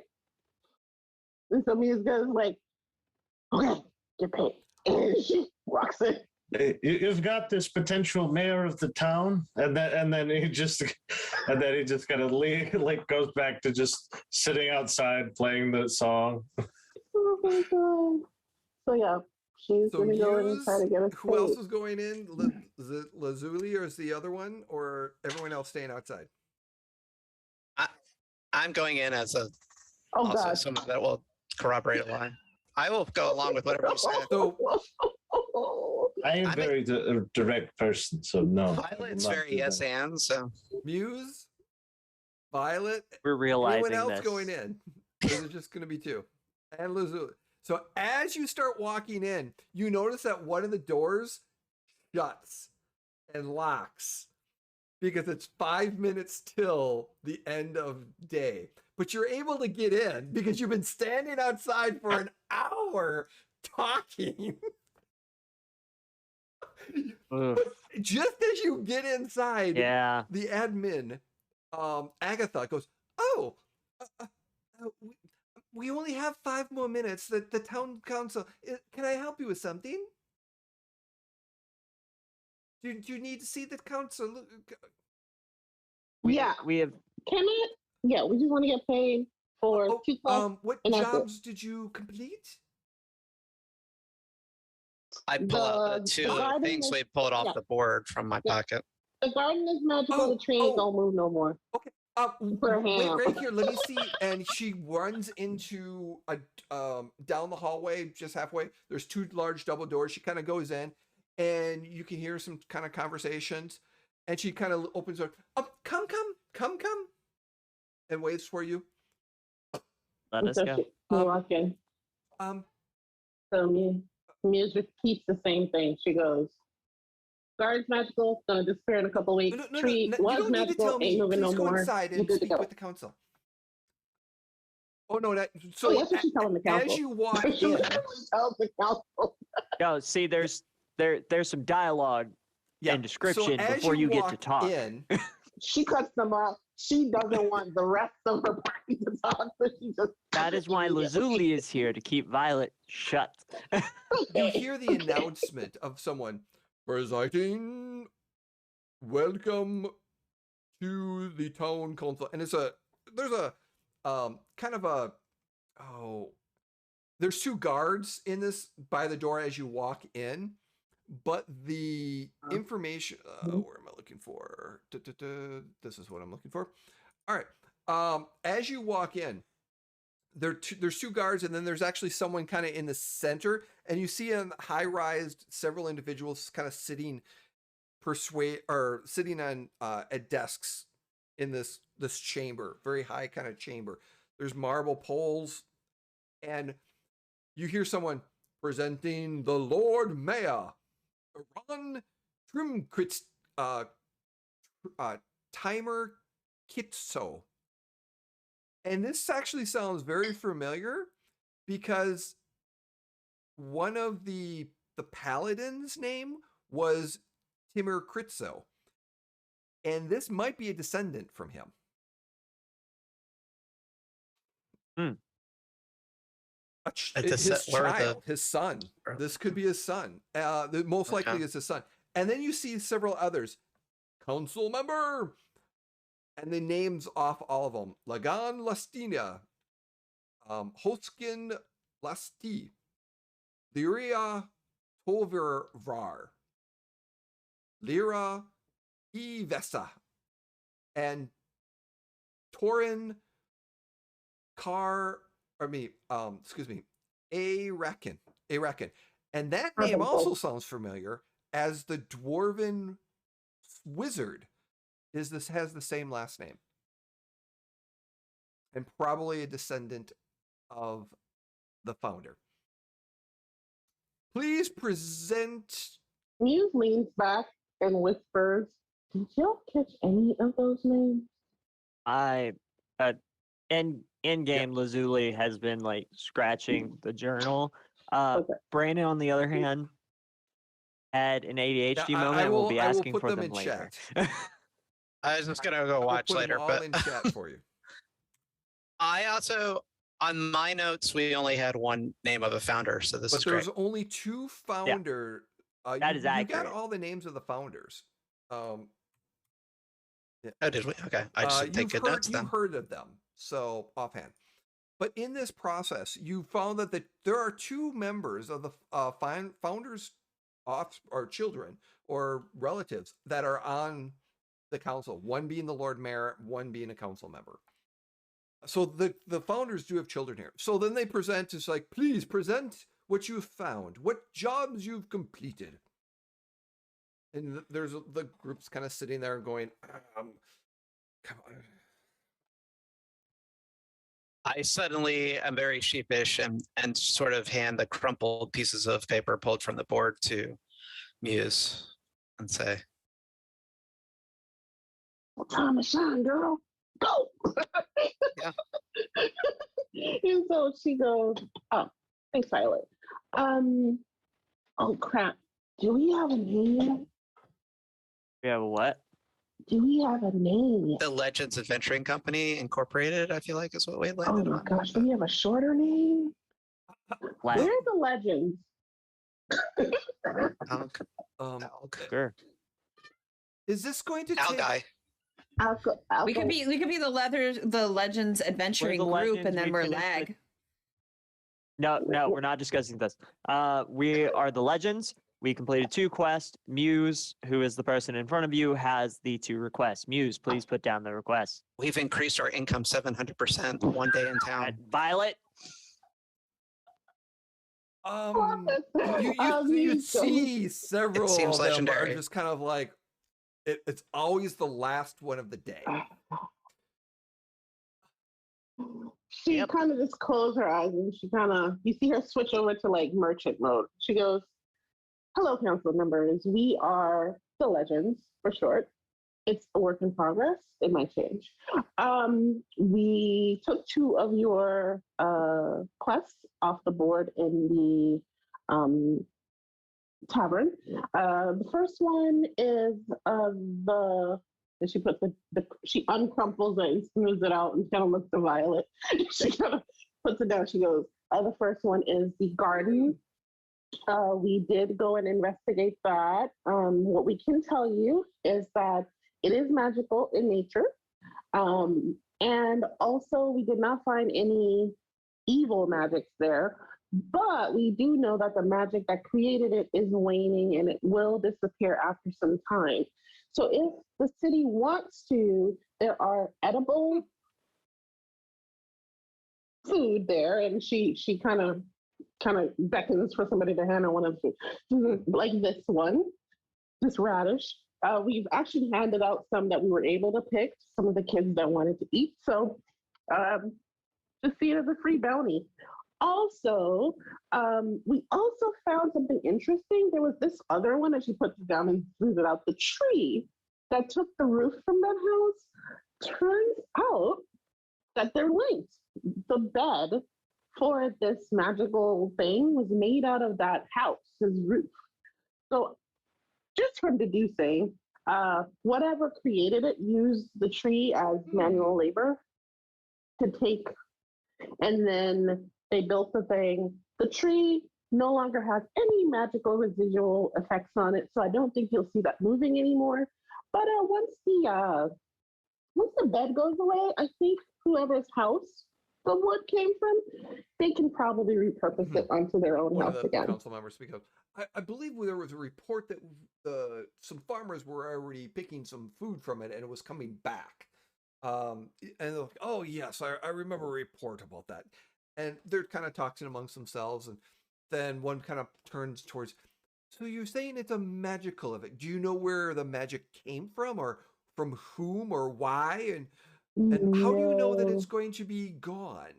And so Mia's goes like, okay, get paid. And she walks in. You've got this potential mayor of the town, and then he just kind of like goes back to just sitting outside playing the song. Oh my god. So yeah, she's So gonna go in and Muse, try to get us who else paid. is going in? Is it Lazuli or is the other one, or everyone else staying outside? I'm going in as a Oh also god. someone that will corroborate a lie. I will go along with whatever you say. So I am I'm a- very direct person, so no. I will Violet's not very do yes that. and so Muse, Violet, We're realizing anyone else this. going in? Or is it just going to be two? And Lazuli. So as you start walking in, you notice that one of the doors shuts and locks because it's 5 minutes till the end of day. But you're able to get in because you've been standing outside for an hour talking. Ugh. Just as you get inside, Yeah. the admin, Agatha, goes, "Oh, we only have 5 more minutes. The town council. Can I help you with something?" Do you need to see the council? Yeah. We have Can it? Yeah, we just want to get paid for Oh, 2 quests. what and that's it. jobs did you complete? I pull out the The two garden things is- we pulled off yeah. the board from my Yeah. pocket. The garden is magical. The trees don't move no more. For Wait him. right here. Let me see. And she runs into a down the hallway, just halfway. There's 2 large double doors. She kind of goes in, and you can hear some kind of conversations. And she kind of opens her. Come, and waits for you. let us So go. she walk in. So Muse repeats the same thing. She goes, "Guard's magical. Gonna disappear in a couple weeks. Tree You was don't need to tell magical. me. Ain't moving Please no go more. inside You and good to speak go." with the council. Oh no, that Oh, so that's what she's telling the council. as you walk She in, literally tells the council. No, see, there's some dialogue and description as before you get to walk talk. in, She cuts them off. She doesn't want the rest of her party to talk, so she just. That is why Lazuli is here, to keep Violet shut. you hear the announcement of someone presiding. Welcome to the town council, and there's a kind of a there's 2 guards in this by the door as you walk in, but the information where am I looking for? This is what I'm looking for. All right, as you walk in, there's 2 guards, and then there's actually someone kind of in the center, and you see on high-rise several individuals kind of sitting on at desks in this chamber, very high kind of chamber. There's marble poles, and you hear someone presenting the Lord Mayor, Ron Trimkritz, Timer Kitso. And this actually sounds very familiar because one of the paladins' name was Timur Kritso. And this might be a descendant from him. His child, his son. This could be his son. Most likely is his son. And then you see several others. Council member. And the names off all of them. Lagan Lastina. Hoskin Lasti. Lyria Tovervar. Lyra Ivesa. And Torin Arakin. And that name also sounds familiar as the dwarven wizard has the same last name. And probably a descendant of the founder. Please present. Muse leans back and whispers, "Did y'all catch any of those names?" In game, Lazuli has been like scratching the journal. Brandon, on the other hand, had an ADHD moment. We'll be asking for them later. I was just gonna go watch later, but in chat for you. I also, on my notes, we only had one name of a founder, so this is great. But there's only 2 founder. That is accurate. You got all the names of the founders. Oh, did we? Okay, I just didn't take good notes then. You've heard of them, so offhand. But in this process, you found that there are 2 members of the founders' or children or relatives that are on the council. One being the Lord Mayor, one being a council member. So the founders do have children here. So then they present, it's like, please present what you've found, what jobs you've completed. And there's the group's kind of sitting there going, come on. I suddenly am very sheepish and sort of hand the crumpled pieces of paper pulled from the board to Muse and say, "Well, time to shine, girl. Go." Yeah. And so she goes, "Oh, thanks, Violet. Oh crap. Do we have a name yet? We have a what? Do we have a name yet? The Legends Adventuring Company Incorporated, I feel like is what we landed Oh my on. gosh, do we have a shorter name? Last. Where's the Legends? Sure. Is this going to I'll take? die. We could be the Legends adventuring group, Legends, and then we we're finished lag. No, we're not discussing this. We are the Legends. We completed 2 quests. Muse, who is the person in front of you, has the 2 requests. Muse, please put down the requests. We've increased our income 700% one day in town. Violet. You see several It seems of them are legendary. just kind of like it's always the last one of the day. She kind of just closed her eyes and she kind of, you see her switch over to like merchant mode. She goes, "Hello, council members. We are the Legends for short. It's a work in progress. It might change. We took 2 of your quests off the board in the tavern. The first one is and she puts she uncrumples it and smooths it out and kind of looks to Violet. She kind of puts it down. She goes, the first one is the garden. We did go and investigate that. What we can tell you is that it is magical in nature. And also we did not find any evil magics there, but we do know that the magic that created it is waning and it will disappear after some time. So if the city wants to, there are edible food there, and she kind of beckons for somebody to hand her one of the, like this one, this radish. We've actually handed out some that we were able to pick, some of the kids that wanted to eat. So just see it as a free bounty. Also, we also found something interesting. There was this other one that she puts it down and smooths it out. The tree that took the roof from that house, turns out that they're linked. The bed for this magical thing was made out of that house's roof. So just from deducing, whatever created it used the tree as manual labor to take, and then they built the thing. The tree no longer has any magical residual effects on it, so I don't think you'll see that moving anymore. But once the bed goes away, I think whoever's house the wood came from, they can probably repurpose it onto their own One house of the again. council members speak up. I believe there was a report that some farmers were already picking some food from it and it was coming back. And they're like, "Oh yes, I remember a report about that." And they're kind of talking amongst themselves, and then one kind of turns towards, "So you're saying it's a magical event? Do you know where the magic came from, or from whom, or why? And how do you know that it's going to be gone?"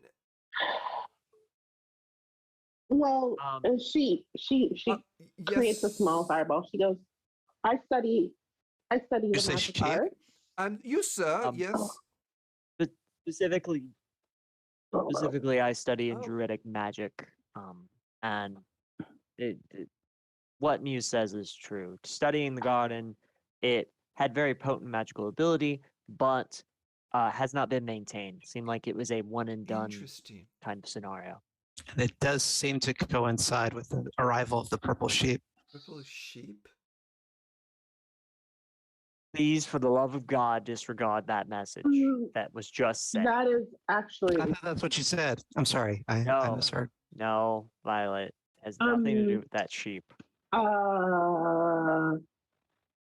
Well, she creates a Yes. small fireball. She goes, I study You the say magic she? art. You, sir, yes. Specifically, I study in Oh. druidic magic. And what Muse says is true. Studying the garden, it had very potent magical ability, but has not been maintained. Seemed like it was a one and done Interesting. kind of scenario. And it does seem to coincide with the arrival of the purple sheep. Purple sheep. Please, for the love of God, disregard that message that was just said. That is actually I thought that's what you said. I'm sorry. I No. misheard. No, Violet has nothing to do with that sheep.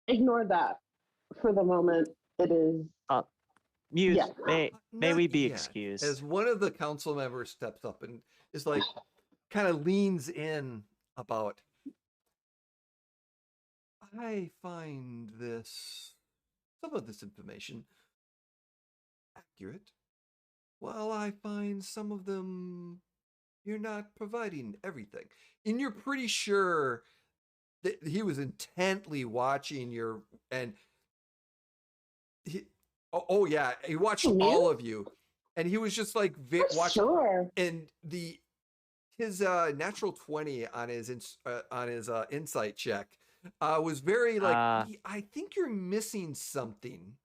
ignore that for the moment. It is Muse, Yeah. may we Not be yet. excused? As one of the council members steps up and is like, kind of leans in about, "I find some of this information accurate, while I find some of them you're not providing everything." And you're pretty sure that he was intently watching and oh yeah, he watched Me? all of you, and he was just like watching. sure. And his natural 20 on his insight check was very like, I think you're missing something.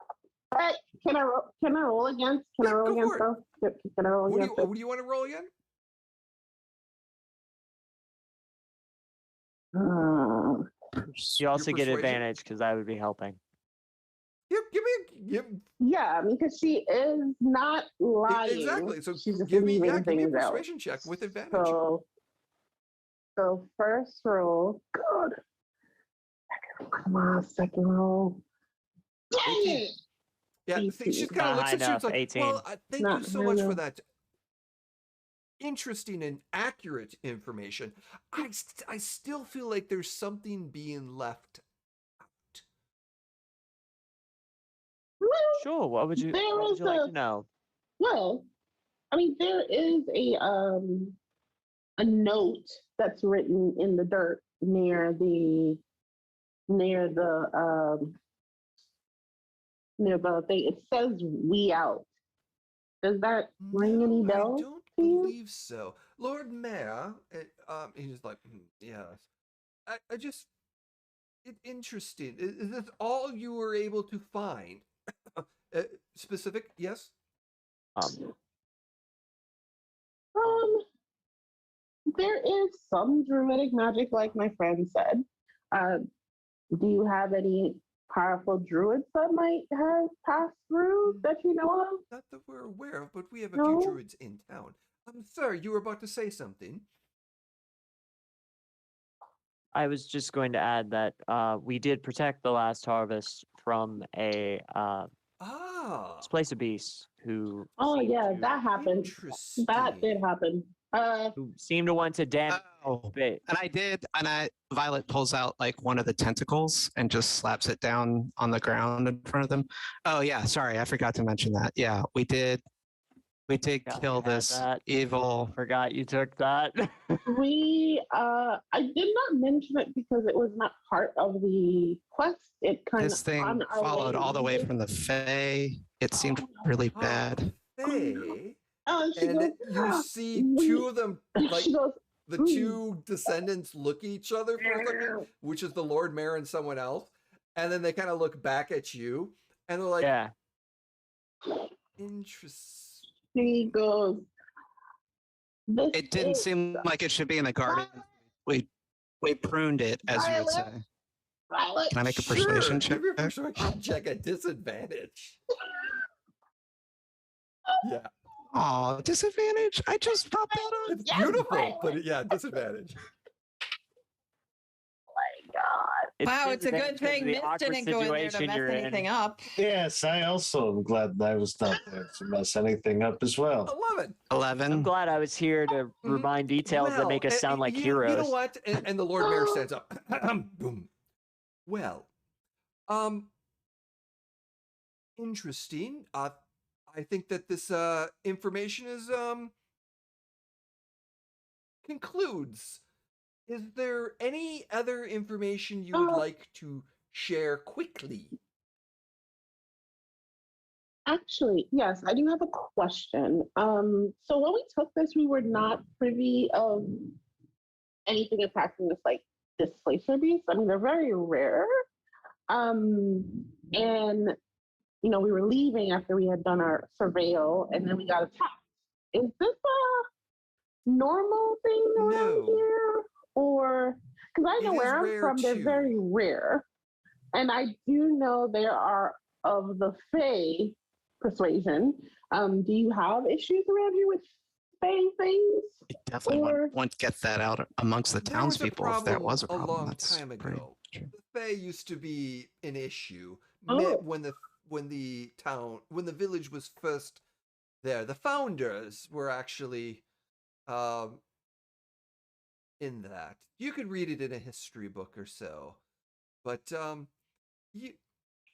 Hey, can I roll against? Can I roll go against? for Though? Can I roll What against? do you want to roll again? You also get persuasion? advantage because I would be helping. Yeah, because she is not lying. Exactly. So she's just give me leaving a things out. persuasion check with advantage. So first roll. God. Come on, second roll. Dang 18. it! Yeah, 18. she's kind Not of looks high at you. enough, It's like, 18. well, thank you Not so high much for enough. that interesting and accurate information. I still feel like there's something being left out. Well, Sure. What would you like to know? Well, I mean, there is a note that's written in the dirt near the thing. It says "We out." Does that ring any No, I bells? don't to you? believe so. Lord Mayor, he's like, yes. I just, interesting. Is this all you were able to find? Specific, yes? There is some druidic magic, like my friend said. Do you have any powerful druids that might have passed through that you know of? Not that we're aware of, but we have a No? few druids in town. Sir, you were about to say something. I was just going to add that we did protect the last harvest from a displaced beast who. Oh seemed yeah, to- that happened. Interesting. That did happen. Who seemed to want to damage Oh, it. and Violet pulls out like one of the tentacles and just slaps it down on the ground in front of them. Oh yeah, sorry, I forgot to mention that. Yeah, we did Forgot kill you had this that. evil. Forgot you took that. I did not mention it because it was not part of the quest. It kind This of thing followed all the way from the Fae. It seemed really bad. Hey. She And goes, you see "We-" two of them, like she goes, the two descendants look at each other for a second, which is the Lord Mayor and someone else. And then they kind of look back at you and they're like, Yeah. interesting. she goes, "This It didn't is seem like it should be in the garden. We pruned it, as you would say. Violet." Can I make a Sure, persuasion check? give your persuasion check at disadvantage. Yeah. Oh, disadvantage. I just popped that on. It's Yes, beautiful, Violet. but yeah, disadvantage. My God. Wow, it's a good disadvantage because thing of the Mist awkward didn't go in there to situation mess you're in. anything up. Yes, I also am glad that I was not there to mess anything up as well. 11. 11. I'm glad I was here to remind details that make us sound like heroes. You know what? And the Lord Mayor stands up. Boom. Well, interesting. I think that this information is concludes. Is there any other information you would like to share quickly? Actually, yes, I do have a question. So when we took this, we were not privy of anything attacking this like displacer beast. I mean, they're very rare. And you know, we were leaving after we had done our surveil, and then we got attacked. Is this a normal thing around here, or because I know It is where I'm rare from, they're too. very rare, and I do know there are of the Fae persuasion. Do you have issues around here with Fae things? You definitely Or- won't get that out amongst the There was a townspeople if there problem was a problem. long That's time pretty ago. true. The Fae used to be an issue Oh. when the village was first there. The founders were actually in that. You could read it in a history book or so. But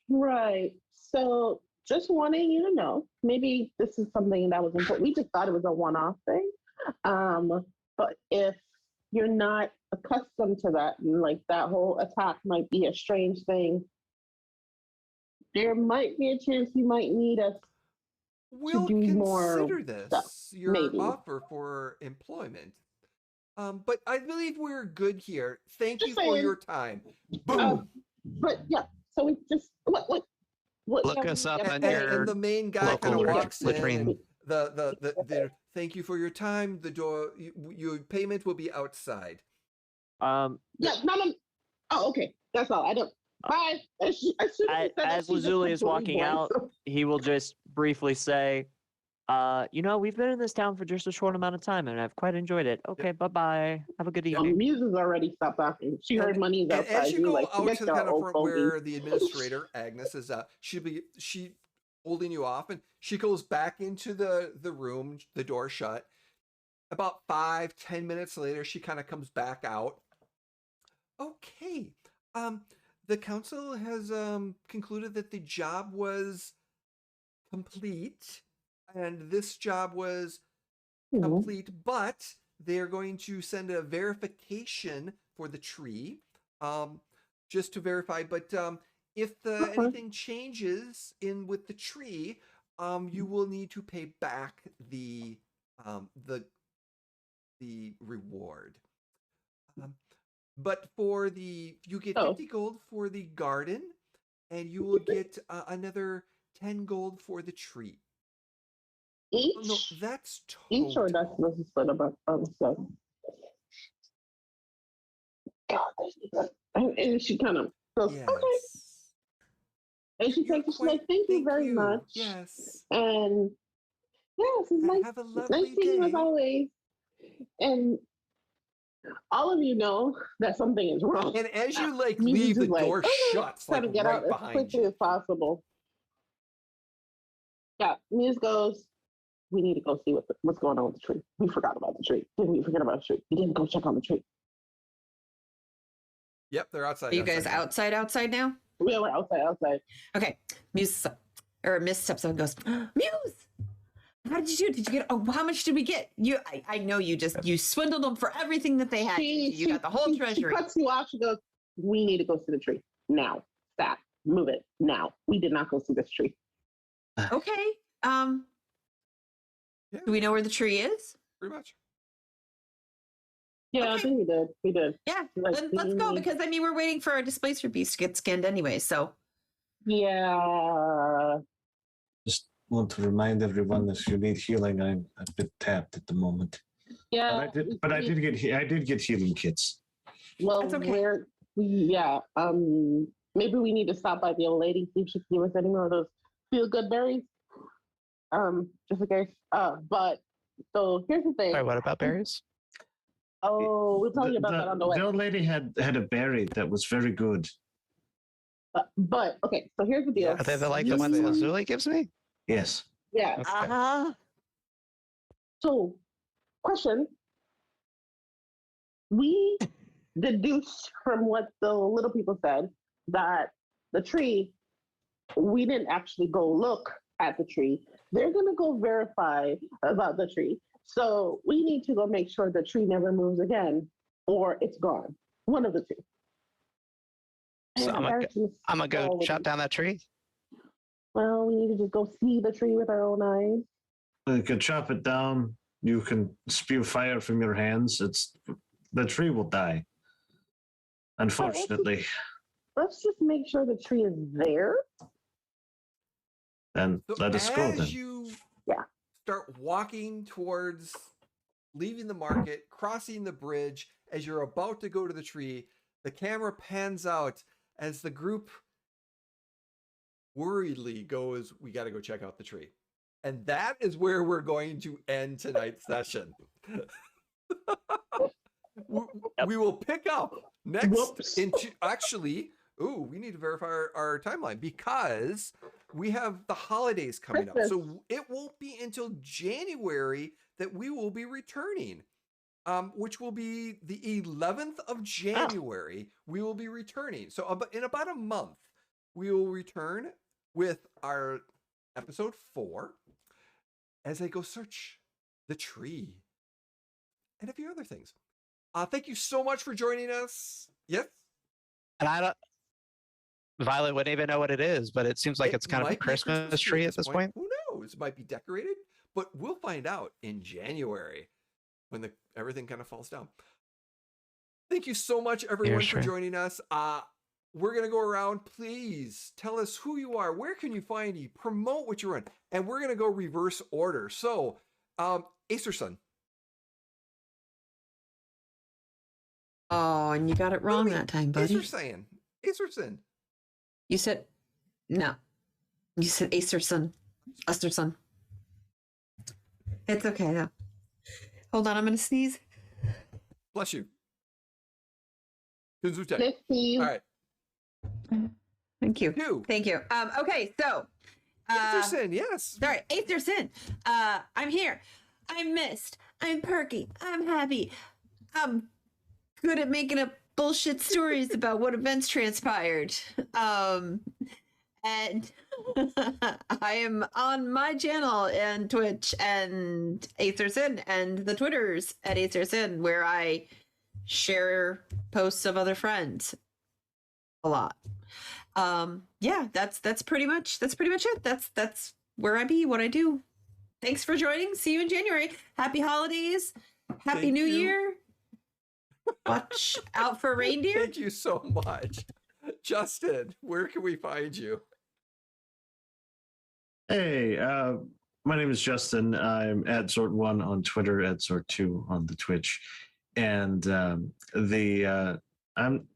Right. So just wanting you to know, maybe this is something that was important. We just thought it was a one-off thing. But if you're not accustomed to that, and like that whole attack might be a strange thing, there might be a chance you might need us. we'll do more consider this stuff, your maybe. offer for employment. But I believe we're good here. Thank you Just for saying. your time. Boom. But yeah, so we just what Look yeah, us up yeah, on and, your and the main guy kind local of walks in. latrine. And the thank you for your time. The door, your payment will be outside. yeah, no. Oh, okay, that's all. I don't. Bye. As soon as he said that, As she just Lazuli is completely walking out, blanked. he will just briefly say, we've been in this town for just a short amount of time and I've quite enjoyed it. Okay, bye-bye. Have a good evening. Muse has already stopped talking. She heard money's And outside. as you She was go like, out "Forget to the y'all, kind of old front fogey." where the administrator Agnes is, she holding you off, and she goes back into the room, the door shut. About 5-10 minutes later, she kind of comes back out. Okay, the council has concluded that the job was complete, and this job was complete, but they're going to send a verification for the tree, just to verify. But if anything changes with the tree, you will need to pay back the reward. But you get 50 gold for the garden, and you will get another 10 gold for the tree. Each? Oh, no, that's Each or total. that's the split about stuff. God, and she kind of goes, Yes. okay. And she You're takes, she's quite- like, thank you very much. Yes. And yes, it's nice. Have a It's lovely nice seeing you as day. always. And all of you know that something is wrong. And as you Muse leave, is the like, door "Okay, shuts try to get right out as behind quickly you. as possible. Yeah, Muse goes, we need to go see what's going on with the tree. We forgot about the tree. Didn't we forget about the tree? We didn't go check on the tree. Yep, they're outside. Are you guys outside now? We were outside. Okay. Miss steps up and goes, Muse! How did you do? Did you get, how much did we get? I know you swindled them for everything that they had. You got the whole treasury. She cuts you off. She goes, we need to go see the tree. Now. Stop. Move it. Now. We did not go see this tree. Okay. Yeah. Do we know where the tree is? Pretty much. Yeah, Okay. I think we did. We did. Yeah. Like, Then let's go, because we're waiting for our displacer beast to get skinned anyway. So Yeah. Just want to remind everyone if you need healing, I'm a bit tapped at the moment. Yeah. But I did get healing kits. Well, That's okay. maybe we need to stop by the old lady, see if she can give us any more of those feel good berries. Just in case. But so here's the thing. Sorry, what about berries? Oh, we'll tell you about that on the way. The old lady had a berry that was very good. But okay, so here's the deal. Are they the ones that Lazuli gives me? Yes. Yeah. Okay. Uh-huh. So, question. We deduced from what the little people said that the tree, we didn't actually go look at the tree. They're going to go verify about the tree. So we need to go make sure the tree never moves again or it's gone. One of the two. So I'm gonna go Oh, chop down that tree. Well, we need to just go see the tree with our own eyes. You can chop it down. You can spew fire from your hands. The tree will die. Unfortunately. Let's just make sure the tree is there. Then So let us go then. as you start walking towards leaving the market, crossing the bridge, as you're about to go to the tree, the camera pans out as the group worriedly goes, we got to go check out the tree. And that is where we're going to end tonight's session. We will pick up next Whoops. into we need to verify our timeline, because we have the holidays coming up. So it won't be until January that we will be returning, which will be the 11th of January. We will be returning. So in about a month, we will return with our episode 4 as I go search the tree and a few other things. Thank you so much for joining us. Yes? And Violet wouldn't even know what it is, but it seems like it's kind of a might be Christmas tree at this point. Who knows? It might be decorated, but we'll find out in January when everything kind of falls down. Thank you so much, everyone, for joining us. We're going to go around. Please tell us who you are. Where can you find you? Promote what you run. And we're going to go reverse order. So, Acerson. Oh, and you got it wrong that time, buddy. Acerson. You said no. You said Acerson. Asterson. It's okay though. Hold on, I'm gonna sneeze. Bless you. Kunzute. Let's see. All right. Thank you. You. Thank you. Okay, so Anderson, yes. sorry, Acerson. I'm here. I'm missed. I'm perky. I'm happy. I'm good at making up bullshit stories about what events transpired. And I am on my channel and Twitch and Acerson and the Twitters at Acerson where I share posts of other friends a lot. Yeah, that's pretty much it. That's where I be, what I do. Thanks for joining. See you in January. Happy holidays. Happy Thank New you. Year. Watch out for reindeer. Thank you so much. Justin, where can we find you? Hey, my name is Justin. I'm at Sort1 on Twitter, at Sort2 on the Twitch. And I'm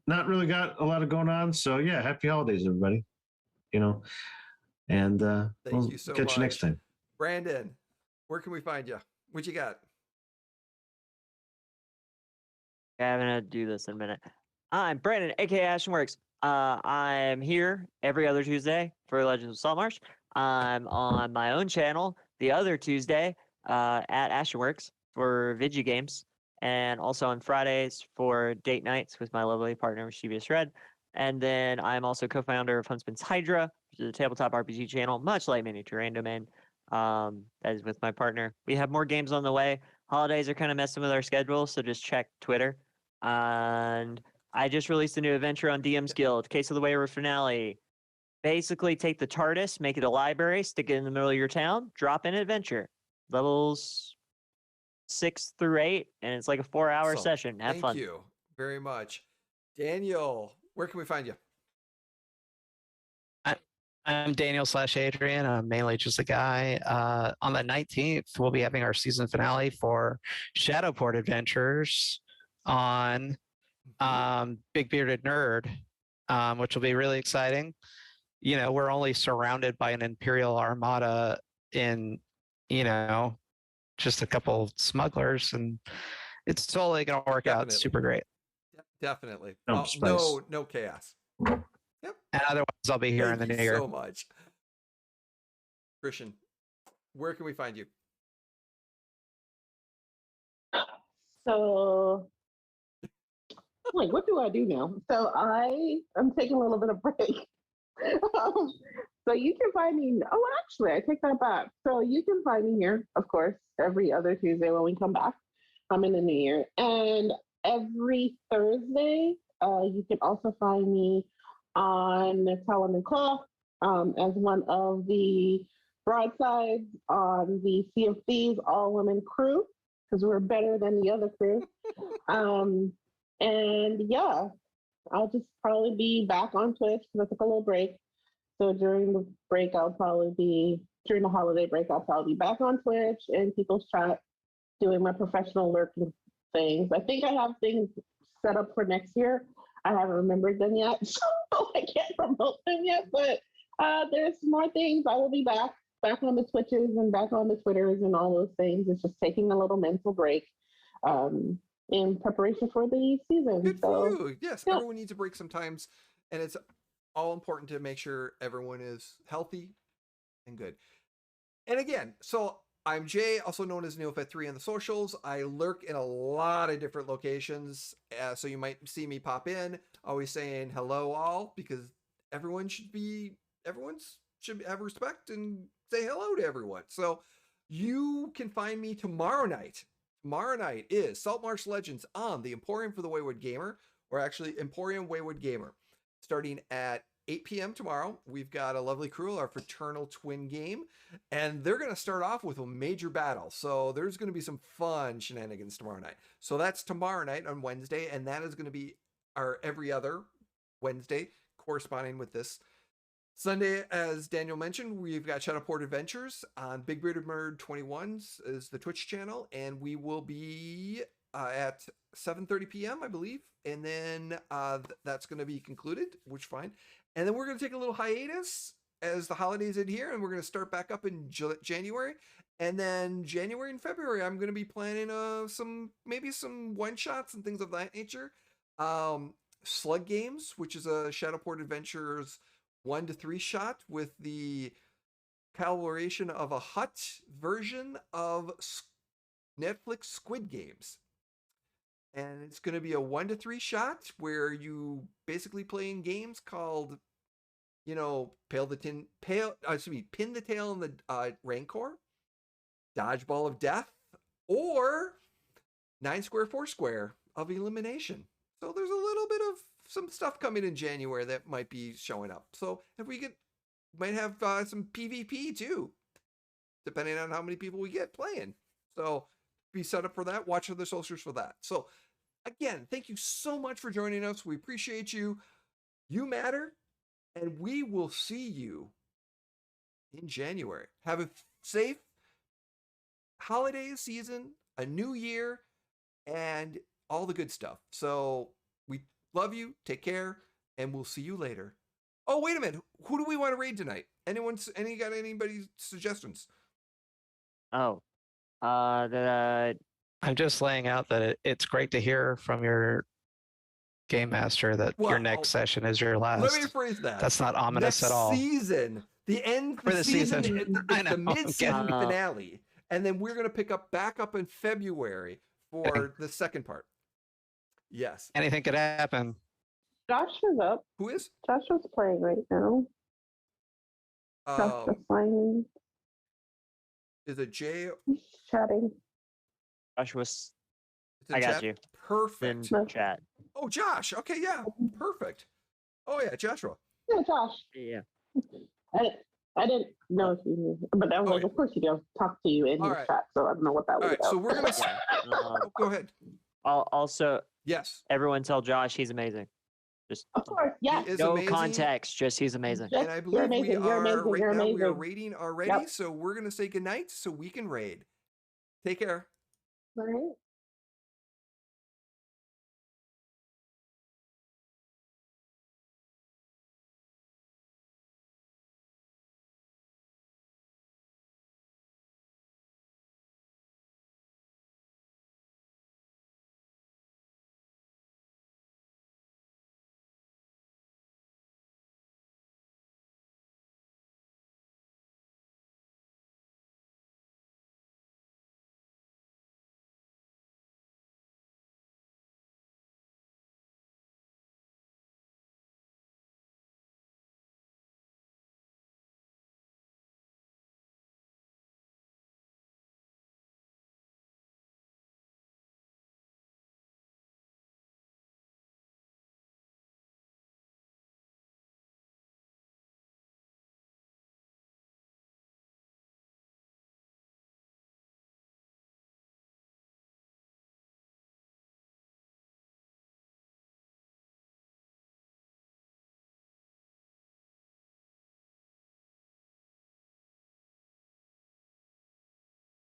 not really got a lot of going on. So yeah, happy holidays, everybody. You know, and we'll you so catch you next much. time. Brandon, where can we find you? What you got? I'm gonna do this in a minute. I'm Brandon, aka Ashenworks. I'm here every other Tuesday for Legends of Saltmarsh. I'm on my own channel the other Tuesday at Ashenworks for Vigi Games, and also on Fridays for date nights with my lovely partner Mischievous Red. And then I'm also co-founder of Huntsman's Hydra, which is a tabletop RPG channel, much like Miniature Terrain Domain. That is with my partner. We have more games on the way. Holidays are kind of messing with our schedule, so just check Twitter. And I just released a new adventure on DM's Guild, Case of the Wayward Finale. Basically, take the TARDIS, make it a library, stick it in the middle of your town, drop in adventure. Levels 6 through 8, and it's like a 4-hour Awesome. session. Have fun. Thank you very much. Daniel, where can we find you? I'm Daniel /Adrian. I'm mainly just a guy. On the 19th, we'll be having our season finale for Shadowport Adventures on Big Bearded Nerd, which will be really exciting. You know, we're only surrounded by an Imperial armada in, you know, just a couple smugglers, and it's totally going to work out Definitely. super great. Definitely. No Oh, spice. no chaos. And otherwise, I'll be here in the Thank new you year. so much. Christian, where can we find you? So, like, what do I do now? So I'm taking a little bit of break. So you can find me. Oh, actually, I take that back. So you can find me here, of course, every other Tuesday when we come back. I'm in the new year, and every Thursday, you can also find me on Talon and Claw as one of the broadsides on the Sea of Thieves all-women crew, because we're better than the other crew. And yeah, I'll just probably be back on Twitch because I took a little break. So during the break, during the holiday break, I'll probably be back on Twitch and people's chat doing my professional lurking things. I think I have things set up for next year. I haven't remembered them yet, so I can't promote them yet, but there's more things. I will be back on the Twitches and back on the Twitters and all those things. It's just taking a little mental break in preparation for the season. Good for you. Yes, yeah. everyone needs a break sometimes, and it's all important to make sure everyone is healthy and good. And again, so I'm Jay, also known as Neopet3 on the socials. I lurk in a lot of different locations, so you might see me pop in, always saying hello all, because everyone should have respect and say hello to everyone. So you can find me tomorrow night. Tomorrow night is Saltmarsh Legends on the Emporium for the Wayward Gamer, or actually Emporium Wayward Gamer. Starting at 8 p.m. tomorrow, we've got a lovely crew, our fraternal twin game, and they're going to start off with a major battle. So there's going to be some fun shenanigans tomorrow night. So that's tomorrow night on Wednesday, and that is going to be our every other Wednesday corresponding with this. Sunday, as Daniel mentioned, we've got Shadowport Adventures on Big Bearded Nerd 21's is the Twitch channel, and we will be at 7:30 p.m., I believe, and then that's going to be concluded, which is fine. And then we're going to take a little hiatus as the holidays adhere, and we're going to start back up in January. And then January and February, I'm going to be planning some one shots and things of that nature. Slug Games, which is a Shadowport Adventures 1 to 3 shot with the collaboration of a Hut version of Netflix Squid Games. And it's going to be a 1 to 3 shot where you basically playing games called, pin the tail in the Rancor, Dodgeball of Death, or 9 Square 4 Square of Elimination. So there's a little bit of some stuff coming in January that might be showing up. So if we might have some PvP too, depending on how many people we get playing. So be set up for that. Watch other socials for that. So again, thank you so much for joining us. We appreciate you. You matter, and we will see you in January. Have a safe holiday season, a new year, and all the good stuff. So we love you. Take care, and we'll see you later. Oh, wait a minute. Who do we want to raid tonight? Got anybody's suggestions? Oh, I'm just laying out that it's great to hear from your game master that your next session is your last. Let me rephrase that. That's not ominous next at all. Season, the end For the season. It's the mid-season Okay. finale, and then we're going to pick up back up in February for the second part. Yes. Anything could happen. Josh is up. Who is? Josh is playing right now. Josh is playing. Is it Jay? He's chatting. Josh was. Is it I got chat? you. Perfect. In chat. Oh, Josh. Okay, yeah, perfect. Oh yeah, Joshua. Yeah, Josh. Yeah. I didn't know if you knew, but I was like, Okay. of course you do. Talk to you in All the right. chat, so I don't know what that All was right, about. so we're gonna. Um, Go ahead. Also, Yes. everyone tell Josh he's amazing. Just Of course, yeah. He is no amazing. context, just he's amazing. Just- And I you're believe we amazing, you're are amazing, right you're now. We are amazing. raiding already, Yep. so we're gonna say goodnight so we can raid. Take care. Right.